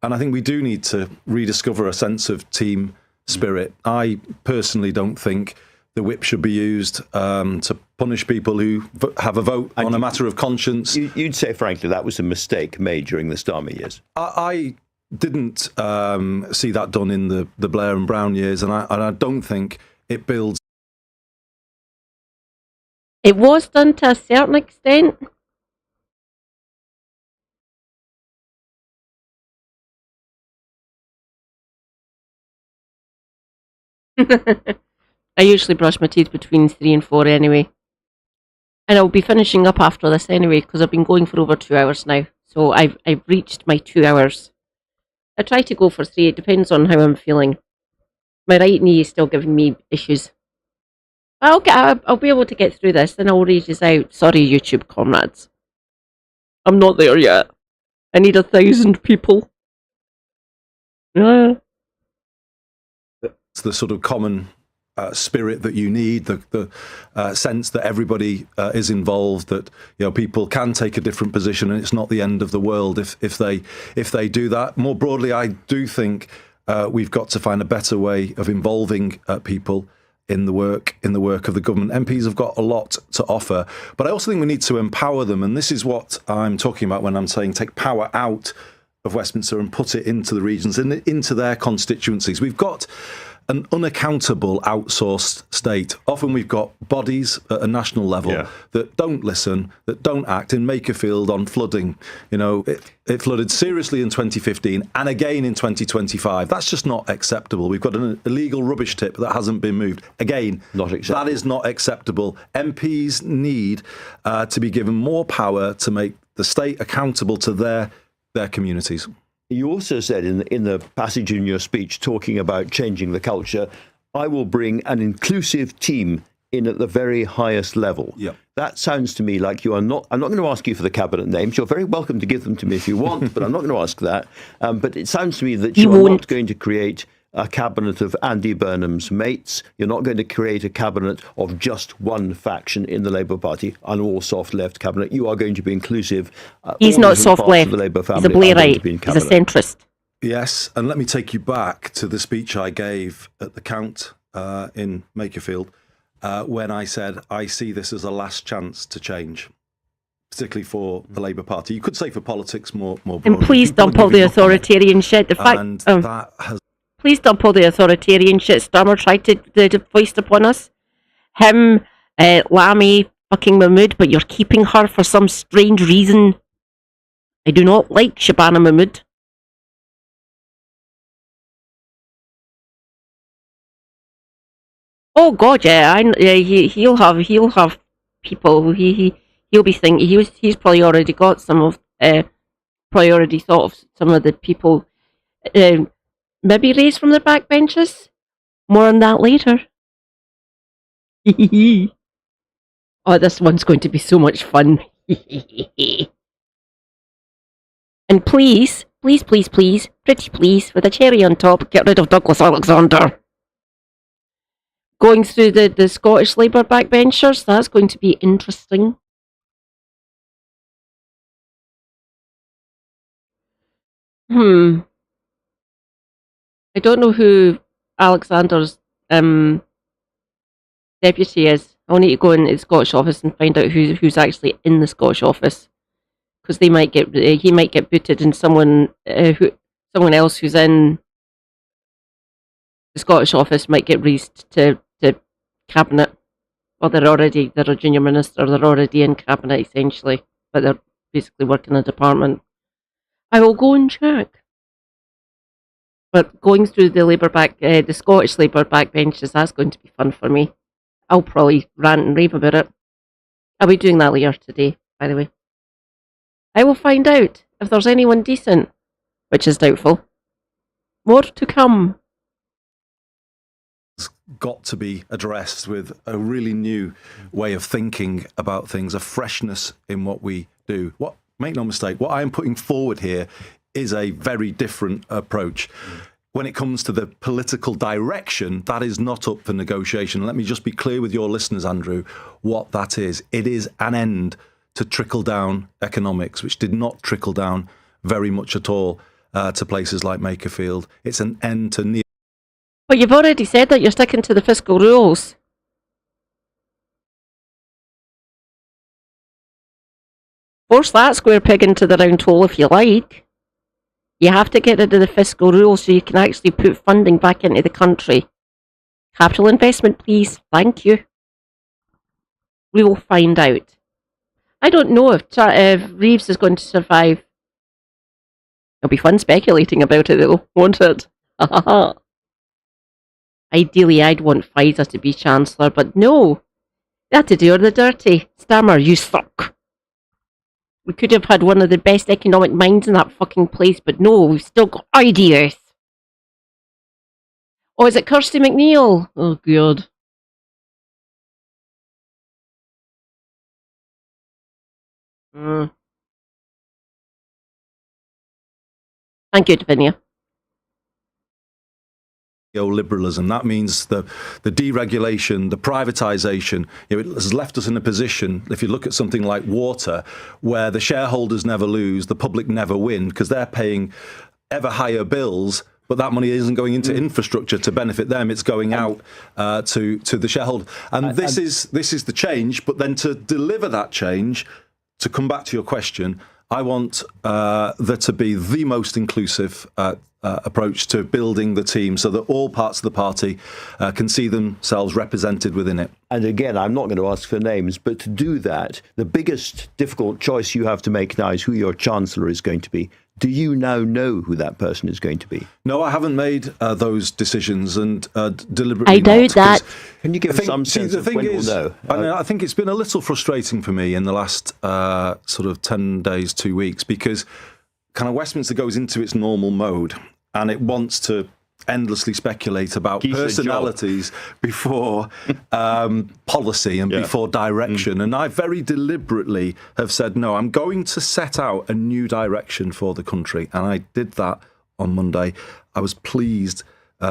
And I think we do need to rediscover a sense of team spirit. I personally don't think the whip should be used to punish people who have a vote on a matter of conscience. You'd say, frankly, that was a mistake made during the Starmer years. I didn't see that done in the Blair and Brown years, and I don't think it builds. It was done to a certain extent. I usually brush my teeth between 3 and 4 anyway. And I'll be finishing up after this anyway, because I've been going for over 2 hours now. So I've reached my 2 hours. I try to go for 3, it depends on how I'm feeling. My right knee is still giving me issues. I'll be able to get through this, then I'll rage this out. Sorry, YouTube comrades. I'm not there yet. I need 1,000 people. It's the sort of common spirit that you need, the sense that everybody is involved, that people can take a different position, and it's not the end of the world if they do that. More broadly, I do think we've got to find a better way of involving people in the work of the government. MPs have got a lot to offer, but I also think we need to empower them, and this is what I'm talking about when I'm saying take power out of Westminster and put it into the regions and into their constituencies. We've got an unaccountable outsourced state. Often we've got bodies at a national level that don't listen, that don't act. In Makerfield on flooding, it flooded seriously in 2015 and again in 2025. That's just not acceptable. We've got an illegal rubbish tip that hasn't been moved. Again, not acceptable. That is not acceptable. MPs need to be given more power to make the state accountable to their communities. You also said in the passage in your speech talking about changing the culture, I will bring an inclusive team in at the very highest level. Yep. That sounds to me like I'm not going to ask you for the cabinet names. You're very welcome to give them to me if you want, but I'm not going to ask that. But it sounds to me that you're not going to create a cabinet of Andy Burnham's mates. You're not going to create a cabinet of just one faction in the Labour Party, an all soft left cabinet. You are going to be inclusive. He's not soft left. He's a Blairite. He's a centrist. Yes, and let me take you back to the speech I gave at the Count in Makerfield when I said I see this as a last chance to change, particularly for the Labour Party. You could say for politics more broadly. And please dump all the authoritarian shit. The fact that has. Please dump all the authoritarian shit Starmer tried to foist upon us. Him, Lammy, fucking Mahmood, but you're keeping her for some strange reason. I do not like Shabana Mahmood. Oh God, yeah, he'll have people who he'll be thinking he's probably already got some of already thought of some of the people. Maybe raised from the backbenches. More on that later. Oh, this one's going to be so much fun. And please Please, please, please, pretty please, with a cherry on top, get rid of Douglas Alexander. Going through the Scottish Labour backbenchers, that's going to be interesting. I don't know who Alexander's deputy is. I'll need to go in his Scottish office and find out who's actually in the Scottish office, because he might get booted, and someone else who's in the Scottish office might get raised to cabinet, or they're a junior minister. They're already in cabinet essentially, but they're basically working a department. I will go and check. But going through the Scottish Labour backbenches, that's going to be fun for me. I'll probably rant and rave about it. I'll be doing that later today, by the way. I will find out if there's anyone decent, which is doubtful. More to come. It's got to be addressed with a really new way of thinking about things, a freshness in what we do. Make no mistake, what I am putting forward here is a very different approach. When it comes to the political direction, that is not up for negotiation. Let me just be clear with your listeners, Andrew, what that is. It is an end to trickle-down economics, which did not trickle down very much at all to places like Makerfield. It's an end to... But you've already said that you're sticking to the fiscal rules. Force that square peg into the round hole if you like. You have to get rid of the fiscal rules so you can actually put funding back into the country. Capital investment, please. Thank you. We will find out. I don't know if Reeves is going to survive. It'll be fun speculating about it, though, won't it? Ideally, I'd want Pfizer to be Chancellor, but no. They had to do her the dirty. Stammer, you suck. We could have had one of the best economic minds in that fucking place, but no, we've still got ideas. Oh, is it Kirsty McNeil? Oh, God. Thank you, Davinia. Neoliberalism. That means the deregulation, the privatisation. It has left us in a position, if you look at something like water, where the shareholders never lose, the public never win, because they're paying ever higher bills, but that money isn't going into infrastructure to benefit them. It's going out to the shareholder. And this is the change. But then to deliver that change, to come back to your question, I want there to be the most inclusive approach to building the team so that all parts of the party can see themselves represented within it. And again, I'm not going to ask for names, but to do that, the biggest difficult choice you have to make now is who your Chancellor is going to be. Do you now know who that person is going to be? No, I haven't made those decisions, and deliberately I doubt that. Can you give us some sense of when we'll know? I think it's been a little frustrating for me in the last sort of 10 days, 2 weeks, because kind of Westminster goes into its normal mode and it wants to endlessly speculate about personalities before policy and before direction. And I very deliberately have said, no, I'm going to set out a new direction for the country. And I did that on Monday. I was pleased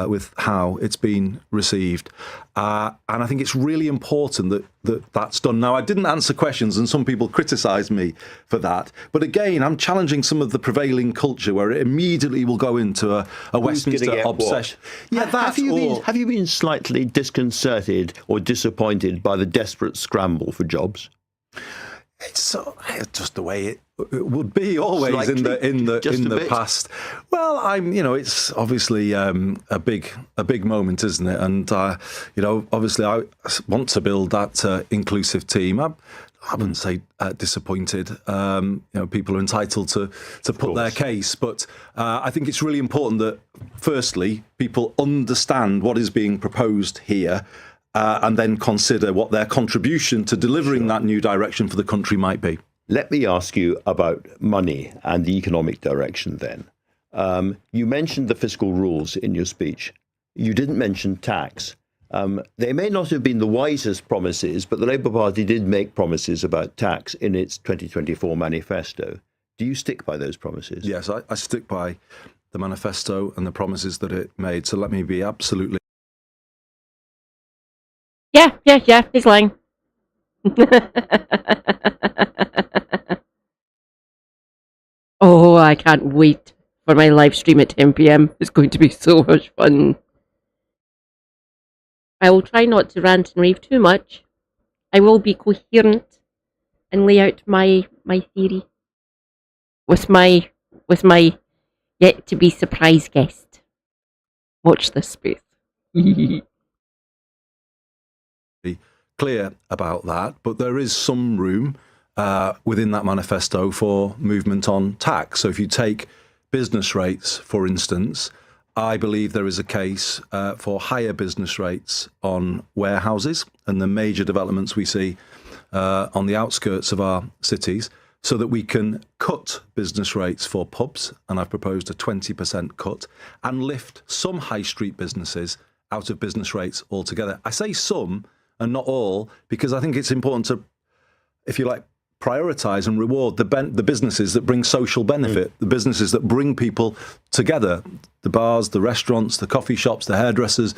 with how it's been received. And I think it's really important that's done. Now, I didn't answer questions, and some people criticised me for that. But again, I'm challenging some of the prevailing culture where it immediately will go into a Westminster obsession. Yeah, have you been slightly disconcerted or disappointed by the desperate scramble for jobs? It's just the way it would be always in the past. Well, it's obviously a big moment, isn't it? And obviously, I want to build that inclusive team. I wouldn't say disappointed. People are entitled to put their case, but I think it's really important that, firstly, people understand what is being proposed here. And then consider what their contribution to delivering that new direction for the country might be. Let me ask you about money and the economic direction then. You mentioned the fiscal rules in your speech. You didn't mention tax. They may not have been the wisest promises, but the Labour Party did make promises about tax in its 2024 manifesto. Do you stick by those promises? Yes, I stick by the manifesto and the promises that it made. So let me be absolutely... Yeah, he's lying. Oh, I can't wait for my live stream at 10 p.m. It's going to be so much fun. I will try not to rant and rave too much. I will be coherent and lay out my theory with my yet to be surprise guest. Watch this space. Clear about that, but there is some room within that manifesto for movement on tax. So if you take business rates, for instance, I believe there is a case for higher business rates on warehouses and the major developments we see on the outskirts of our cities, so that we can cut business rates for pubs, and I've proposed a 20% cut, and lift some high street businesses out of business rates altogether. I say some and not all, because I think it's important to, if you like, prioritise and reward the businesses that bring social benefit, the businesses that bring people together, the bars, the restaurants, the coffee shops, the hairdressers,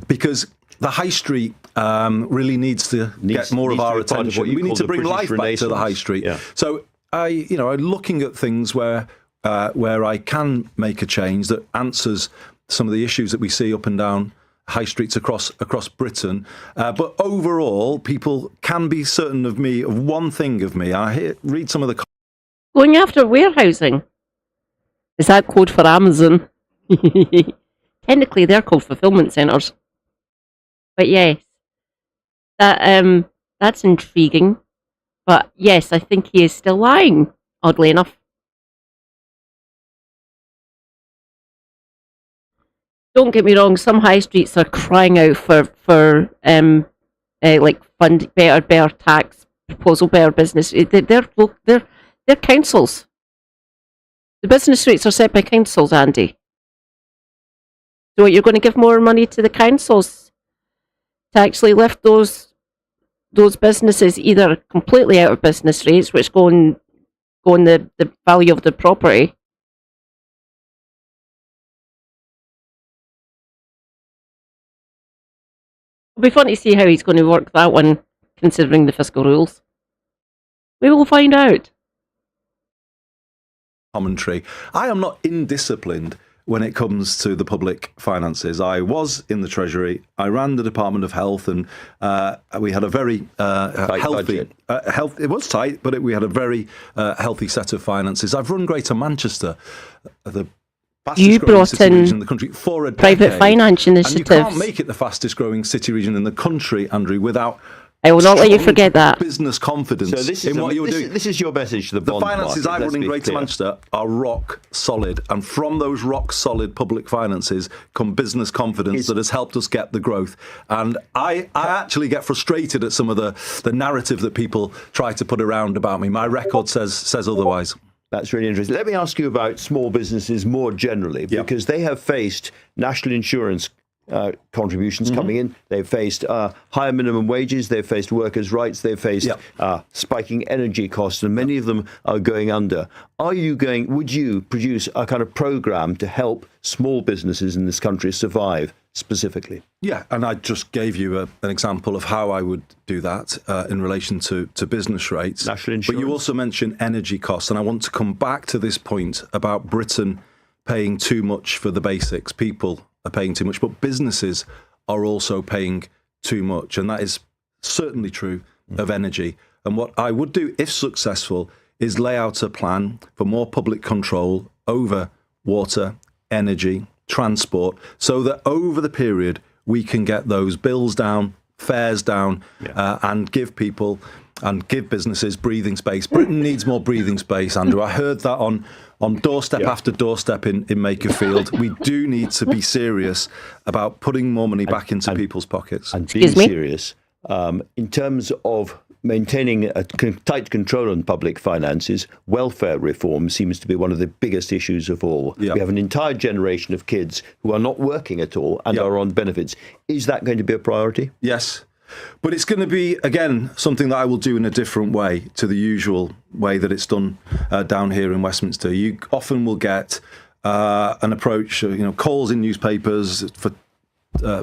because the high street really needs to get more of our attention. We need to bring life back to the high street. Yeah. So I'm looking at things where I can make a change that answers some of the issues that we see up and down high streets across Britain, but overall, people can be certain of one thing of me. Read some of the... Going after warehousing. Is that code for Amazon? Technically, they're called fulfillment centres. But yes, that's intriguing. But yes, I think he is still lying, oddly enough. Don't get me wrong, some high streets are crying out for fund better tax proposal, better business. They're councils. The business rates are set by councils, Andy. So you're going to give more money to the councils to actually lift those businesses either completely out of business rates, which go on the value of the property. It'll be fun to see how he's going to work that one, considering the fiscal rules. We will find out. Commentary. I am not indisciplined when it comes to the public finances. I was in the Treasury. I ran the Department of Health, and we had a very healthy. It was tight, but we had a very healthy set of finances. I've run Greater Manchester, the You brought in region in the country for a private decade, finance initiatives. And you can't make it the fastest growing city region in the country, Andrew, without I will not let you forget that. Business confidence so this in is what you're doing. This is your message to the bond finances market. I run in Greater Manchester are rock solid, and from those rock solid public finances come business confidence that has helped us get the growth. And I actually get frustrated at some of the narrative that people try to put around about me. My record says otherwise. That's really interesting. Let me ask you about small businesses more generally, because they have faced national insurance contributions coming in. They've faced higher minimum wages. They've faced workers' rights. They've faced spiking energy costs, and many of them are going under. Would you produce a kind of program to help small businesses in this country survive specifically? Yeah, and I just gave you an example of how I would do that in relation to business rates. National insurance. But you also mentioned energy costs, and I want to come back to this point about Britain paying too much for the basics. People are paying too much, but businesses are also paying too much, and that is certainly true of energy. And what I would do, if successful, is lay out a plan for more public control over water, energy, transport, so that over the period we can get those bills down, fares down, and give people and give businesses breathing space. Britain needs more breathing space, Andrew. I heard that on doorstep after doorstep in Makerfield. We do need to be serious about putting more money back into people's pockets. And being serious in terms of maintaining a tight control on public finances. Welfare reform seems to be one of the biggest issues of all. We have an entire generation of kids who are not working at all and are on benefits. Is that going to be a priority? Yes. But it's going to be, again, something that I will do in a different way to the usual way that it's done down here in Westminster. You often will get an approach, calls in newspapers for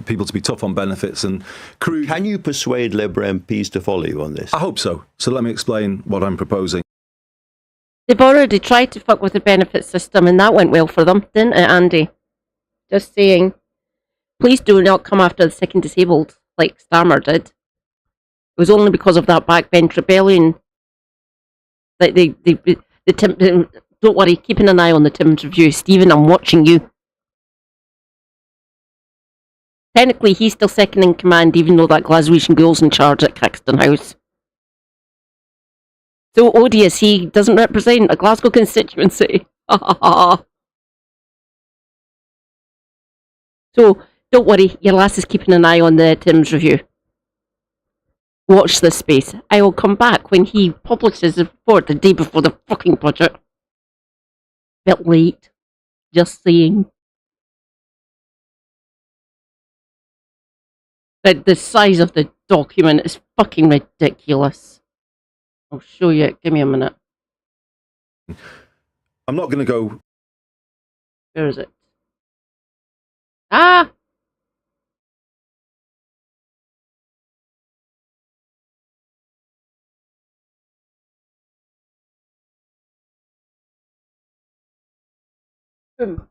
people to be tough on benefits and crude. Can you persuade Labour MPs to follow you on this? I hope so. So let me explain what I'm proposing. They've already tried to fuck with the benefit system, and that went well for them, didn't it, Andy? Just saying. Please do not come after the sick and disabled, like Starmer did. It was only because of that backbench rebellion that don't worry, keeping an eye on the Tim's review. Stephen, I'm watching you. Technically, he's still second in command, even though that Glaswegian girl's in charge at Caxton House. So odious, he doesn't represent a Glasgow constituency. So, don't worry, your lass is keeping an eye on the Tim's review. Watch this space. I will come back when he publishes the report the day before the fucking budget. Bit late. Just saying. But the size of the document is fucking ridiculous. I'll show you. Give me a minute. I'm not going to go... Where is it? Ah! Boom.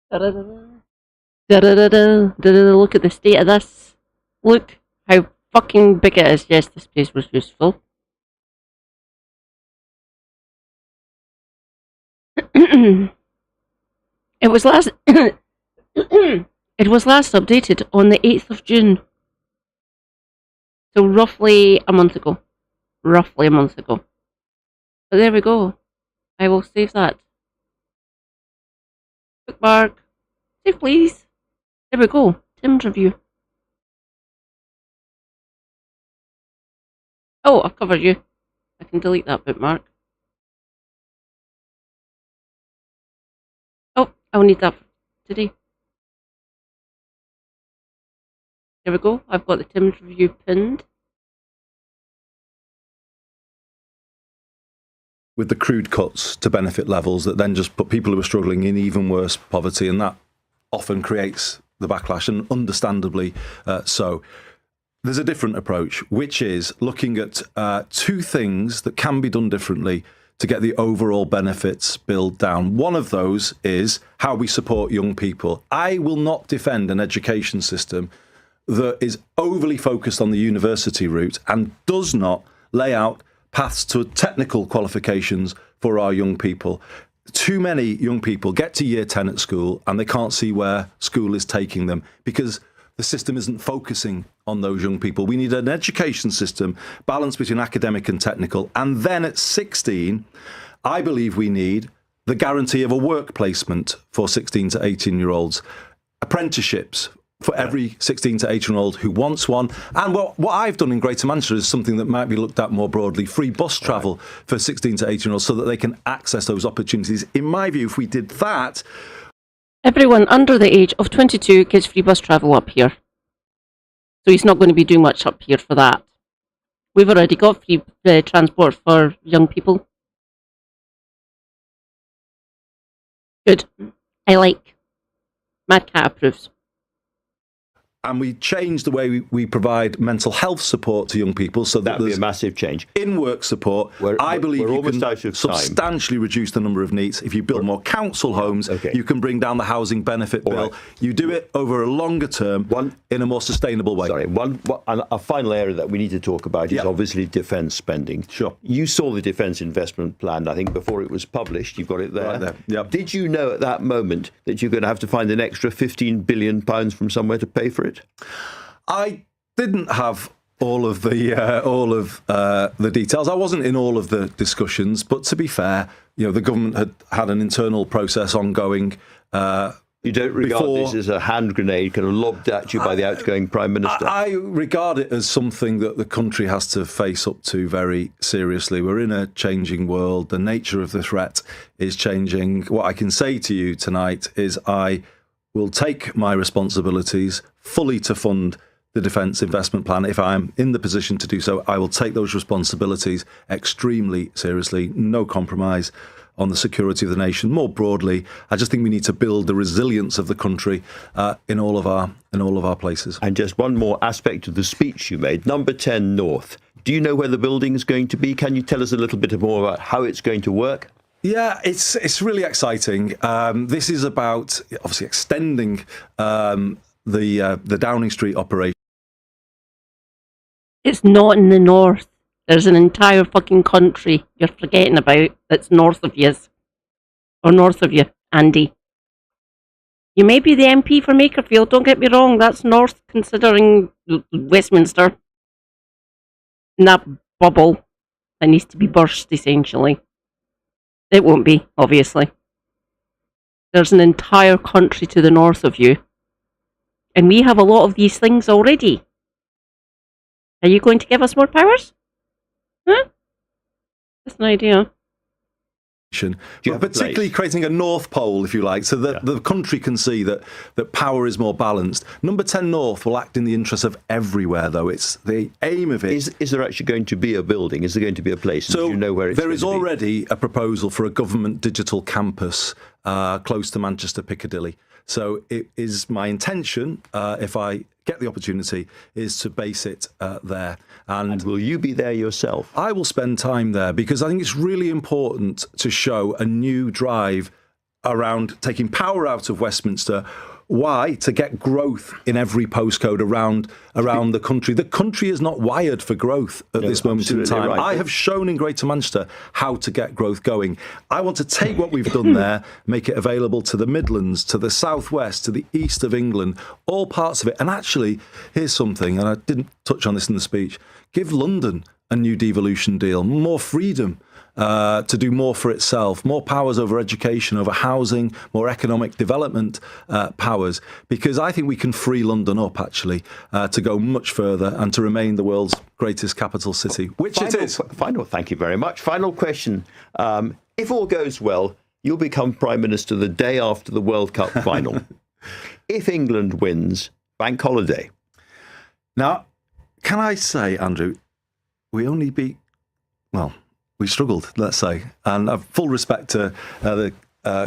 Look at the state of this. Look how fucking big it is. Yes, this place was useful. It was last it was last updated on the 8th of June. So roughly a month ago. But there we go. I will save that. Bookmark. Save please. There we go. Tim's review. Oh, I've covered you. I can delete that bookmark. Oh, I'll need that today. There we go. I've got the Tim's review pinned. With the crude cuts to benefit levels that then just put people who are struggling in even worse poverty, and that often creates the backlash, and understandably so. There's a different approach, which is looking at two things that can be done differently to get the overall benefits bill down. One of those is how we support young people. I will not defend an education system that is overly focused on the university route and does not lay out paths to technical qualifications for our young people. Too many young people get to year 10 at school and they can't see where school is taking them because the system isn't focusing on those young people. We need an education system balanced between academic and technical. And then at 16, I believe we need the guarantee of a work placement for 16 to 18-year-olds, apprenticeships for every 16 to 18-year-old who wants one. And what I've done in Greater Manchester is something that might be looked at more broadly, free bus travel for 16 to 18-year-olds so that they can access those opportunities. In my view, if we did that... Everyone under the age of 22 gets free bus travel up here. So he's not going to be doing much up here for that. We've already got free transport for young people. Good. I like. Mad Cat approves. And we changed the way we provide mental health support to young people so that there's a massive change. In-work support. I believe you can substantially reduce the number of needs. If you build more council homes, you can bring down the housing benefit bill. You do it over a longer term in a more sustainable way. A final area that we need to talk about is obviously defence spending. Sure. You saw the Defence Investment Plan, I think, before it was published. You've got it there. Right there. Yep. Did you know at that moment that you're going to have to find an extra £15 billion from somewhere to pay for it? I didn't have all of the details. I wasn't in all of the discussions, but to be fair, the government had an internal process ongoing. You don't regard this as a hand grenade kind of lobbed at you by the outgoing Prime Minister? I regard it as something that the country has to face up to very seriously. We're in a changing world. The nature of the threat is changing. What I can say to you tonight is I will take my responsibilities fully to fund the Defence Investment Plan. If I'm in the position to do so, I will take those responsibilities extremely seriously. No compromise on the security of the nation. More broadly, I just think we need to build the resilience of the country in all of our places. And just one more aspect of the speech you made, Number 10 North. Do you know where the building is going to be? Can you tell us a little bit more about how it's going to work? Yeah, it's really exciting. This is about obviously extending the Downing Street operation. It's not in the north. There's an entire fucking country you're forgetting about that's north of you. Or north of you, Andy. You may be the MP for Makerfield, don't get me wrong, that's north considering Westminster. And that bubble that needs to be burst, essentially. It won't be, obviously. There's an entire country to the north of you. And we have a lot of these things already. Are you going to give us more powers? Huh? That's an idea. But particularly creating a North Pole, if you like, so that the country can see that power is more balanced. Number 10 North will act in the interest of everywhere, though. It's the aim of it. Is there actually going to be a building? Is there going to be a place? So do you know where it's there is already a proposal for a government digital campus close to Manchester Piccadilly. So it is my intention, if I get the opportunity, is to base it there. And will you be there yourself? I will spend time there because I think it's really important to show a new drive around taking power out of Westminster. Why? To get growth in every postcode around the country. The country is not wired for growth at this moment in time. Right. I have shown in Greater Manchester how to get growth going. I want to take what we've done there, make it available to the Midlands, to the Southwest, to the east of England, all parts of it. And actually, here's something, and I didn't touch on this in the speech, give London a new devolution deal, more freedom to do more for itself, more powers over education, over housing, more economic development powers, because I think we can free London up, actually, to go much further and to remain the world's greatest capital city, which it is. Thank you very much. Final question. If all goes well, you'll become Prime Minister the day after the World Cup final. If England wins, bank holiday. Now, can I say, Andrew, we only beat, well, we struggled, let's say, and I've full respect to the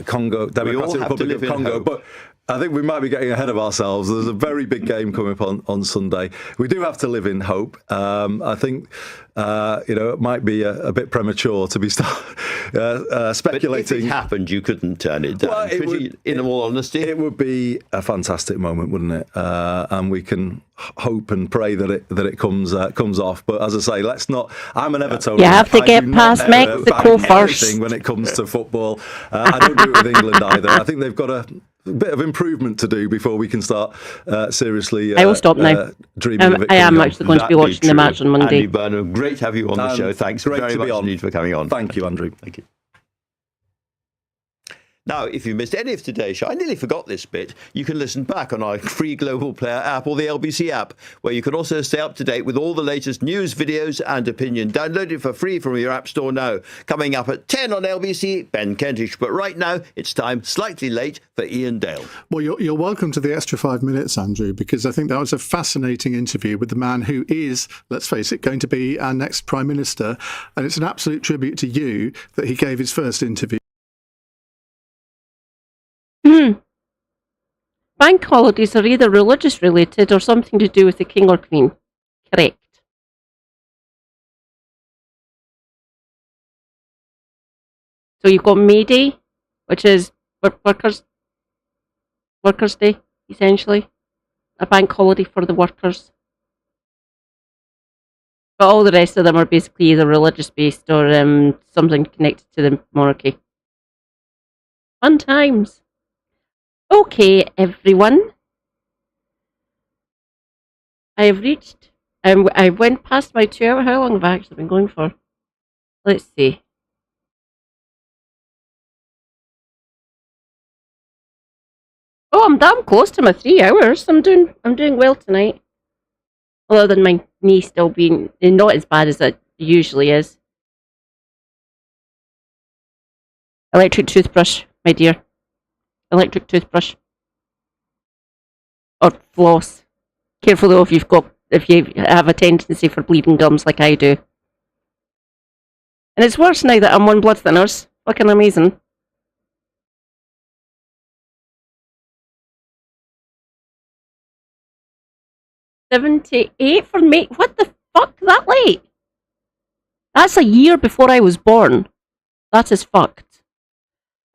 Congo, Democratic Republic of Congo, but I think we might be getting ahead of ourselves. There's a very big game coming up on Sunday. We do have to live in hope. I think it might be a bit premature to be speculating. But if it happened, you couldn't turn it down. Well, in all honesty, it would be a fantastic moment, wouldn't it? And we can hope and pray that it comes off. But as I say, let's not. I'm an Evertonian. You have to get past Mexico first. When it comes to football, I don't do it with England either. I think they've got a bit of improvement to do before we can start seriously. I will stop now. Dreaming of it. I am actually going to be watching the match on Monday. Andy Burnham, great to have you on the show. Thanks very much indeed for coming on. Thank you, Andrew. Thank you. Now, if you missed any of today's show, I nearly forgot this bit, you can listen back on our free Global Player app or the LBC app, where you can also stay up to date with all the latest news, videos and opinion. Download it for free from your app store now. Coming up at 10 on LBC, Ben Kentish. But right now, it's time, slightly late, for Ian Dale. Well, you're welcome to the extra 5 minutes, Andrew, because I think that was a fascinating interview with the man who is, let's face it, going to be our next Prime Minister. And it's an absolute tribute to you that he gave his first interview. Bank holidays are either religious related or something to do with the king or queen. Correct. So you've got May Day, which is Workers' Day, essentially. A bank holiday for the workers. But all the rest of them are basically either religious based or something connected to the monarchy. Fun times. Okay, everyone. I have reached. I went past my 2 hour. How long have I actually been going for? Let's see. Oh, I'm damn close to my 3 hours. I'm doing well tonight. Other than my knee still being not as bad as it usually is. Electric toothbrush, my dear. Electric toothbrush. Or floss. Careful though if you have a tendency for bleeding gums like I do. And it's worse now that I'm on blood thinners. Fucking amazing. $78 for me. What the fuck? That late? That's a year before I was born. That is fucked.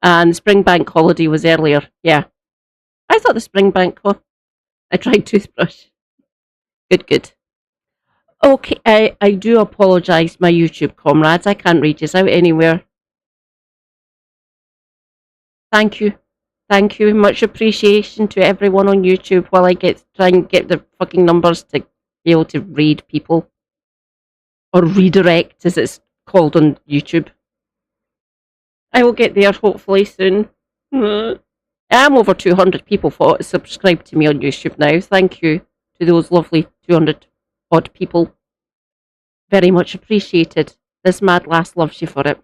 And the spring bank holiday was earlier. Yeah. I thought the spring bank. I tried toothbrush. Good. Okay, I do apologise, my YouTube comrades. I can't read you out anywhere. Thank you. Much appreciation to everyone on YouTube while I try and get the fucking numbers to be able to read people. Or redirect, as it's called on YouTube. I will get there hopefully soon. I'm over 200 people subscribed to me on YouTube now. Thank you to those lovely 200 odd people. Very much appreciated. This mad lass loves you for it.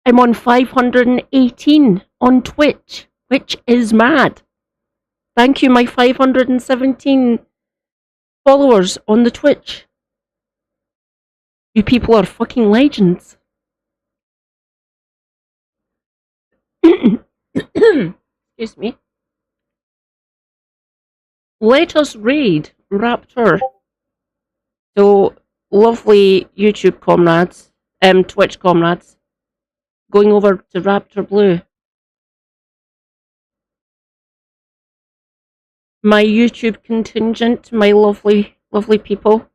I'm on 518 on Twitch, which is mad. Thank you, my 517 followers on the Twitch. You people are fucking legends. Excuse me. Let us raid Raptor. So, lovely YouTube comrades, Twitch comrades, going over to Raptor Blue. My YouTube contingent, my lovely people.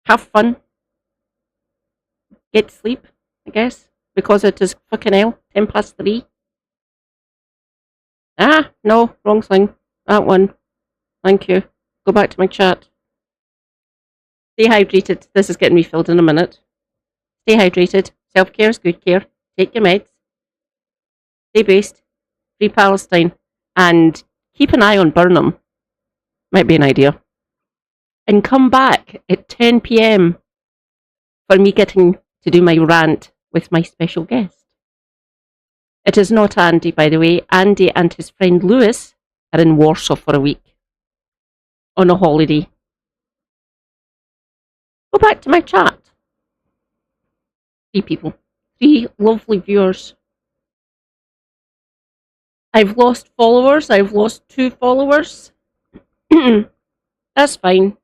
Have fun. Get sleep, I guess, because it is fucking hell, 3:10. Ah, no, wrong thing. That one. Thank you. Go back to my chat. Stay hydrated. This is getting refilled in a minute. Stay hydrated. Self-care is good care. Take your meds. Stay based. Free Palestine. And keep an eye on Burnham. Might be an idea. And come back at 10 PM for me getting to do my rant with my special guest. It is not Andy, by the way. Andy and his friend Lewis are in Warsaw for a week. On a holiday. Go back to my chat. 3 people. 3 lovely viewers. I've lost followers. I've lost 2 followers. That's fine.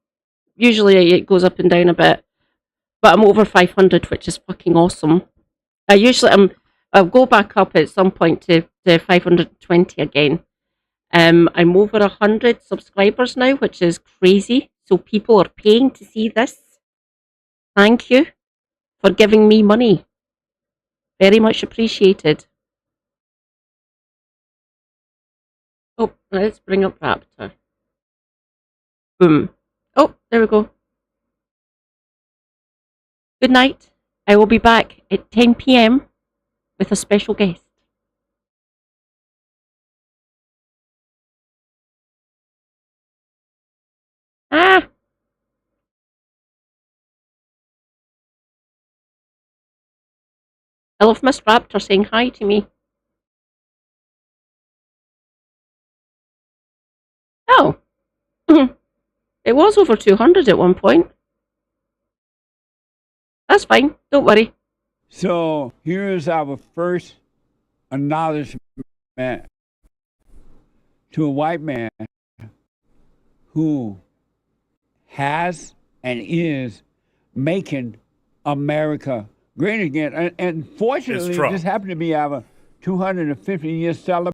Usually it goes up and down a bit. But I'm over 500, which is fucking awesome. I'll go back up at some point to 520 again. I'm over 100 subscribers now, which is crazy. So people are paying to see this. Thank you for giving me money. Very much appreciated. Oh, let's bring up Raptor. Boom. Oh, there we go. Good night. I will be back at 10 PM with a special guest. Ah! I love Miss Raptor saying hi to me. Oh. It was over 200 at one point. That's fine. Don't worry. So here's our first acknowledgement to a white man who has and is making America great again. And fortunately, this happened to be our 250-year celebration.